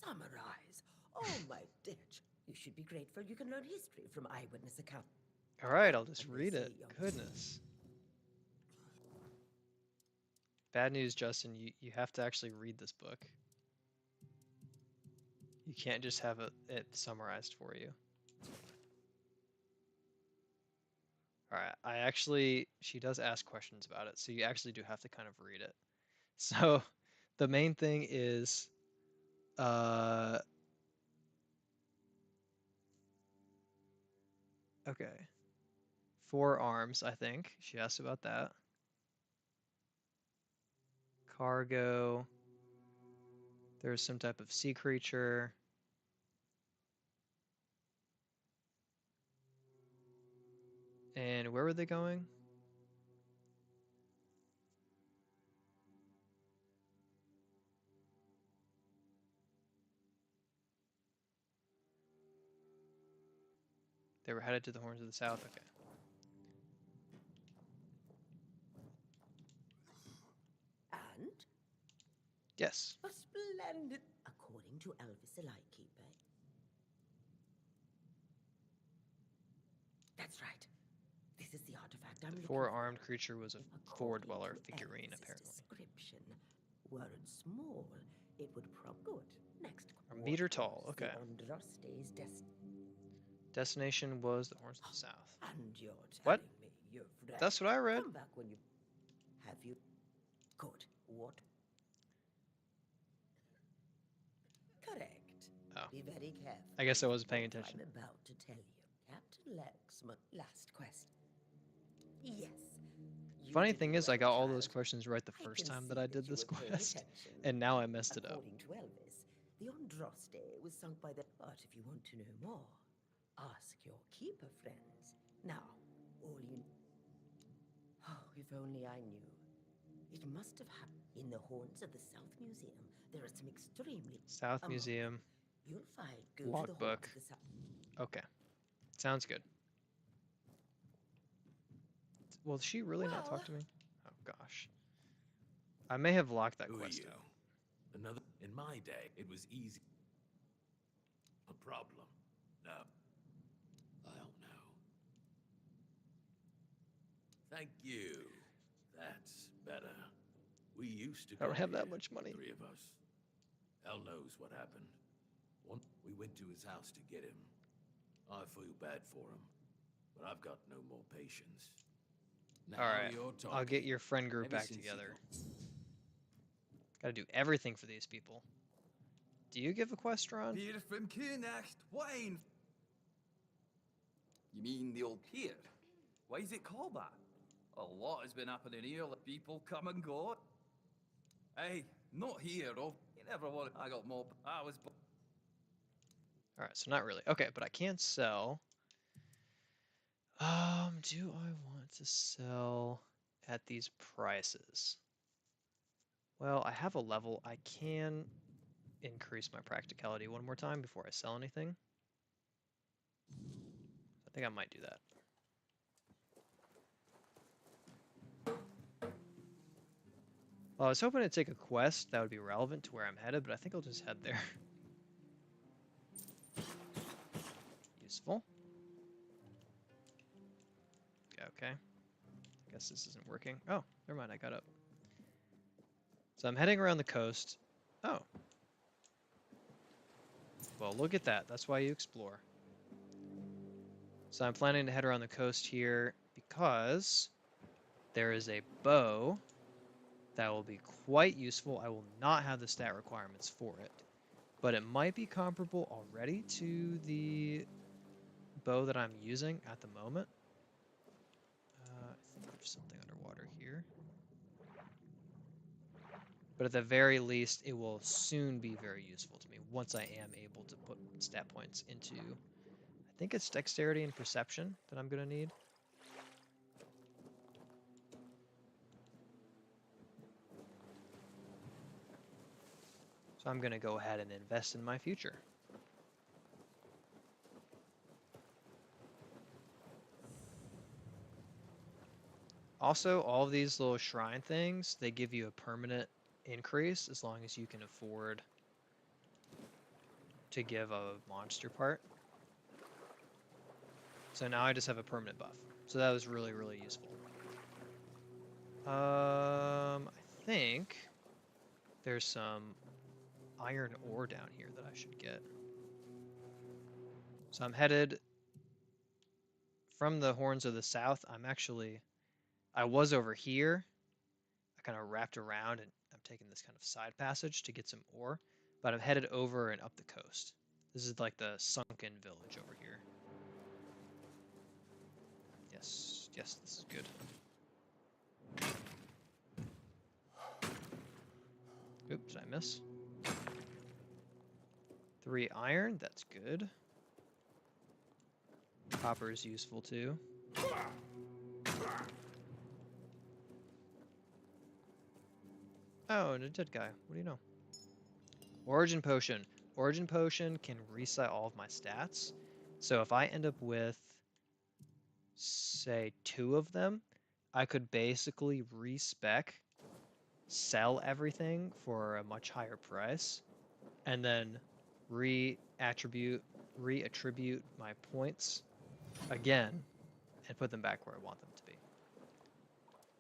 Summarize. Oh, my dear. You should be grateful you can learn history from eyewitness accounts. Alright, I'll just And they read say it. young- Goodness. Bad news, Justin. You have to actually read this book. You can't just have it summarized for you. Alright, she does ask questions about it, so you actually do have to kind of read it. So, the main thing is, okay. 4 arms, I think. She asked about that. Cargo. There's some type of sea creature. And where were they going? They were headed to the Horns of the South. Okay. And? Yes. A splendid... According to Elvis the Lightkeeper. That's right. This is the artifact I'm looking for. Four-armed creature was a four-dweller figurine, apparently. Description. Were it small, it would good. Next. A meter tall. Okay. Andraste's Destination was the Horns of the South. And you're What? telling me your friend. That's what I read. Come back when you... Have you... Good. What? Correct. Oh. Be very careful. I guess I wasn't paying attention. I'm about to tell you. Captain Lexman, last quest. Yes. Funny thing is, I got all those questions right the first time that I did this quest, and now I messed it up. According to Elvis, the Andraste was sunk by the... But if you want to know more, ask your keeper friends. Now, all you... Oh, if only I knew. It must have happened in the Horns of the South Museum. There are some extremely... South Museum. You'll find... Go to the Horns Logbook. of the South... Okay. Sounds good. Will she really not talk to me? Oh, gosh. I may have locked that Who quest are you? out. Another... In my day, it was easy. A problem? No. I don't know. Thank you. That's better. We used to I don't go have that here, much money. Three of us. Hell knows what happened. We went to his house to get him. I feel bad for him, but I've got no more patience. Now Alright, you're I'll get talking. your friend group Ever back since you together. Gotta do everything for these people. Do you give a quest, Ron? Pier from Kunacht, wine. You mean the old pier? Why is it called that? A lot has been happening here. Let people come and go. Hey, not here, oh. You never want. I got mob. I was. Alright, so not really. Okay, but I can sell. Do I want to sell at these prices? Well, I have a level. I can increase my practicality one more time before I sell anything. I think I might do that. Well, I was hoping to take a quest that would be relevant to where I'm headed, but I think I'll just head there. Useful. Okay. I guess this isn't working. Oh, never mind, I got up. So I'm heading around the coast. Oh. Well, look at that. That's why you explore. So I'm planning to head around the coast here because there is a bow that will be quite useful. I will not have the stat requirements for it, but it might be comparable already to the bow that I'm using at the moment. I think there's something underwater here. But at the very least, it will soon be very useful to me once I am able to put stat points into, I think it's dexterity and perception that I'm going to need. So I'm going to go ahead and invest in my future. Also, all of these little shrine things, they give you a permanent increase as long as you can afford to give a monster part. So now I just have a permanent buff. So that was really, really useful. I think there's some iron ore down here that I should get. So I'm headed from the Horns of the South. I was over here. I kind of wrapped around and I'm taking this kind of side passage to get some ore, but I'm headed over and up the coast. This is like the sunken village over here. Yes, yes, this is good. Oops, did I miss? 3 iron, that's good. Copper is useful too. Oh, and a dead guy. What do you know? Origin Potion. Origin Potion can reset all of my stats. So if I end up with say 2 of them, I could basically respec, sell everything for a much higher price, and then reattribute my points again and put them back where I want them to be.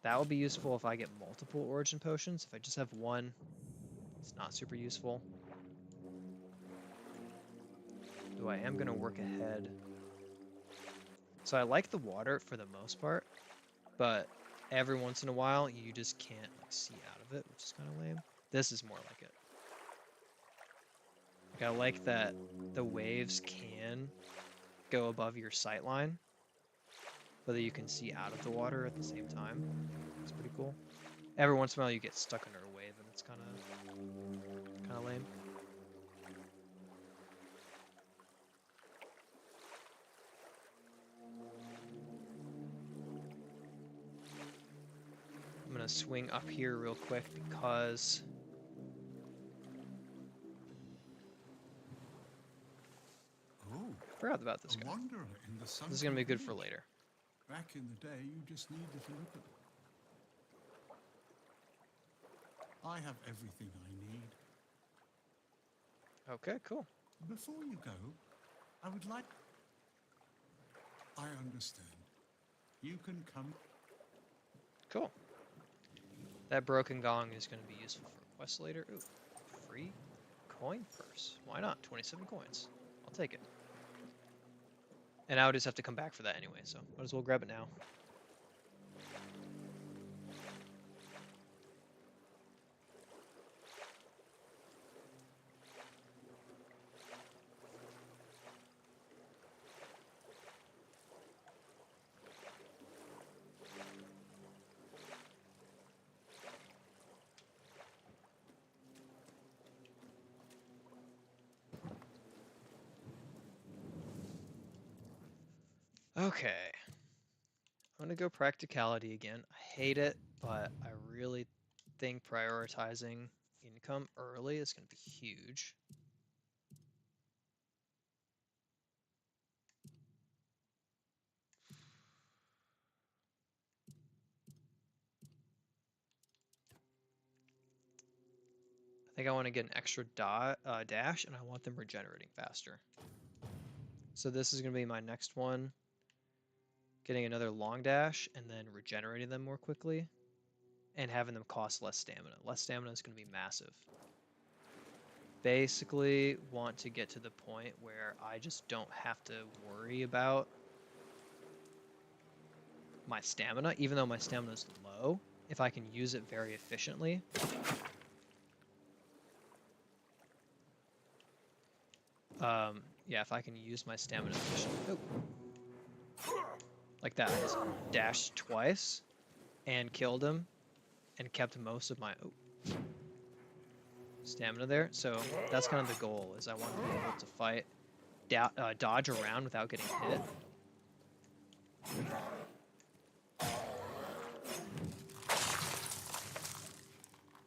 That would be useful if I get multiple origin potions. If I just have one, it's not super useful. Though I am going to work ahead. So I like the water for the most part, but every once in a while you just can't like see out of it, which is kind of lame. This is more like it. Like, I like that the waves can go above your sight line, but that you can see out of the water at the same time. It's pretty cool. Every once in a while you get stuck under a wave and it's kind of lame. I'm gonna swing up here real quick because I forgot about this guy. This is gonna be good for later. Back in the day, you just needed to look at them. I have everything I need. Okay, cool. Before you go, I would like... I understand. You can come... Cool. That broken gong is going to be useful for a quest later. Ooh, free coin purse. Why not? 27 coins. I'll take it. And I would just have to come back for that anyway, so might as well grab it now. Okay. I'm going to go practicality again. I hate it, but I really think prioritizing income early is going to be huge. I think I want to get an extra dash, and I want them regenerating faster. So this is going to be my next one. Getting another long dash, and then regenerating them more quickly, and having them cost less stamina. Less stamina is going to be massive. Basically, want to get to the point where I just don't have to worry about my stamina, even though my stamina is low, if I can use it very efficiently. Yeah, if I can use my stamina efficiently. Oh. Like that. I just dashed twice and killed him and kept most of my stamina there. So that's kind of the goal, is I want to be able to fight, dodge around without getting hit.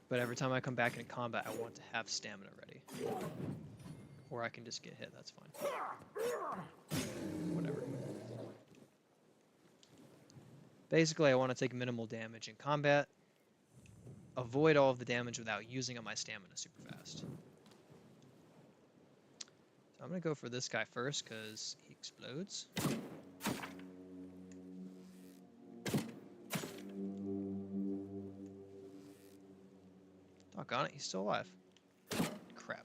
But every time I come back in combat, I want to have stamina ready. Or I can just get hit, that's fine. Whatever. Basically, I want to take minimal damage in combat, avoid all of the damage without using up my stamina super fast. So I'm going to go for this guy first, because he explodes. Doggone it, he's still alive. Crap.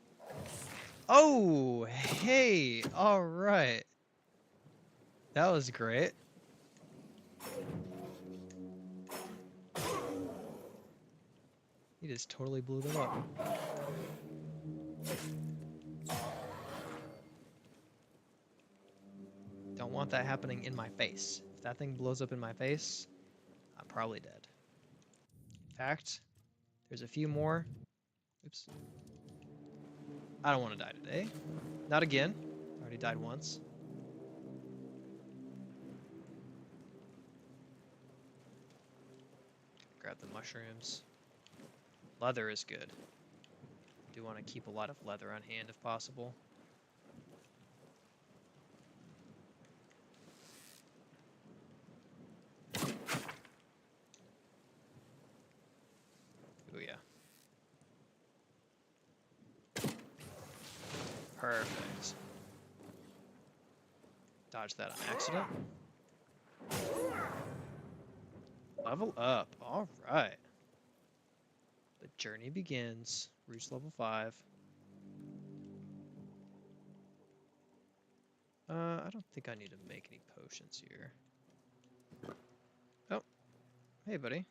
Oh, hey, alright. That was great. He just totally blew them up. Don't want that happening in my face. If that thing blows up in my face, I'm probably dead. In fact, there's a few more. Oops. I don't want to die today. Not again. I already died once. Grab the mushrooms. Leather is good. I do want to keep a lot of leather on hand if possible. Perfect. Dodge that on accident. Level up. All right. The journey begins. Reach level 5. I don't think I need to make any potions here. Oh, hey, buddy.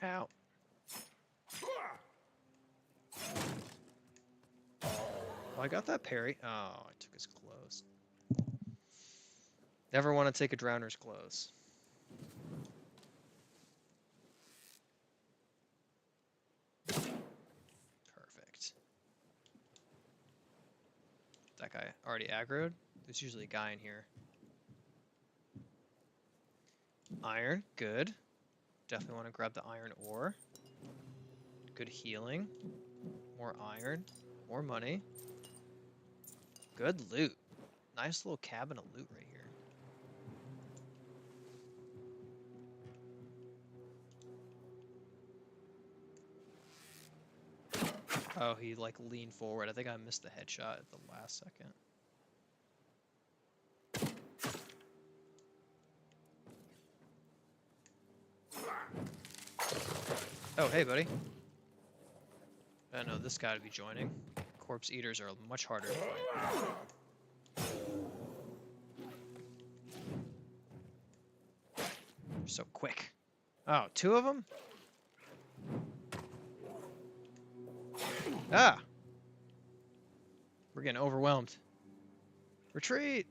Ow. Oh, I got that parry. Oh, I took his clothes. Never want to take a drowner's clothes. Perfect. That guy already aggroed? There's usually a guy in here. Iron, good. Definitely want to grab the iron ore. Good healing. More iron. More money. Good loot. Nice little cabin of loot right here. Oh, he like leaned forward. I think I missed the headshot at the last second. Oh, hey, buddy. I know this guy to be joining. Corpse eaters are much harder to fight. They're so quick. Oh, 2 of them? Ah! We're getting overwhelmed. Retreat!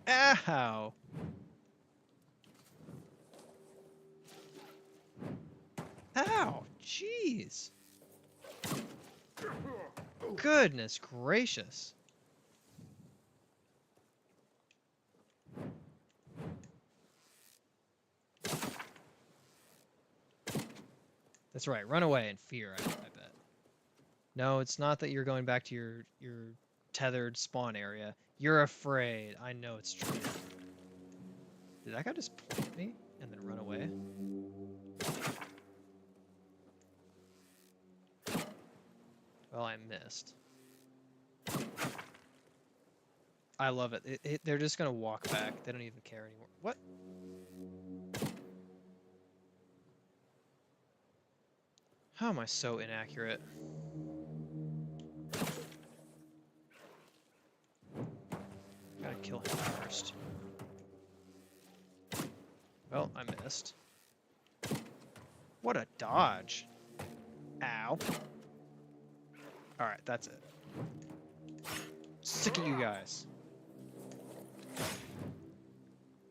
Ow! Ow! Jeez! Goodness gracious. That's right, run away in fear, I bet. No, it's not that you're going back to your tethered spawn area. You're afraid. I know it's true. Did that guy just point at me and then run away? Well, I missed. I love it. They're just gonna walk back. They don't even care anymore. What? How am I so inaccurate? Gotta kill him first. Well, I missed. What a dodge. Ow. Alright, that's it. Sick of you guys.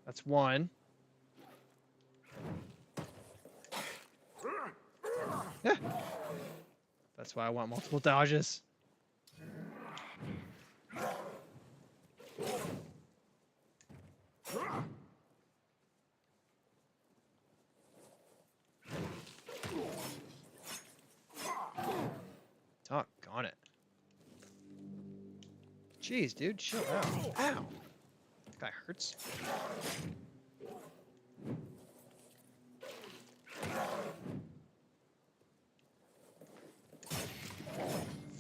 That's 1. Yeah. That's why I want multiple dodges. Doggone it. Jeez, dude, chill out. Ow. That guy hurts.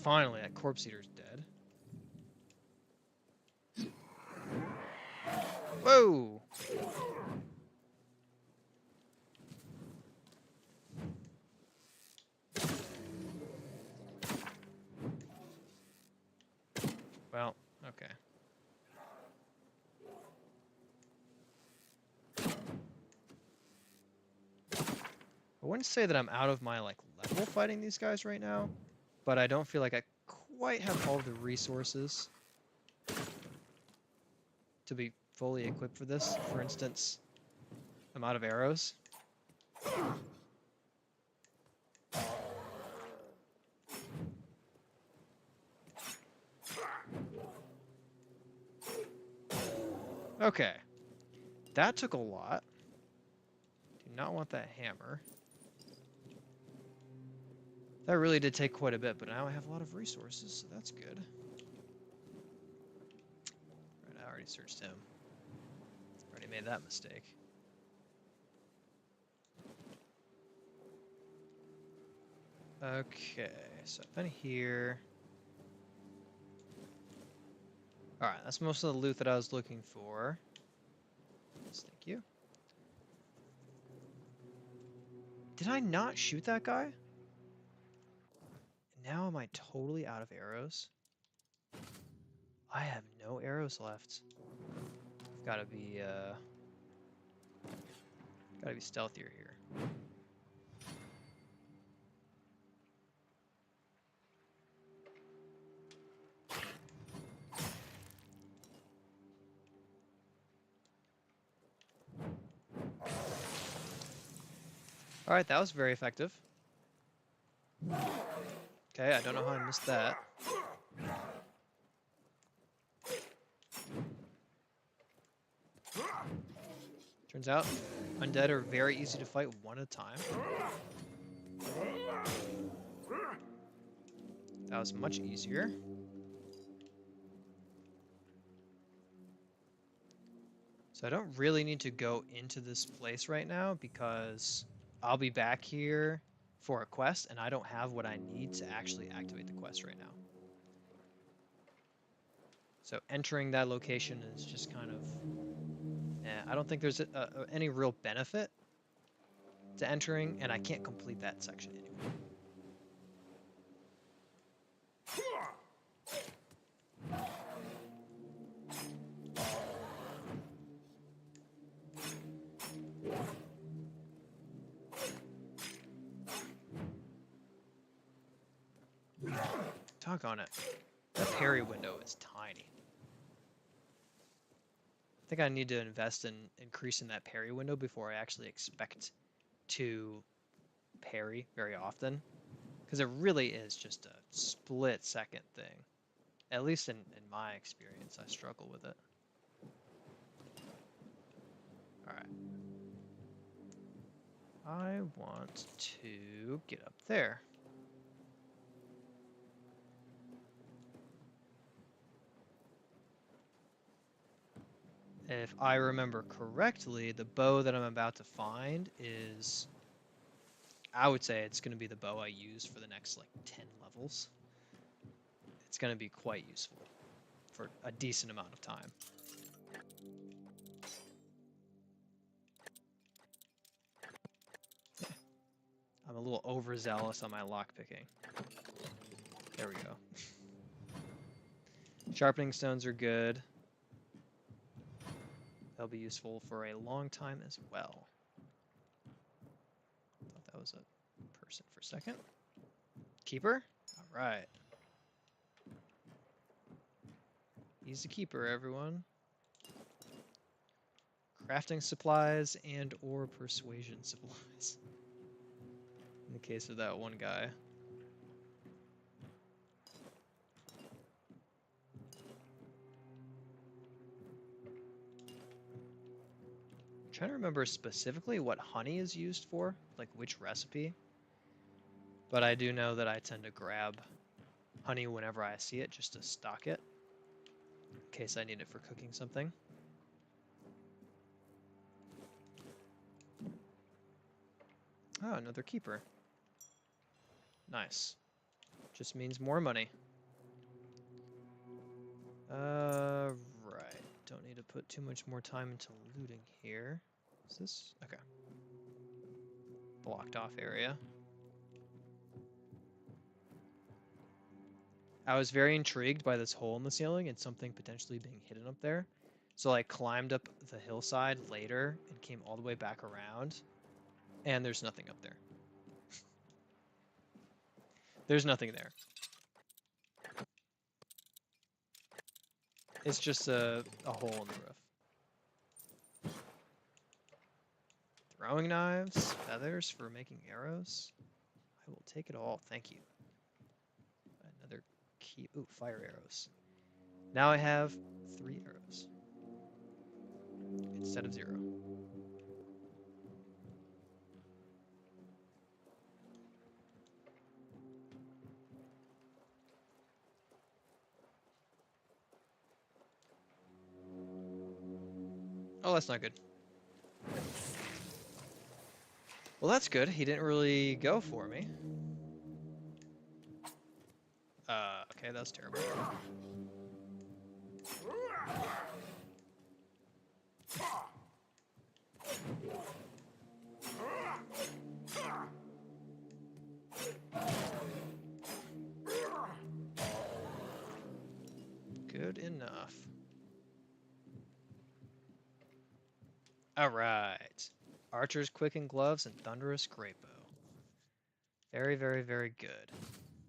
Finally, that corpse eater's dead. Whoa! Well, okay. I wouldn't say that I'm out of my like level fighting these guys right now, but I don't feel like I quite have all the resources to be fully equipped for this. For instance, I'm out of arrows. Okay. That took a lot. Do not want that hammer. That really did take quite a bit, but now I have a lot of resources, so that's good. Right, I already searched him. Already made that mistake. Okay, so I've been here. Alright, that's most of the loot that I was looking for. Yes, thank you. Did I not shoot that guy? Now am I totally out of arrows? I have no arrows left. I've gotta be stealthier here. Alright, that was very effective. Okay, I don't know how I missed that. Turns out, undead are very easy to fight one at a time. That was much easier. So I don't really need to go into this place right now because I'll be back here for a quest and I don't have what I need to actually activate the quest right now. So entering that location is just kind of... I don't think there's any real benefit to entering, and I can't complete that section anyway. Talk on it. That parry window is tiny. I think I need to invest in increasing that parry window before I actually expect to parry very often. Because it really is just a split-second thing. At least in my experience, I struggle with it. Alright. I want to get up there. If I remember correctly, the bow that I'm about to find is... I would say it's going to be the bow I use for the next, like, 10 levels. It's going to be quite useful for a decent amount of time. I'm a little overzealous on my lockpicking. There we go. Sharpening stones are good. They'll be useful for a long time as well. Thought that was a person for a second. Keeper? Alright. He's the keeper, everyone. Crafting supplies and or persuasion supplies. In the case of that one guy. I'm trying to remember specifically what honey is used for, like which recipe. But I do know that I tend to grab honey whenever I see it just to stock it, in case I need it for cooking something. Oh, another keeper. Nice. Just means more money. Right. Don't need to put too much more time into looting here. Is this? Okay. Blocked off area. I was very intrigued by this hole in the ceiling and something potentially being hidden up there. So I climbed up the hillside later and came all the way back around. And there's nothing up there. There's nothing there. It's just a hole in the roof. Throwing knives, feathers for making arrows. I will take it all, thank you. Another key. Ooh, fire arrows. Now I have 3 arrows instead of 0. Oh, that's not good. Well, that's good. He didn't really go for me. Okay, that's terrible. Good enough. All right. Archer's Quicken Gloves and Thunderous Great Bow. Very, very, very good.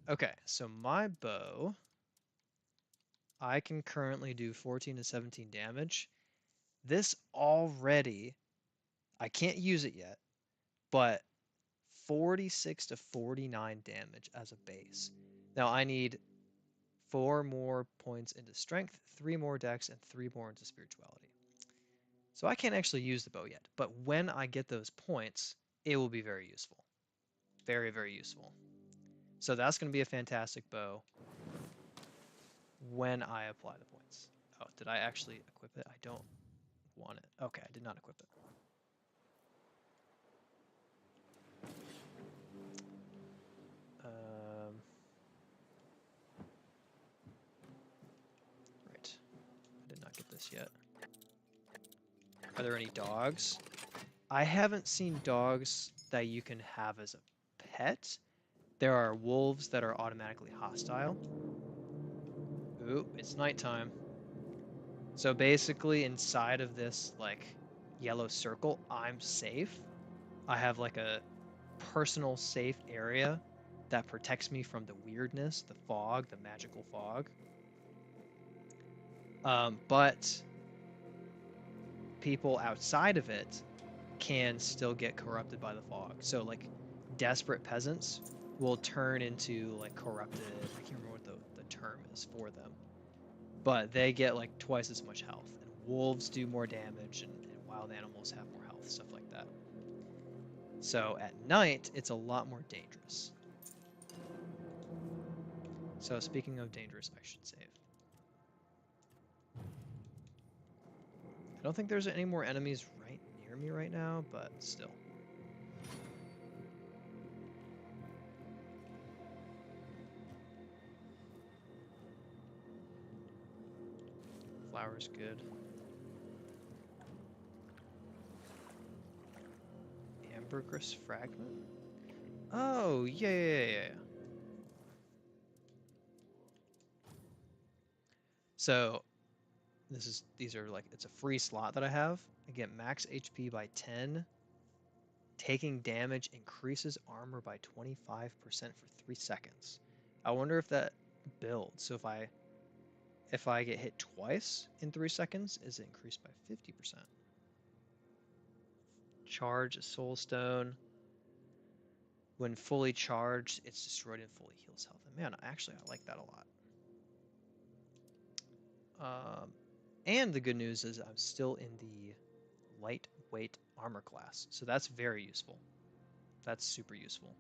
Okay, so my bow, I can currently do 14 to 17 damage. This already, I can't use it yet, but 46 to 49 damage as a base. Now I need 4 more points into strength, 3 more dex, and 3 more into spirituality. So I can't actually use the bow yet, but when I get those points, it will be very useful. Very, very useful. So that's going to be a fantastic bow when I apply the points. Oh, did I actually equip it? I don't want it. Okay, I did not equip it. Right. I did not get this yet. Are there any dogs? I haven't seen dogs that you can have as a pet. There are wolves that are automatically hostile. Ooh, it's nighttime. So basically inside of this like yellow circle, I'm safe. I have like a personal safe area that protects me from the weirdness, the fog, the magical fog. But people outside of it can still get corrupted by the fog. So like desperate peasants will turn into like corrupted, I can't remember what the term is for them, but they get like twice as much health. And wolves do more damage, and wild animals have more health, stuff like that. So at night, it's a lot more dangerous. So speaking of dangerous, I should save. I don't think there's any more enemies right near me right now, but still. Flower's good. Ambergris fragment? Oh, yeah. So these are like, it's a free slot that I have. I get max HP by 10. Taking damage increases armor by 25% for 3 seconds. I wonder if that builds. So if I get hit twice in 3 seconds, is it increased by 50%? Charge a soul stone. When fully charged, it's destroyed and fully heals health. And man, actually, I like that a lot. And the good news is I'm still in the lightweight armor class, so that's very useful. That's super useful.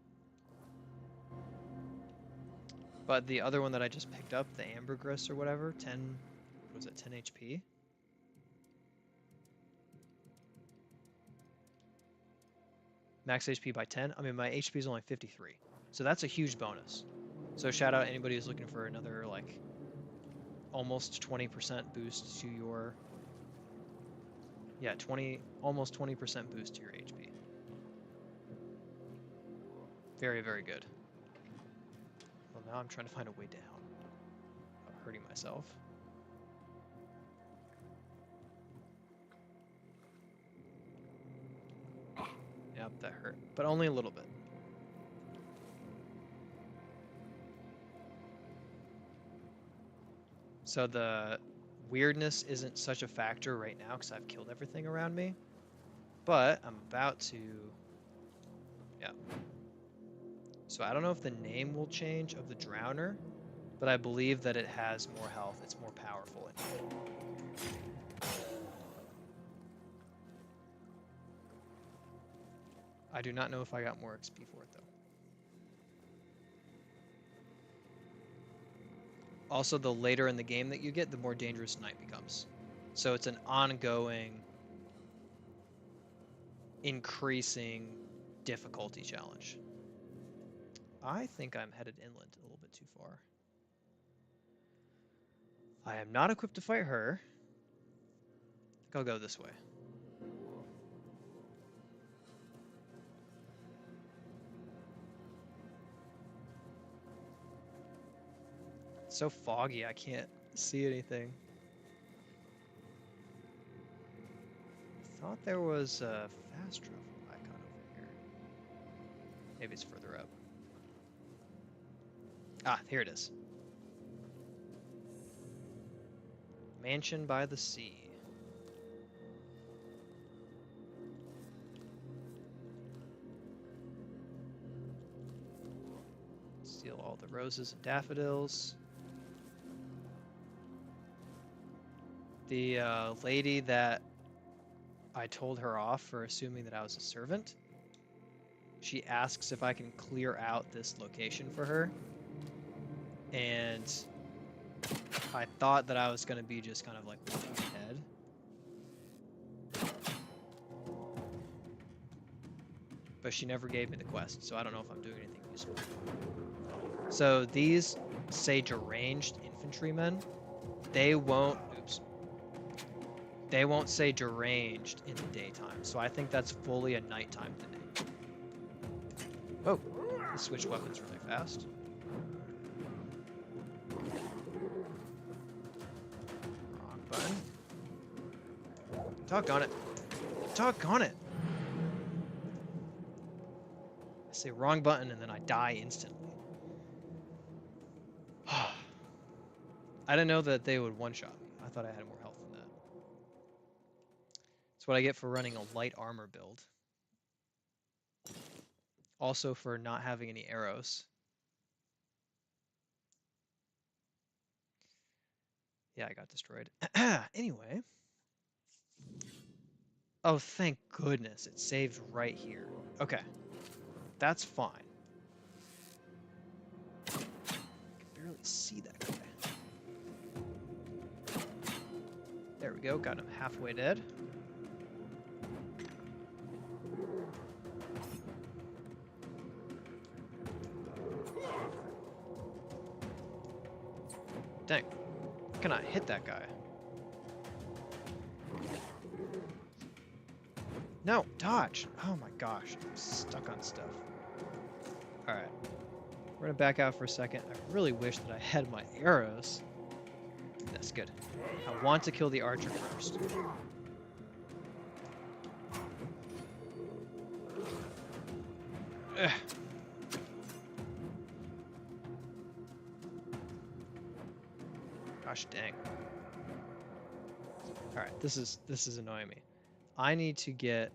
But the other one that I just picked up, the ambergris or whatever, 10, what was it, 10 HP? Max HP by 10. I mean, my HP is only 53, so that's a huge bonus. So shout out anybody who's looking for another like almost 20% boost to your, yeah, almost 20% boost to your HP. Very, very good. Well, now I'm trying to find a way down without hurting myself. Yep, that hurt, but only a little bit. So the weirdness isn't such a factor right now because I've killed everything around me, but I'm about to, yeah. So I don't know if the name will change of the Drowner, but I believe that it has more health. It's more powerful. I do not know if I got more XP for it, though. Also, the later in the game that you get, the more dangerous night becomes. So it's an ongoing, increasing difficulty challenge. I think I'm headed inland a little bit too far. I am not equipped to fight her. I think I'll go this way. It's so foggy, I can't see anything. I thought there was a fast travel icon over here. Maybe it's further up. Ah, here it is. Mansion by the sea. Steal all the roses and daffodils. The lady that I told her off for assuming that I was a servant, she asks if I can clear out this location for her. And I thought that I was going to be just kind of like looking ahead. But she never gave me the quest, so I don't know if I'm doing anything useful. So these say deranged infantrymen. They won't, oops. They won't say deranged in the daytime, so I think that's fully a nighttime thing. Oh, they switch weapons really fast. Wrong button. Doggone it. Doggone it. I say wrong button and then I die instantly. I didn't know that they would one-shot me. I thought I had more health than that. That's what I get for running a light armor build. Also for not having any arrows. Yeah, I got destroyed. Anyway. Oh, thank goodness. It saved right here. Okay. That's fine. I can barely see that guy. There we go. Got him halfway dead. Dang. Can I hit that guy? No, dodge. Oh my gosh, I'm stuck on stuff. Alright. We're gonna back out for a second. I really wish that I had my arrows. That's good. I want to kill the archer first. Ugh. Gosh dang. Alright, this is annoying me. I need to get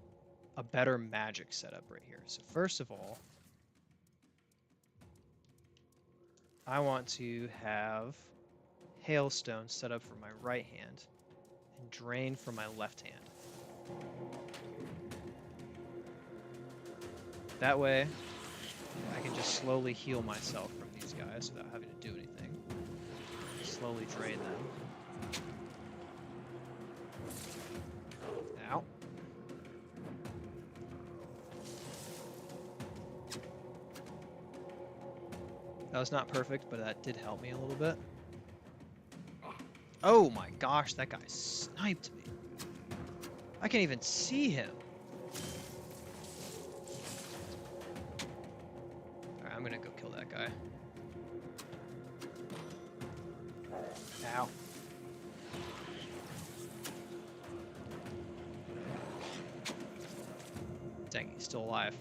a better magic setup right here. So first of all, I want to have Hailstone set up for my right hand and Drain for my left hand. That way, I can just slowly heal myself from these guys without having to do anything. Slowly drain them. Ow. That was not perfect, but that did help me a little bit. Oh my gosh, that guy sniped me. I can't even see him. Alright, I'm gonna go kill that guy. Ow. Dang, he's still alive.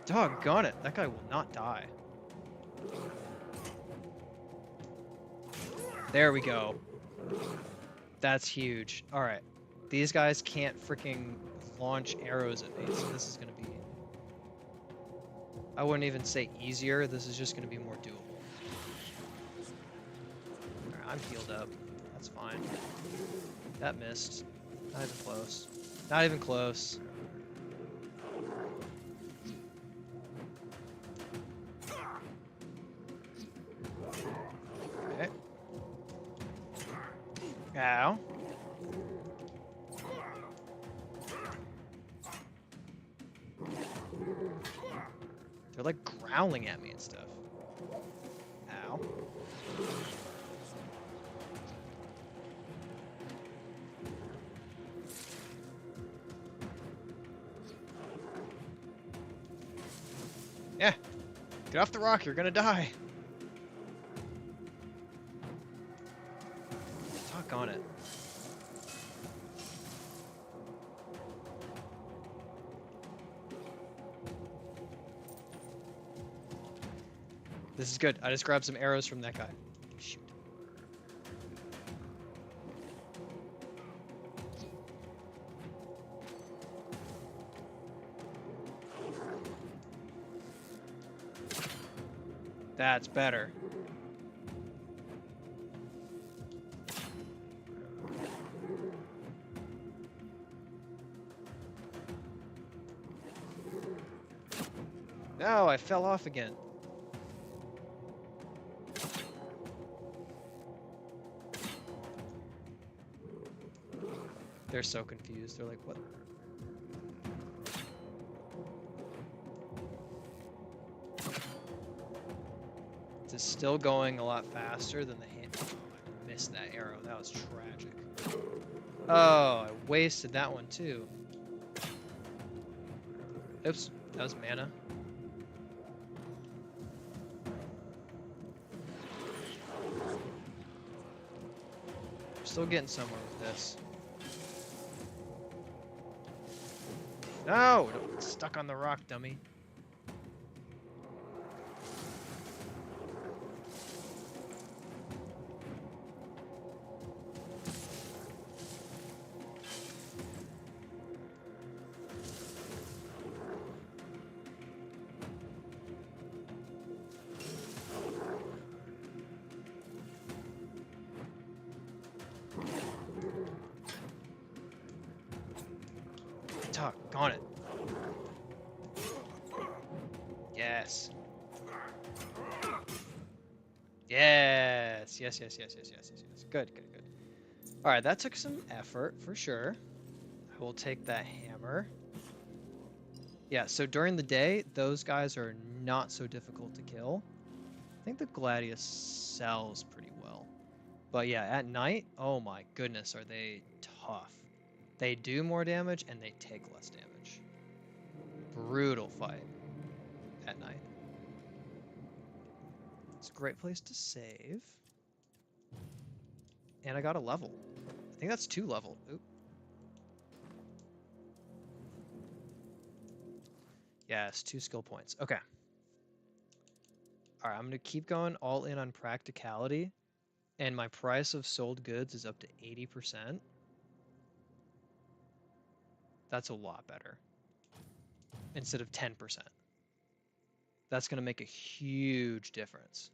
Doggone it, that guy will not die. There we go. That's huge. Alright. These guys can't freaking launch arrows at me, so this is gonna be... I wouldn't even say easier, this is just gonna be more doable. Alright, I'm healed up. That's fine. That missed. Not even close. Not even close. Okay. Ow. They're like growling at me and stuff. Yeah. Get off the rock, you're gonna die. Talk on it. This is good. I just grabbed some arrows from that guy. Shoot. That's better. No, I fell off again. They're so confused. They're like, what? It's still going a lot faster than the hand. Oh, I missed that arrow. That was tragic. Oh, I wasted that one too. Oops, that was mana. We're still getting somewhere with this. No! Don't get stuck on the rock, dummy. On it. Yes. Yes. Yes. Good. All right, that took some effort for sure. I will take that hammer. Yeah, so during the day, those guys are not so difficult to kill. I think the Gladius sells pretty well. But yeah, at night, oh my goodness, are they tough. They do more damage and they take less damage. Brutal fight at night. It's a great place to save. And I got a level. I think that's 2 leveled. Oop. Yes, 2 skill points. Okay. Alright, I'm going to keep going all in on practicality. And my price of sold goods is up to 80%. That's a lot better. Instead of 10%. That's going to make a huge difference.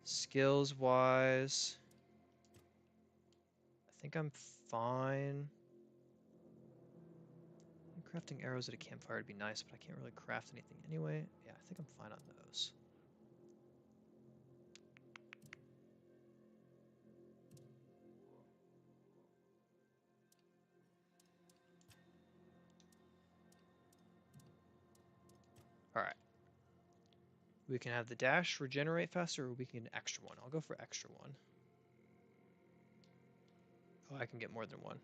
Skills wise, I think I'm fine. Crafting arrows at a campfire would be nice, but I can't really craft anything anyway. Yeah, I think I'm fine on those. Alright. We can have the dash regenerate faster, or we can get an extra one. I'll go for extra one. Oh, I can get more than one.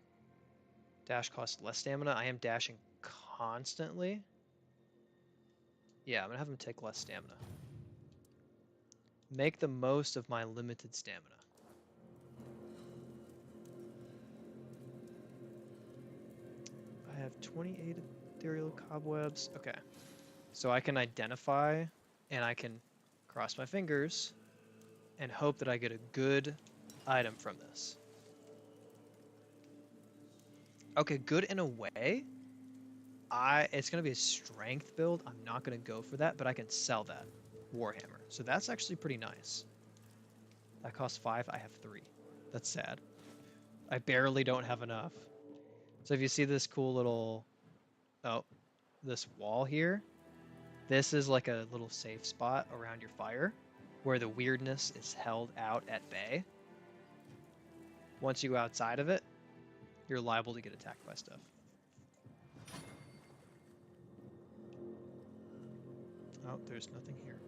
Dash costs less stamina. I am dashing constantly. Yeah, I'm going to have him take less stamina. Make the most of my limited stamina. I have 28 ethereal cobwebs. Okay. So I can identify and I can cross my fingers and hope that I get a good item from this. Okay, good in a way. It's going to be a strength build. I'm not going to go for that, but I can sell that Warhammer. So that's actually pretty nice. That costs 5. I have 3. That's sad. I barely don't have enough. So if you see this cool little... Oh, this wall here. This is like a little safe spot around your fire where the weirdness is held out at bay. Once you go outside of it, you're liable to get attacked by stuff. Oh, there's nothing here.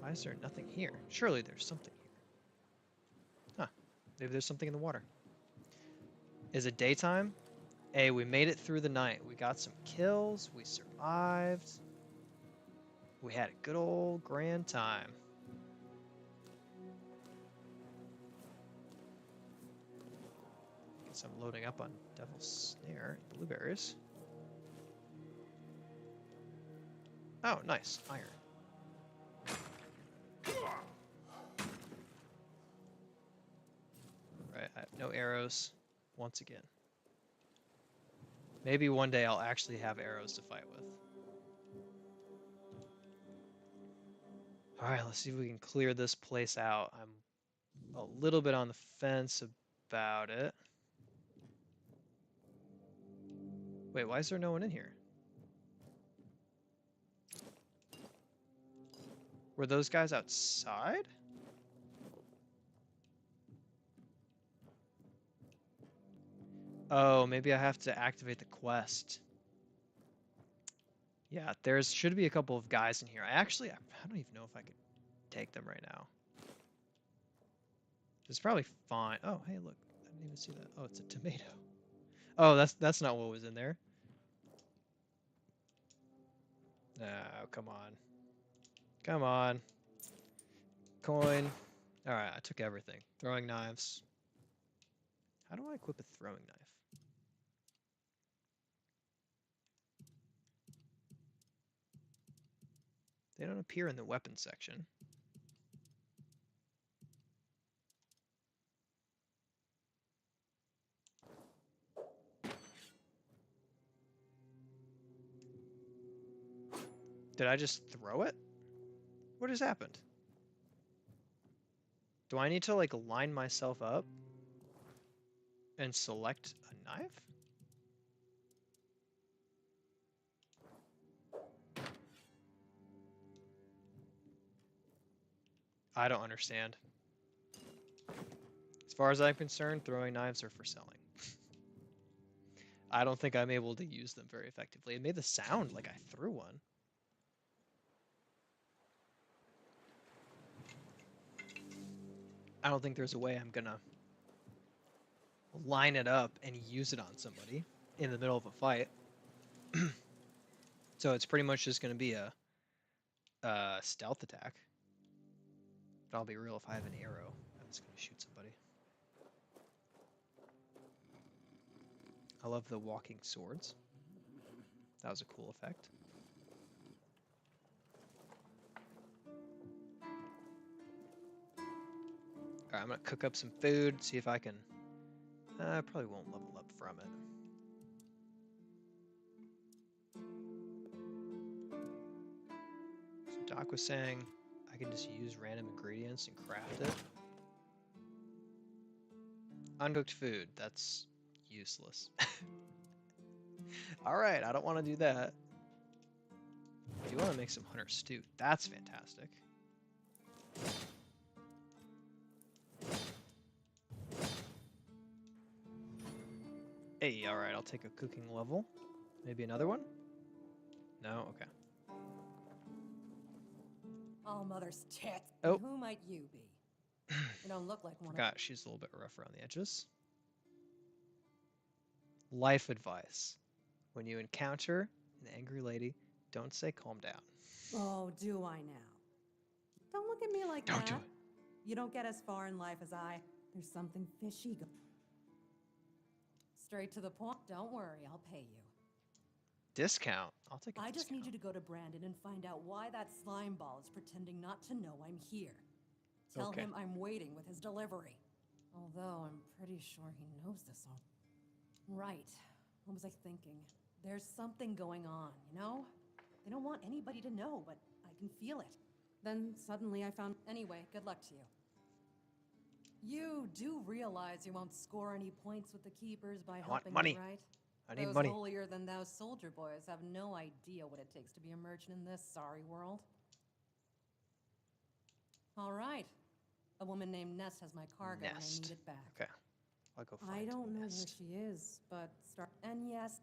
Why is there nothing here? Surely there's something here. Huh. Maybe there's something in the water. Is it daytime? Hey, we made it through the night. We got some kills. We survived. We had a good old grand time. Guess I'm loading up on Devil's Snare and blueberries. Oh, nice. Iron. Right, I have no arrows once again. Maybe one day I'll actually have arrows to fight with. Alright, let's see if we can clear this place out. I'm a little bit on the fence about it. Wait, why is there no one in here? Were those guys outside? Oh, maybe I have to activate the quest. Yeah, should be a couple of guys in here. I don't even know if I could take them right now. It's probably fine. Oh, hey, look. I didn't even see that. Oh, it's a tomato. Oh, that's not what was in there. Oh, come on. Come on. Coin. Alright, I took everything. Throwing knives. How do I equip a throwing knife? They don't appear in the weapons section. Did I just throw it? What has happened? Do I need to like line myself up and select a knife? I don't understand. As far as I'm concerned, throwing knives are for selling. I don't think I'm able to use them very effectively. It made the sound like I threw one. I don't think there's a way I'm gonna line it up and use it on somebody in the middle of a fight. So it's pretty much just gonna be a stealth attack. But I'll be real, if I have an arrow, I'm just gonna shoot somebody. I love the walking swords. That was a cool effect. Alright, I'm gonna cook up some food, see if I can... I probably won't level up from it. So Doc was saying I can just use random ingredients and craft it. Uncooked food, that's useless. Alright, I don't want to do that. I do want to make some hunter stew. That's fantastic. Hey, alright, I'll take a cooking level. Maybe another one? No? Okay. All mother's tits. Oh. Who might you be? You don't look like one Forgot she's a little bit rough around the edges. Life advice. When you encounter an angry lady, don't say calm down. Oh, do I now? Don't look at me like that. Don't do it. You don't get as far in life as I. There's something fishy. Straight to the point. Don't worry, I'll pay you. Discount? I'll take a I discount. just need you to go to Brandon and find out why that slime ball is pretending not to know I'm here. Tell him I'm waiting with his delivery. Although I'm pretty sure he knows this all. Right. What was I thinking? There's something going on, you know? They don't want anybody to know, but I can feel it. Then suddenly I found... Anyway, good luck to you. You do realize you won't score any points with the keepers by helping money. me, right? I need Those money. holier-than-thou soldier boys have no idea what it takes to be a merchant in this sorry world. All right. A woman named Ness has my cargo and I need it back. Okay. I'll go find I don't know Nest. where she is, but and yes.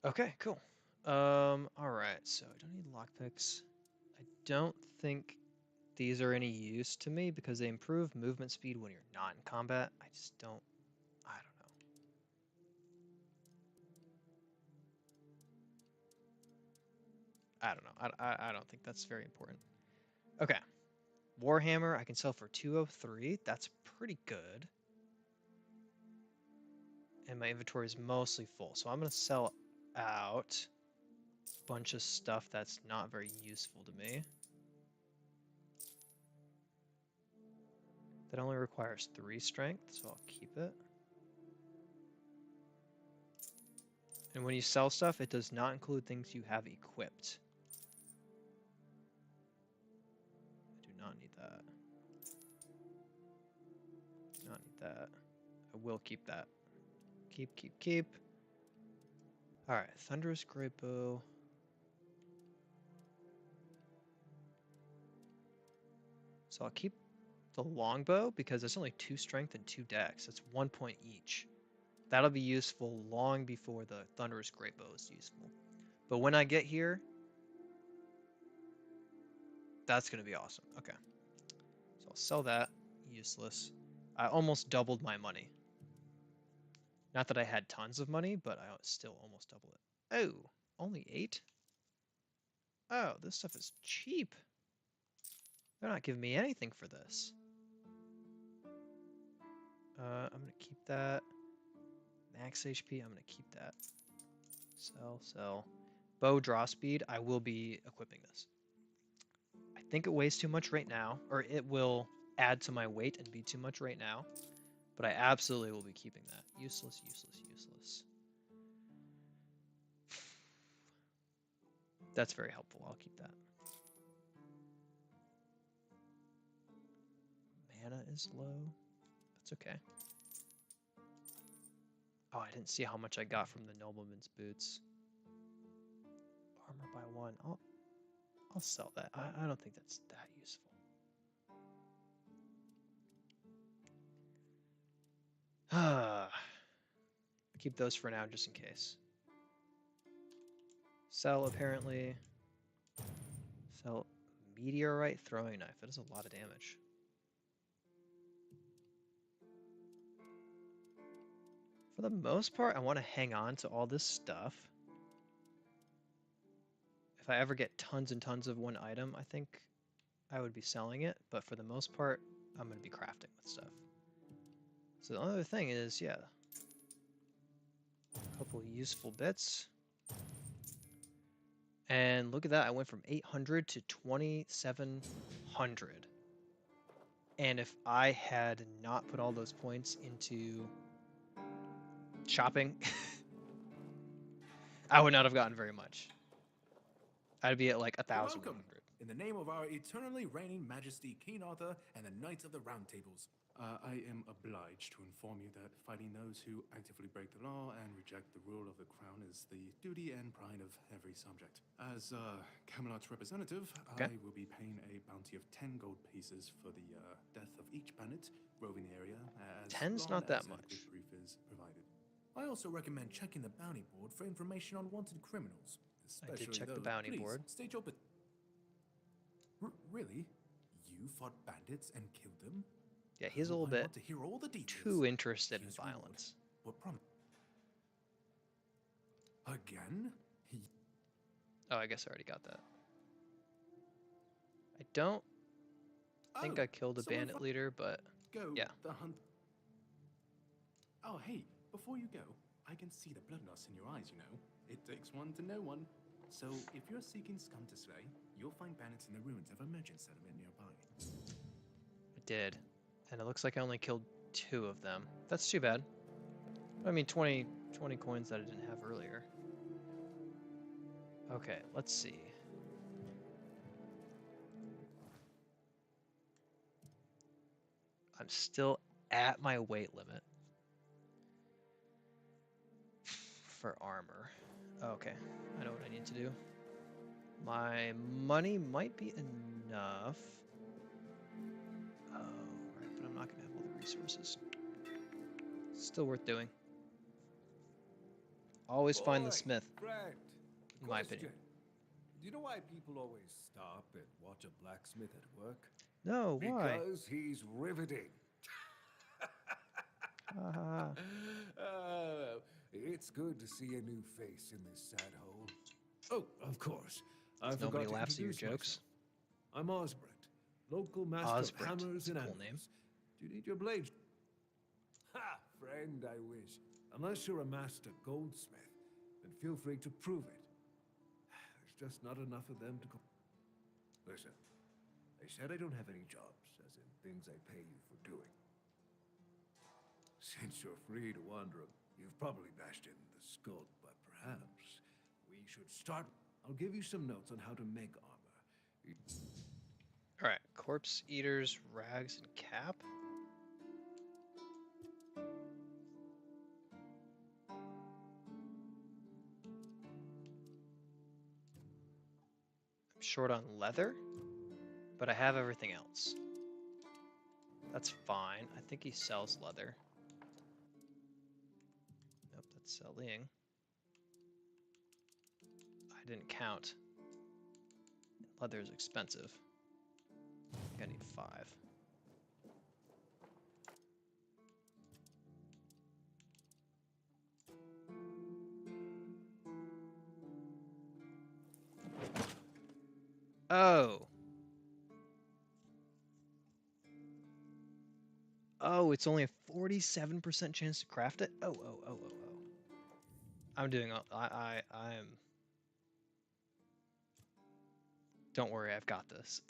Okay, cool. Alright, so I don't need lockpicks. don't think these are any use to me because they improve movement speed when you're not in combat. I just don't. I don't know. I don't know. I don't think that's very important. Okay. Warhammer I can sell for 203. That's pretty good. And my inventory is mostly full. So I'm going to sell out a bunch of stuff that's not very useful to me. That only requires 3 strength, so I'll keep it. And when you sell stuff, it does not include things you have equipped. I do not need that. Do not need that. I will keep that. Keep. Alright, Thunderous Great Bow. So I'll keep the longbow because it's only 2 strength and 2 dex. That's 1 point each. That'll be useful long before the Thunderous Great Bow is useful. But when I get here, that's going to be awesome. Okay. So I'll sell that. Useless. I almost doubled my money. Not that I had tons of money, but I still almost doubled it. Oh, only 8? Oh, this stuff is cheap. They're not giving me anything for this. I'm going to keep that. Max HP, I'm going to keep that. Sell. Bow draw speed, I will be equipping this. I think it weighs too much right now, or it will add to my weight and be too much right now. But I absolutely will be keeping that. Useless. That's very helpful. I'll keep that. Mana is low. That's okay. Oh, I didn't see how much I got from the nobleman's boots. Armor by 1. I'll sell that. I don't think that's that useful. Keep those for now just in case. Sell apparently. Sell meteorite throwing knife. That is a lot of damage. For the most part, I want to hang on to all this stuff. If I ever get tons and tons of one item, I think I would be selling it. But for the most part, I'm going to be crafting with stuff. So the other thing is, yeah, a couple useful bits. And look at that, I went from 800 to 2,700. And if I had not put all those points into shopping, I would not have gotten very much. I'd be at like 1,100. Welcome, in the name of our eternally reigning Majesty King Arthur and the Knights of the Round Tables. I am obliged to inform you that fighting those who actively break the law and reject the rule of the crown is the duty and pride of every subject. As Camelot's representative, Okay. I will be paying a bounty of 10 gold pieces for the death of each bandit roving the area, as 10's long not that as much. adequate proof is provided. I also recommend checking the bounty board for information on wanted criminals, I did especially check the those. bounty Please, board. state your really? You fought bandits and killed them? Yeah, he's a little I bit want to hear all the details. too interested in violence. What Again? Oh, I guess I already got that. I don't think I killed a bandit leader, but Go yeah. the hunt. Oh, hey, before you go, I can see the bloodlust in your eyes, you know. It takes one to know one. So, if you're seeking scum to slay, you'll find bandits in the ruins of a merchant settlement nearby. I did. And it looks like I only killed 2 of them. That's too bad. I mean, 20 coins that I didn't have earlier. Okay, let's see. I'm still at my weight limit for armor. Okay, I know what I need to do. My money might be enough. Oh, right, but I'm not going to have all the resources. Still worth doing. Always find the smith, Friend, in my opinion. Do you know why people always stop and watch a blacksmith at work? No, why? Because he's riveting. It's good to see a new face in this sad hole. Oh, of course. I Nobody forgot to laughs at your introduce jokes. myself. I'm Osbert, local master of Osbert. hammers That's a and cool anvils. name. Do you need your blade? Ha! Friend, I wish. Unless you're a master goldsmith, then feel free to prove it. There's just not enough of them to go. Listen, they said I don't have any jobs, as in things I pay you for doing. Since you're free to wander, you've probably bashed in the skull, but perhaps we should start. I'll give you some notes on how to make armor. All right, corpse eaters, rags, and cap. I'm short on leather, but I have everything else. That's fine. I think he sells leather. Nope, that's selling. I didn't count. Leather is expensive. I think I need 5. Oh. Oh, it's only a 47% chance to craft it? Oh. I'm doing I'm Don't worry, I've got this.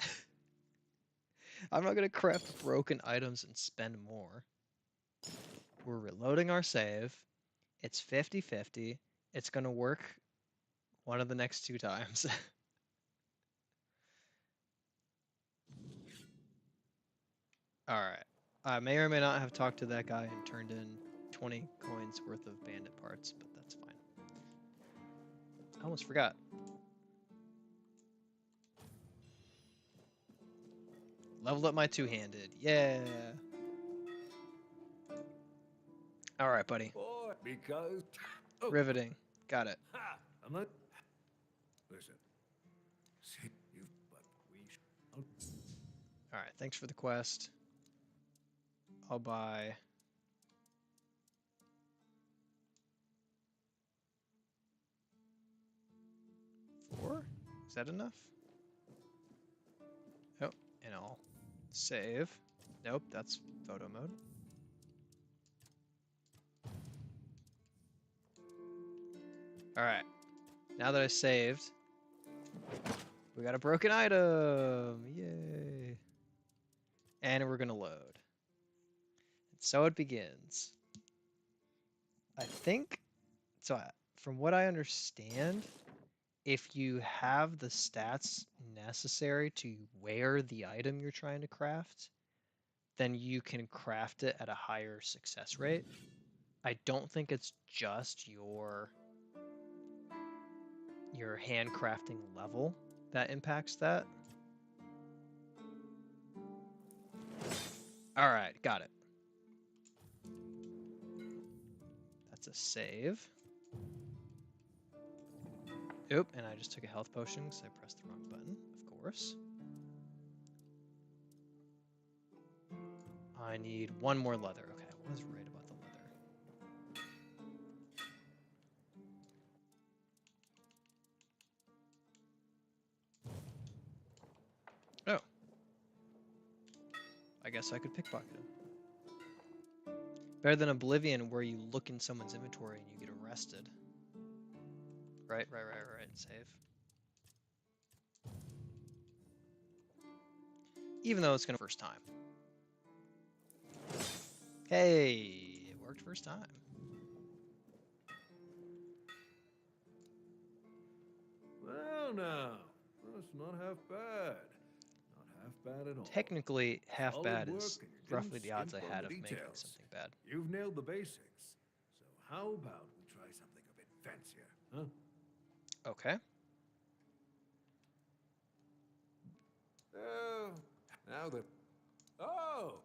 I'm not gonna craft broken items and spend more. We're reloading our save. It's 50-50. It's gonna work one of the next 2 times. Alright. I may or may not have talked to that guy and turned in 20 coins worth of bandit parts, but that's fine. I almost forgot. Leveled up my two-handed. Yeah. Alright, buddy. Because... Riveting. Got it. Ha! I'm not... Listen. See, you... But we... Alright, thanks for the quest. I'll buy... 4? Is that enough? Oh, and I'll save. Nope, that's photo mode. Alright, now that I saved, we got a broken item! Yay! And we're gonna load. And so it begins. I think, from what I understand, if you have the stats necessary to wear the item you're trying to craft, then you can craft it at a higher success rate. I don't think it's just your handcrafting level that impacts that. All right, got it. That's a save. Oop, and I just took a health potion because I pressed the wrong button, of course. I need 1 more leather. Okay, I was right about the leather. Oh. I guess I could pickpocket him. Better than Oblivion, where you look in someone's inventory and you get arrested. Right. Save. Even though it's gonna first time. Hey, it worked first time. Well, now, that's not half bad. Not half bad at all. Technically, half Solid bad work is and you roughly didn't the odds I skimp on had the of making details. something bad. You've nailed the basics. So how about we try something a bit fancier, huh? Okay. Oh, now that... Oh!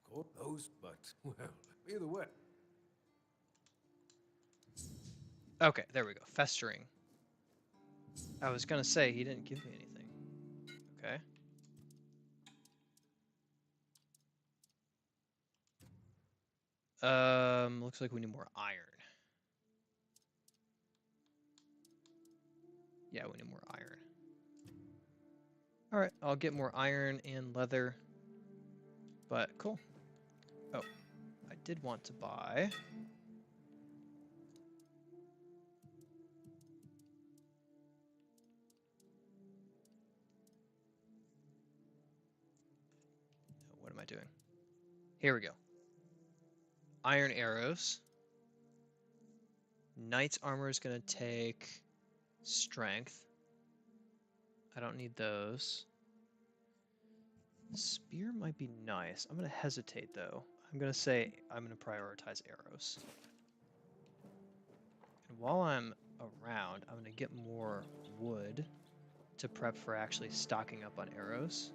Of course, those, but, well, either way. Okay, there we go. Festering. I was gonna say, he didn't give me anything. Okay. Looks like we need more iron. Yeah, we need more iron. All right, I'll get more iron and leather. But cool. Oh, I did want to buy. What am I doing? Here we go. Iron arrows. Knight's armor is going to take strength. I don't need those. Spear might be nice. I'm going to hesitate, though. I'm going to say I'm going to prioritize arrows. And while I'm around, I'm going to get more wood to prep for actually stocking up on arrows.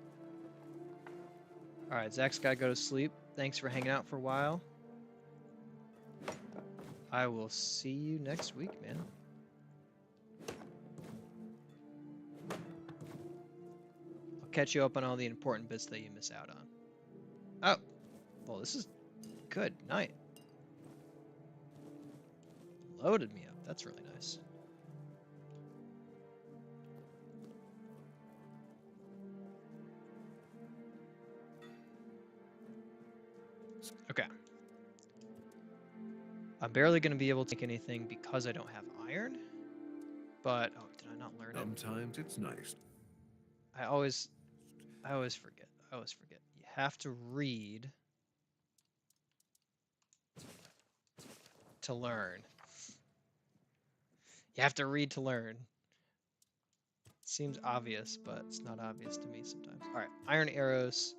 Alright, Zach's got to go to sleep. Thanks for hanging out for a while. I will see you next week, man. I'll catch you up on all the important bits that you miss out on. Oh, well, this is good. Night. Loaded me up. That's really nice. Okay. I'm barely going to be able to make anything because I don't have iron. But, oh, did I not learn it? Sometimes it's nice. I always forget. You have to read to learn. You have to read to learn. Seems obvious, but it's not obvious to me sometimes. All right, iron arrows.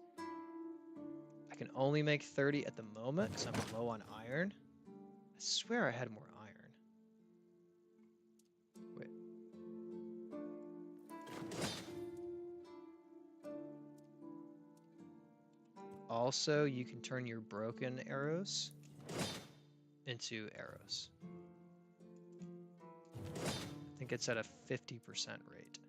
I can only make 30 at the moment because I'm low on iron. I swear I had more iron. Wait. Also, you can turn your broken arrows into arrows. I think it's at a 50% rate.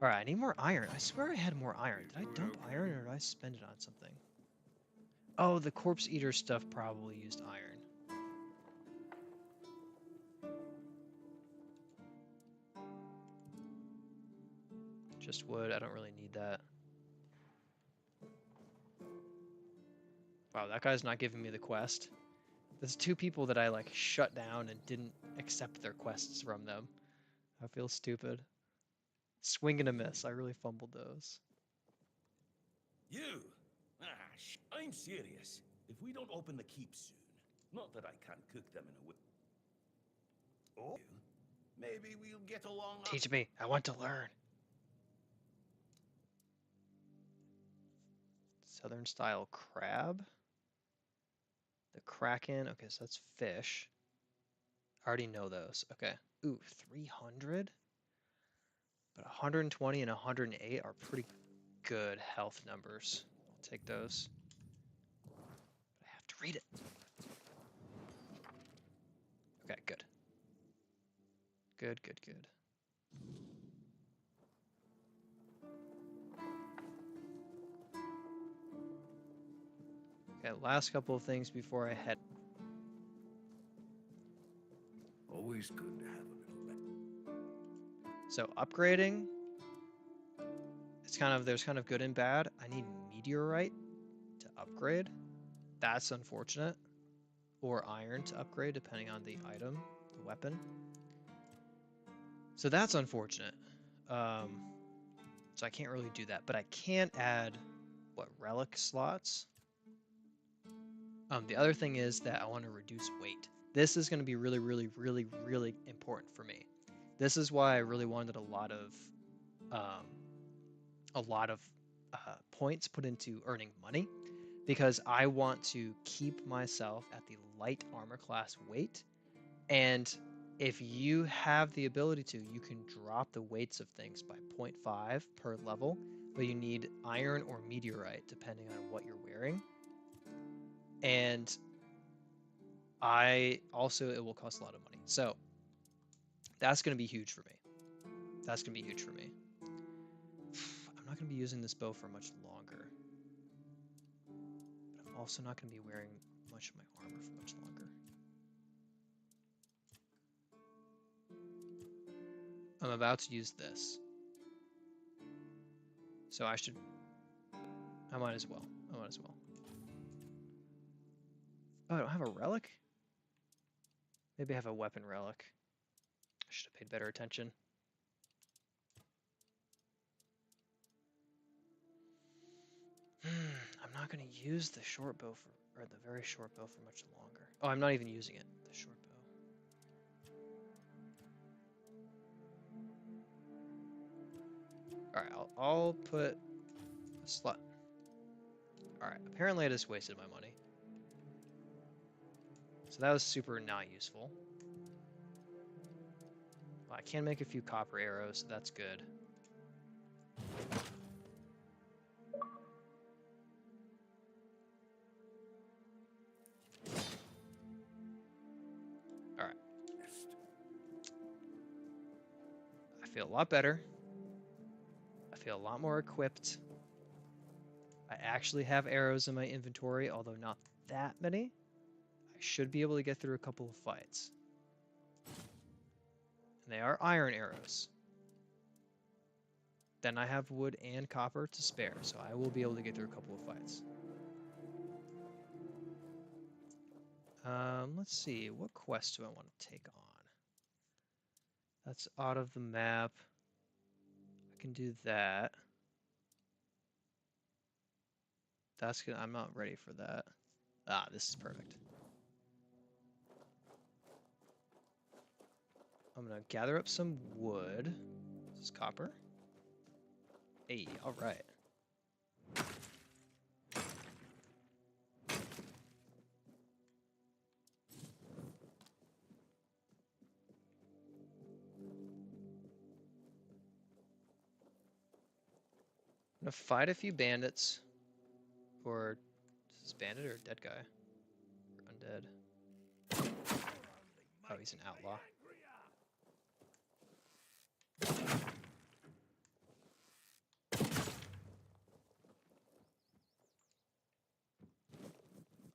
Alright, I need more iron. I swear I had more iron. Did I dump iron or did I spend it on something? Oh, the corpse eater stuff probably used iron. Just wood, I don't really need that. Wow, that guy's not giving me the quest. There's two people that I like shut down and didn't accept their quests from them. I feel stupid. Swing and a miss. I really fumbled those. You? I'm serious. If we don't open the keep soon, not that I can't cook them in a way. Oh, maybe we'll get along. Teach me. I want to learn. Southern style crab. The kraken. Okay, so that's fish. I already know those. Okay. Ooh, 300? But 120 and 108 are pretty good health numbers. I'll take those. But I have to read it. Okay, good. Good. Okay, last couple of things before I head. Always good to have a little. So upgrading, there's kind of good and bad. I need meteorite to upgrade. That's unfortunate. Or iron to upgrade, depending on the item, the weapon. So that's unfortunate. So I can't really do that, but I can add relic slots. The other thing is that I want to reduce weight. This is going to be really, really, really, really important for me. This is why I really wanted a lot of points put into earning money, because I want to keep myself at the light armor class weight. And if you have the ability to, you can drop the weights of things by 0.5 per level, but you need iron or meteorite depending on what you're wearing. And it will cost a lot of money. So That's going to be huge for me. That's going to be huge for me. I'm not going to be using this bow for much longer. But I'm also not going to be wearing much of my armor for much longer. I'm about to use this. So I might as well. I might as well. Oh, I don't have a relic? Maybe I have a weapon relic. I should have paid better attention. I'm not going to use the short bow or the very short bow for much longer. Oh, I'm not even using it. The short bow. Alright, I'll put a slot. Alright, apparently I just wasted my money. So that was super not useful. Well, I can make a few copper arrows, so that's good. Alright. I feel a lot better. I feel a lot more equipped. I actually have arrows in my inventory, although not that many. I should be able to get through a couple of fights. And they are iron arrows. Then I have wood and copper to spare, so I will be able to get through a couple of fights. Let's see, what quest do I want to take on? That's out of the map. I can do that. That's good. I'm not ready for that. Ah, this is perfect. I'm gonna gather up some wood. This is copper. Hey, all right. I'm gonna fight a few bandits. Or is this bandit or dead guy? Or undead? Oh, he's an outlaw.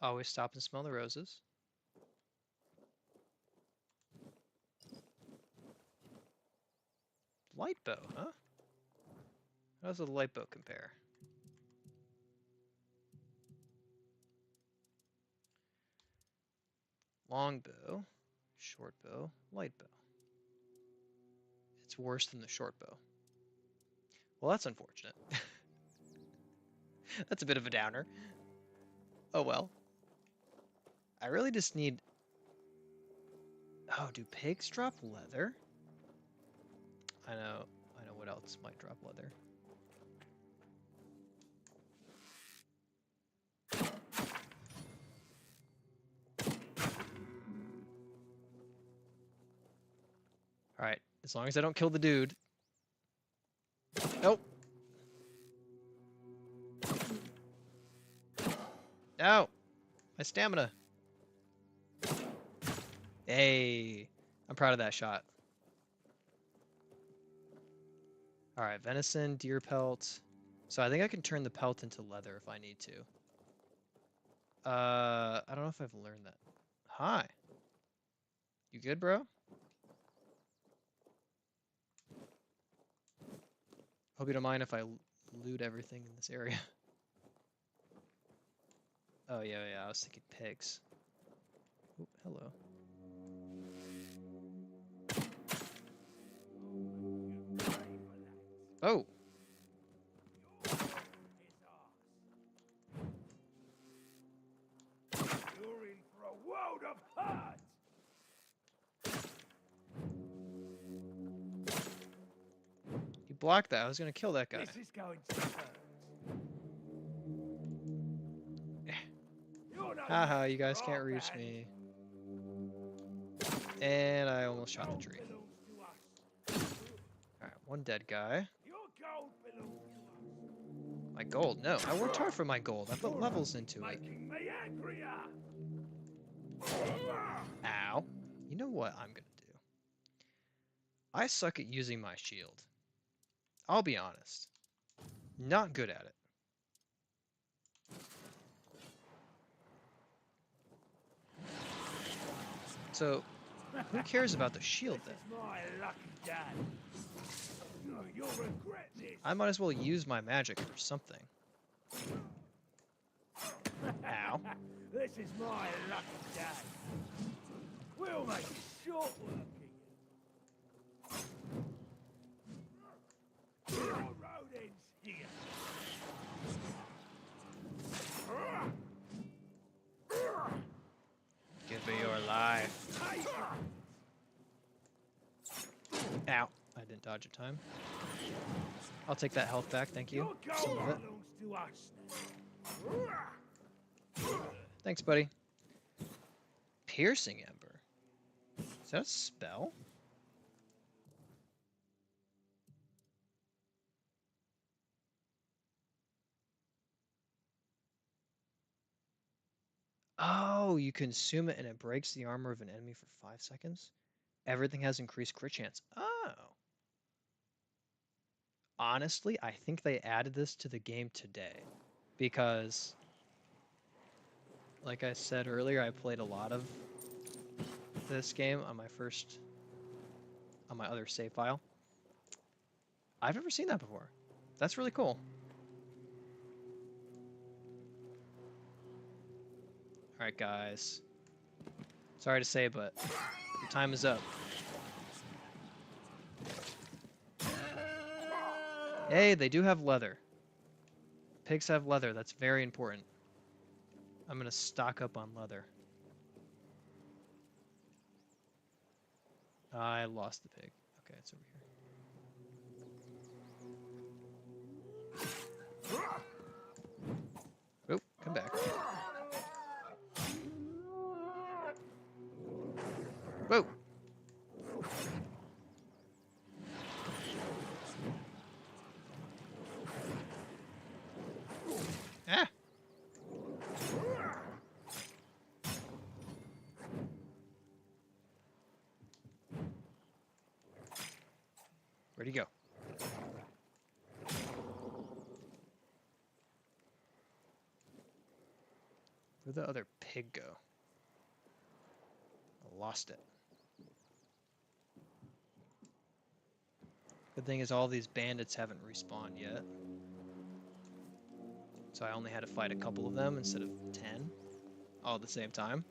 Always stop and smell the roses. Light bow, huh? How does a light bow compare? Long bow, short bow, light bow. It's worse than the short bow. Well, that's unfortunate. That's a bit of a downer. Oh well. I really just need... Oh, do pigs drop leather? I know what else might drop leather. Alright, as long as I don't kill the dude. Nope. Ow! My stamina. Hey, I'm proud of that shot. Alright, venison, deer pelt. So I think I can turn the pelt into leather if I need to. I don't know if I've learned that. Hi. You good, bro? Hope you don't mind if I loot everything in this area. Oh, yeah, I was thinking pigs. Oh, hello. Oh! You're in for a world of hurt! You blocked that. I was gonna kill that guy. This is going to hurt. Haha, you guys can't reach me. And I almost shot the tree. Alright, one dead guy. My gold? No, I worked hard for my gold. I put levels into it. Ow. You know what I'm gonna do? I suck at using my shield. I'll be honest. Not good at it. So, who cares about the shield then? My lucky day. You'll regret this. I might as well use my magic for something. Ow. This is my lucky day. We'll make it short working. Rodents here. Give me your life. Ow. I didn't dodge in time. I'll take that health back, thank you. Some of it. To us Thanks, buddy. Piercing Ember. Is that a spell? Oh, you consume it and it breaks the armor of an enemy for 5 seconds? Everything has increased crit chance. Oh. Honestly, I think they added this to the game today. Because, like I said earlier, I played a lot of this game on my other save file. I've never seen that before. That's really cool. Alright, guys. Sorry to say, but your time is up. Hey, they do have leather. Pigs have leather. That's very important. I'm going to stock up on leather. I lost the pig. Okay, it's over here. Oop, come back. Whoa! Ah! Where'd he go? Where'd the other pig go? I lost it. Good thing is all these bandits haven't respawned yet. So I only had to fight a couple of them instead of 10 all at the same time.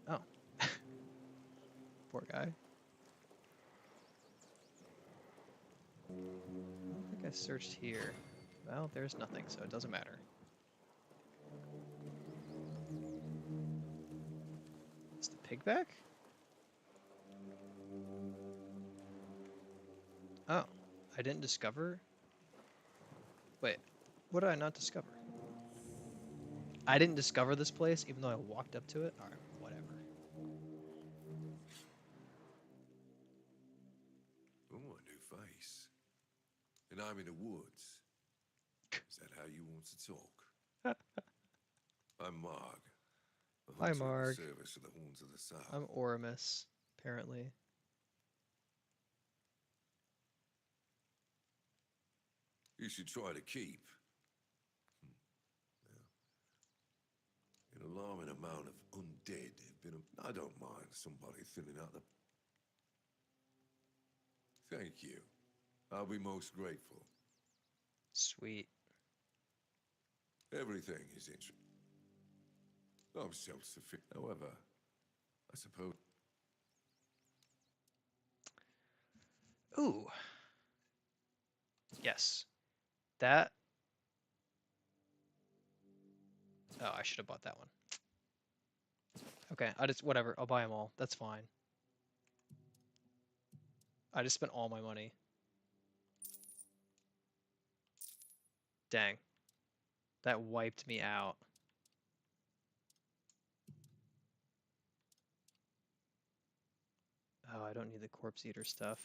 Oh. Poor guy. I don't think I searched here. Well, there's nothing, so it doesn't matter. Is the pig back? Oh, I didn't discover? Wait, what did I not discover? I didn't discover this place even though I walked up to it? Alright, whatever. Oh, a new face. And I'm in the woods. Is that how you want to talk? I'm Marg. a Hi, hunter in the Marg. Service of the Horns of the South. I'm Oramus, apparently. You should try to keep. An alarming amount of undead have been... I don't mind somebody thinning out the... Thank you. I'll be most grateful. Sweet. Everything is interesting. I'm self-sufficient. However, I suppose... Ooh. Yes. That... Oh, I should have bought that one. Okay, whatever, I'll buy them all. That's fine. I just spent all my money. Dang. That wiped me out. Oh, I don't need the corpse eater stuff.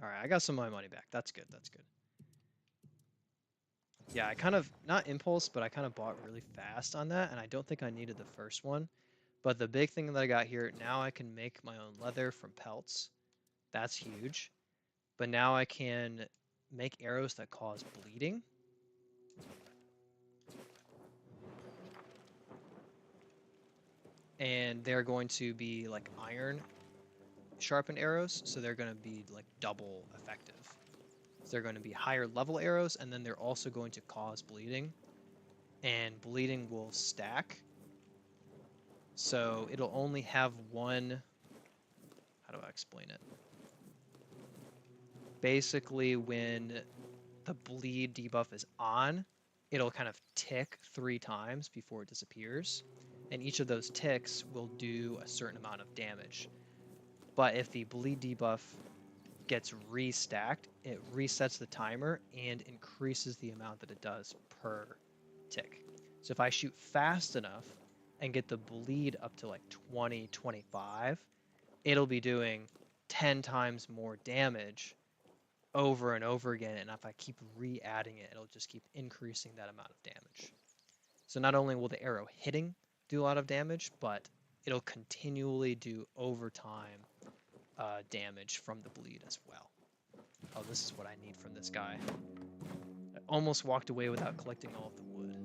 Alright, I got some of my money back. That's good, that's good. Yeah, I kind of, not impulse, but I kind of bought really fast on that, and I don't think I needed the first one. But the big thing that I got here, now I can make my own leather from pelts. That's huge. But now I can make arrows that cause bleeding. And they're going to be like iron sharpened arrows, so they're going to be like double effective. So they're going to be higher level arrows, and then they're also going to cause bleeding. And bleeding will stack. So it'll only have one... How do I explain it? Basically, when the bleed debuff is on, it'll kind of tick 3 times before it disappears. And each of those ticks will do a certain amount of damage. But if the bleed debuff gets restacked, it resets the timer and increases the amount that it does per tick. So if I shoot fast enough and get the bleed up to like 20, 25, it'll be doing 10 times more damage over and over again. And if I keep re-adding it, it'll just keep increasing that amount of damage. So not only will the arrow hitting do a lot of damage, but it'll continually do over time damage from the bleed as well. Oh, this is what I need from this guy. I almost walked away without collecting all of the wood.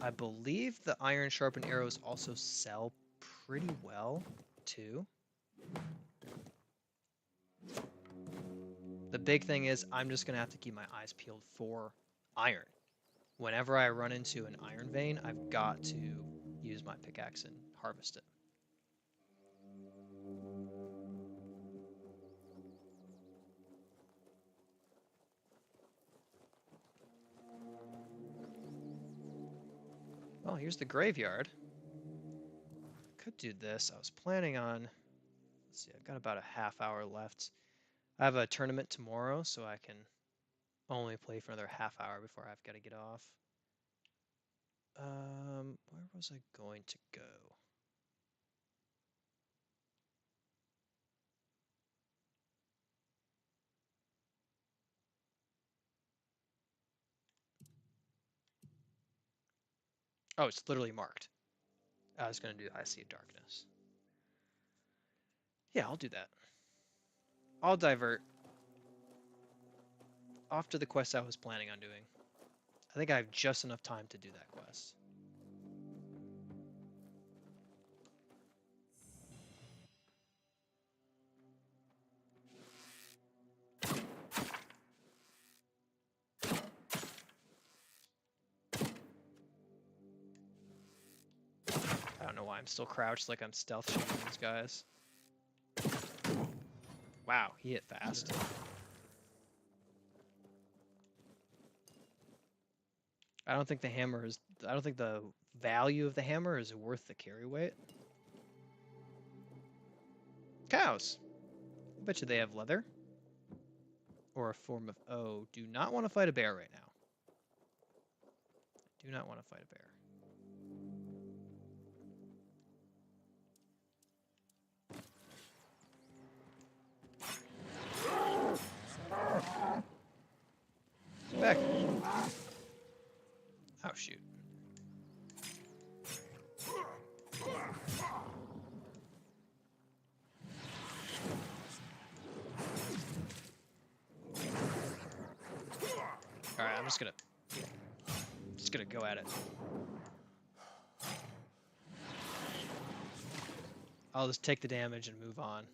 I believe the iron sharpened arrows also sell pretty well, too. The big thing is I'm just going to have to keep my eyes peeled for iron. Whenever I run into an iron vein, I've got to use my pickaxe and harvest it. Well, here's the graveyard. Could do this. I was planning on... Let's see, I've got about a half hour left. I have a tournament tomorrow, so I can only play for another half hour before I've got to get off. Where was I going to go? Oh, it's literally marked. I was going to do I See Darkness. Yeah, I'll do that. I'll divert off to the quest I was planning on doing. I think I have just enough time to do that quest. I don't know why I'm still crouched like I'm stealth shooting these guys. Wow, he hit fast. I don't think the hammer is... I don't think the value of the hammer is worth the carry weight. Cows! I bet you they have leather. Or a form of... Oh, do not want to fight a bear right now. Do not want to fight a bear. Get back. Oh, shoot. Alright, I'm just gonna go at it. I'll just take the damage and move on.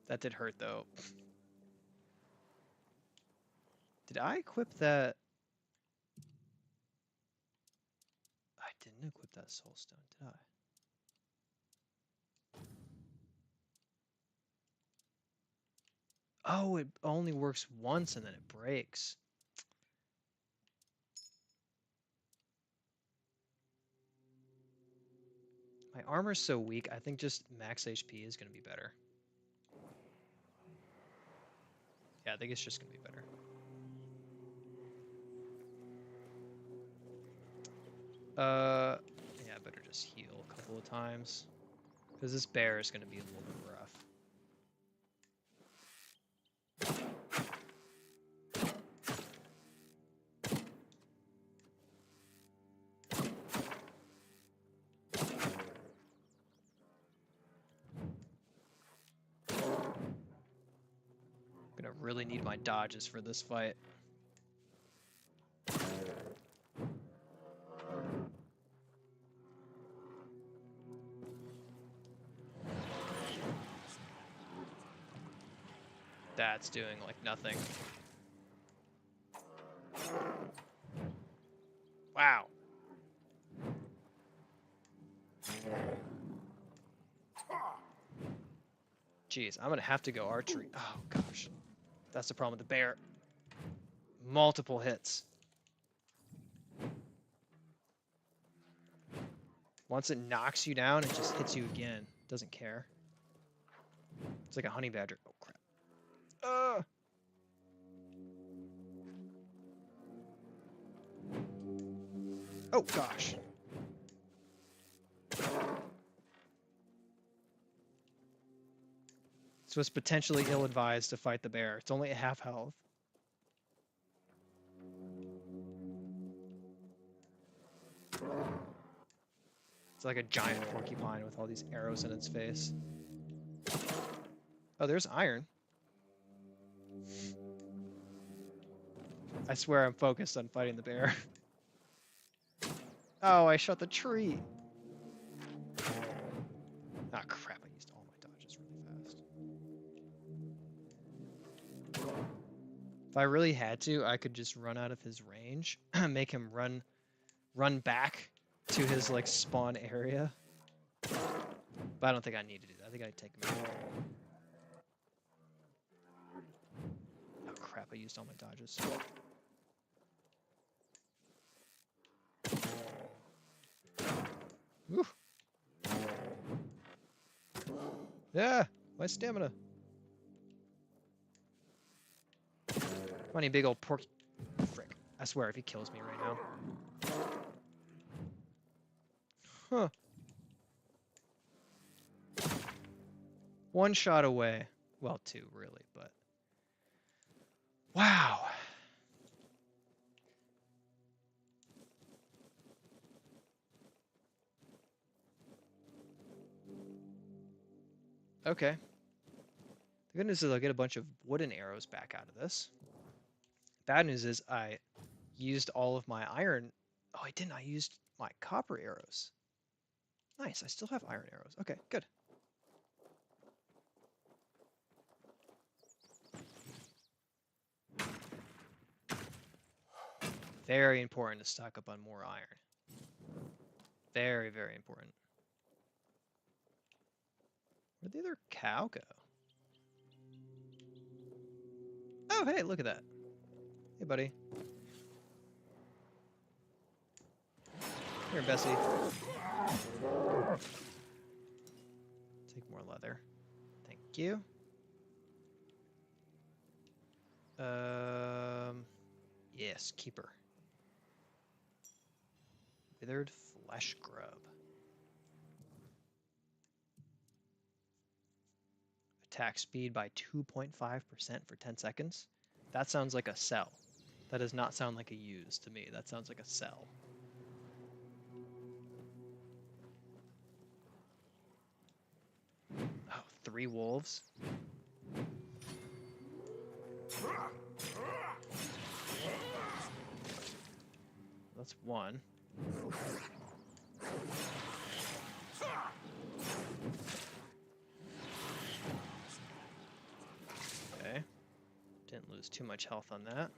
That did hurt, though. Did I equip that? I didn't equip that soul stone, did I? Oh, it only works once and then it breaks. My armor's so weak, I think just max HP is going to be better. Yeah, I think it's just going to be better. Yeah, I better just heal a couple of times. Because this bear is going to be a little bit rough. need my dodges for this fight. That's doing like nothing. Wow. Jeez, I'm gonna have to go archery. Oh gosh. That's the problem with the bear. Multiple hits. Once it knocks you down, it just hits you again. Doesn't care. It's like a honey badger. Oh crap. Oh gosh. So it's potentially ill-advised to fight the bear. It's only at half health. It's like a giant porcupine with all these arrows in its face. Oh, there's iron. I swear I'm focused on fighting the bear. Oh, I shot the tree. Ah, crap. I used all my dodges really fast. If I really had to, I could just run out of his range, make him run back to his like spawn area. But I don't think I need to do that. I think I'd take him out. Oh crap, I used all my dodges. Woo. Yeah, my stamina. Funny big old pork. Frick. I swear if he kills me right now. Huh. One shot away. Well, two, really, but... Wow. Okay. The good news is I'll get a bunch of wooden arrows back out of this. Bad news is I used all of my iron... Oh, I didn't. I used my copper arrows. Nice. I still have iron arrows. Okay, good. Very important to stock up on more iron. Very, very important. Where'd the other cow go? Oh, hey, look at that. Hey, buddy. Here, Bessie. Take more leather. Thank you. Yes, keeper. Withered flesh grub. Attack speed by 2.5% for 10 seconds. That sounds like a sell. That does not sound like a use to me. That sounds like a sell. Oh, 3 wolves. That's 1. Okay. Didn't lose too much health on that.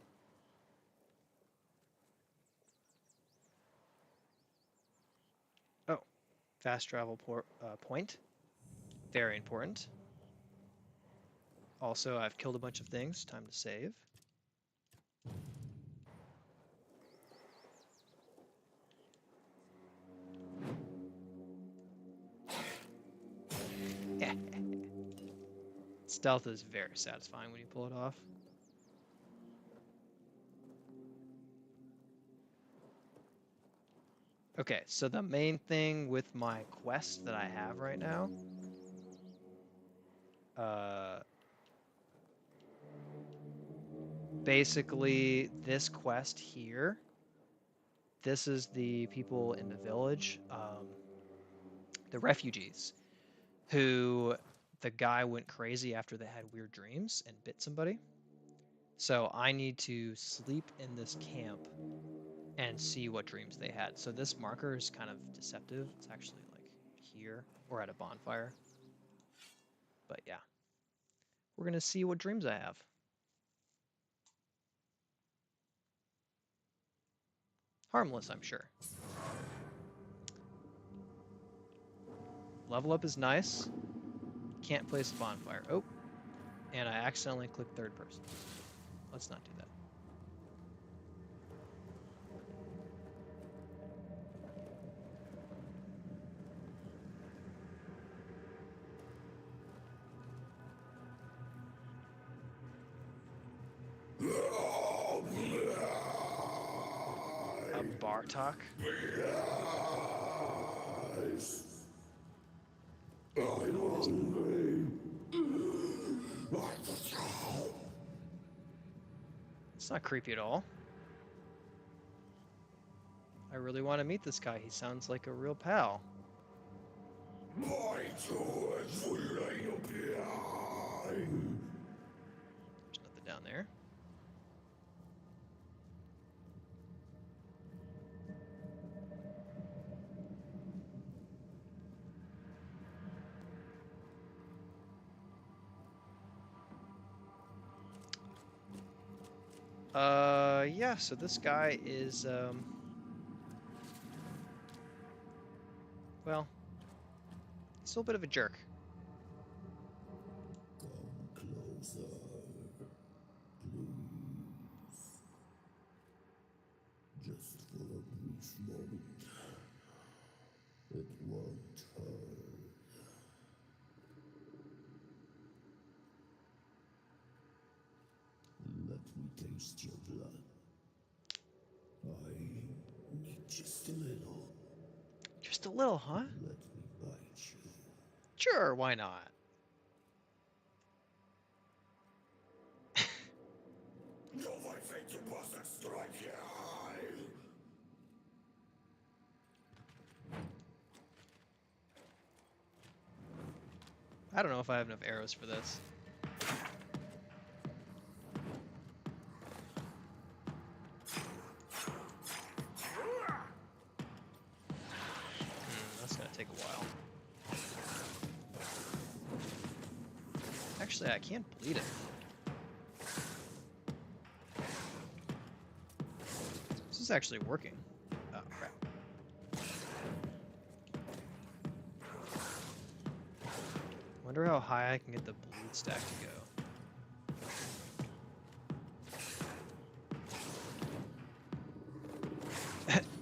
Oh, fast travel point. Very important. Also, I've killed a bunch of things. Time to save. Stealth is very satisfying when you pull it off. Okay, so the main thing with my quest that I have right now, basically this quest here, this is the people in the village, the refugees, who the guy went crazy after they had weird dreams and bit somebody. So I need to sleep in this camp and see what dreams they had. So this marker is kind of deceptive. It's actually like here or at a bonfire. But yeah, we're going to see what dreams I have. Harmless, I'm sure. Level up is nice. Can't place a bonfire. Oh, and I accidentally clicked third person. Let's not do that. A Bartok? It's not creepy at all. I really want to meet this guy. He sounds like a real pal. There's nothing down there. Yeah, so this guy is, well, he's still a bit of a jerk. Come closer, please. Just for a brief moment. It won't hurt. Let me taste your blood. I need just a little. Just a little, huh? Let me bite you. Sure, why not? I don't know if I have enough arrows for this. That's gonna take a while. Actually, I can't bleed it. This is actually working. Oh, crap. Wonder how high I can get the bleed stack to go.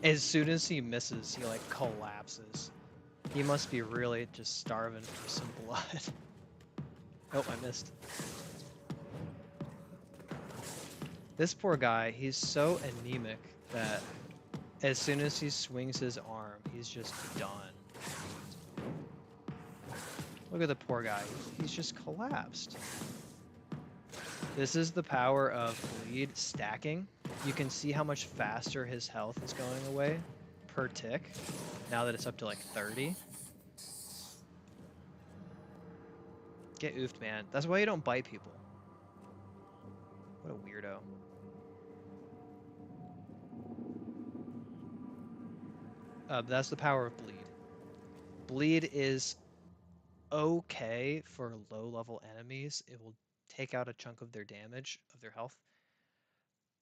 As soon as he misses, he like collapses. He must be really just starving for some blood. Oh, I missed. This poor guy, he's so anemic that as soon as he swings his arm, he's just done. Look at the poor guy. He's just collapsed. This is the power of bleed stacking. You can see how much faster his health is going away per tick now that it's up to like 30. Get oofed, man. That's why you don't bite people. What a weirdo. That's the power of bleed. Bleed is okay for low-level enemies. It will take out a chunk of their damage, of their health.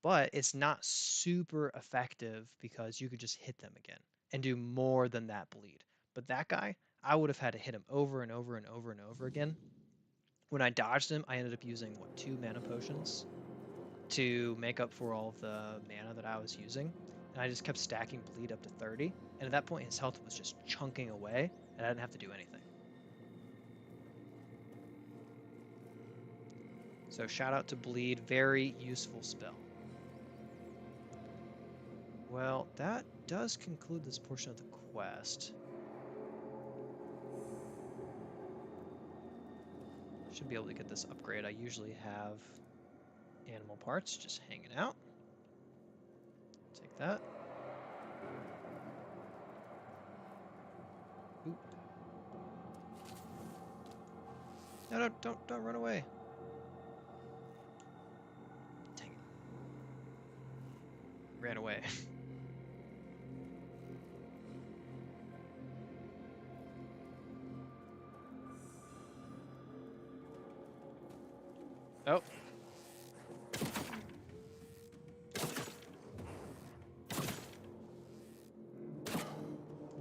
But it's not super effective because you could just hit them again and do more than that bleed. But that guy, I would have had to hit him over and over and over and over again. When I dodged him, I ended up using, what, 2 mana potions to make up for all of the mana that I was using. And I just kept stacking bleed up to 30. And at that point, his health was just chunking away, and I didn't have to do anything. So shout out to bleed, very useful spell. Well, that does conclude this portion of the quest. Should be able to get this upgrade. I usually have animal parts just hanging out. Take that. Oop. No, don't run away. ran away. Oh.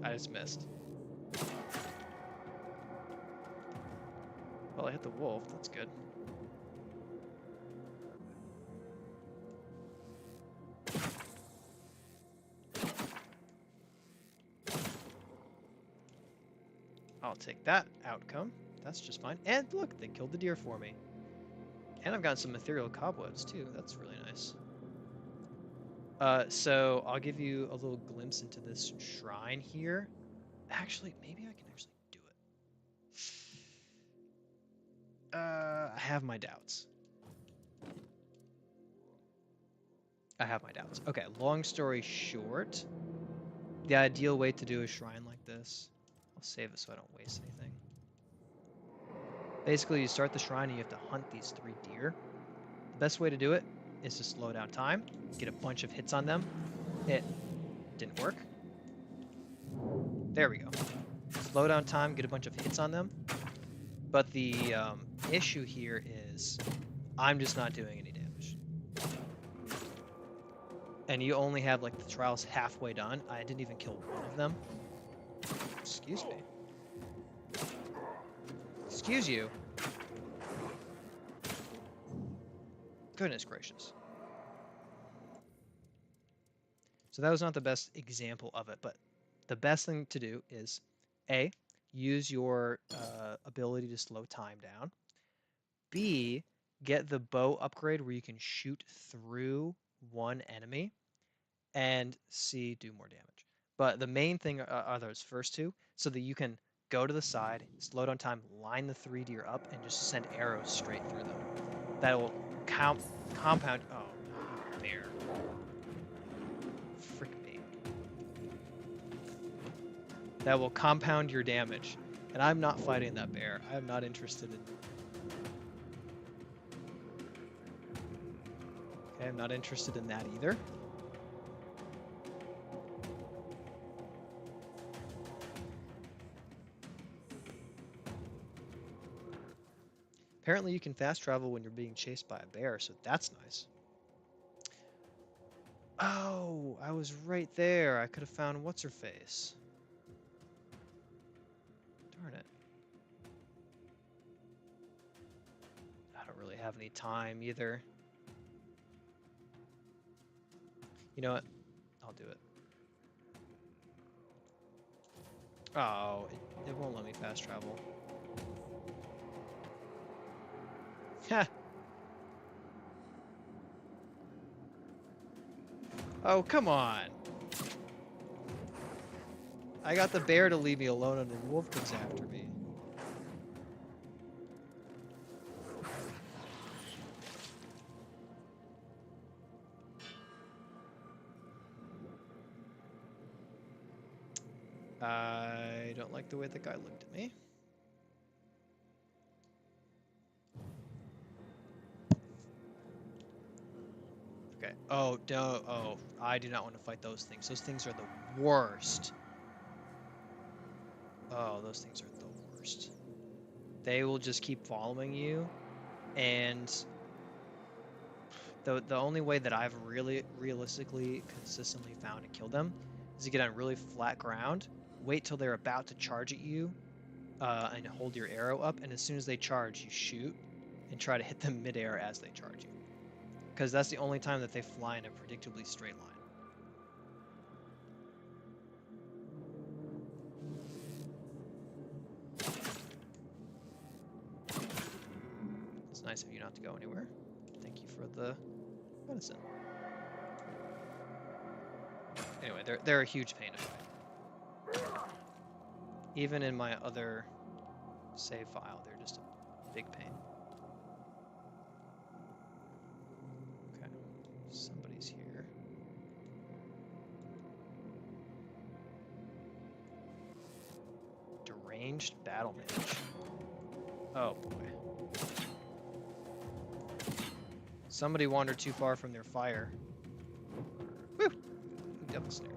I just missed. Well, I hit the wolf. That's good. I'll take that outcome. That's just fine. And look, they killed the deer for me. And I've got some ethereal cobwebs too. That's really nice. So I'll give you a little glimpse into this shrine here. Actually, maybe I can actually do it. I have my doubts. Okay, long story short, the ideal way to do a shrine like this, I'll save it so I don't waste anything. Basically, you start the shrine and you have to hunt these 3 deer. The best way to do it is to slow down time, get a bunch of hits on them. It didn't work. There we go. Slow down time, get a bunch of hits on them. But the issue here is I'm just not doing any damage. And you only have like the trials halfway done. I didn't even kill one of them. Excuse me. Excuse you. Goodness gracious. So that was not the best example of it, but the best thing to do is A, use your ability to slow time down. B, get the bow upgrade where you can shoot through one enemy. And C, do more damage. But the main thing are those first two, so that you can go to the side, slow down time, line the 3 deer up, and just send arrows straight through them. That will compound. Oh, bear. Frick me. That will compound your damage. And I'm not fighting that bear. I am not interested in. Okay, I'm not interested in that either. Apparently you can fast travel when you're being chased by a bear, so that's nice. Oh, I was right there. I could have found what's-her-face. Darn it. I don't really have any time either. You know what? I'll do it. Oh, it won't let me fast travel. Ha! Oh, come on! I got the bear to leave me alone and the wolf comes after me. I don't like the way the guy looked at me. Okay. Oh, no. Oh, I do not want to fight those things. Those things are the worst. Oh, those things are the worst. They will just keep following you, and the only way that I've really realistically consistently found to kill them is to get on really flat ground, wait till they're about to charge at you, and hold your arrow up, and as soon as they charge, you shoot and try to hit them midair as they charge you. Because that's the only time that they fly in a predictably straight line. It's nice of you not to go anywhere. Thank you for the medicine. Anyway, they're a huge pain to fight. Even in my other save file, they're just a big pain. Okay, somebody's here. Deranged battle mage. Oh boy. Somebody wandered too far from their fire. Woo! the other snare.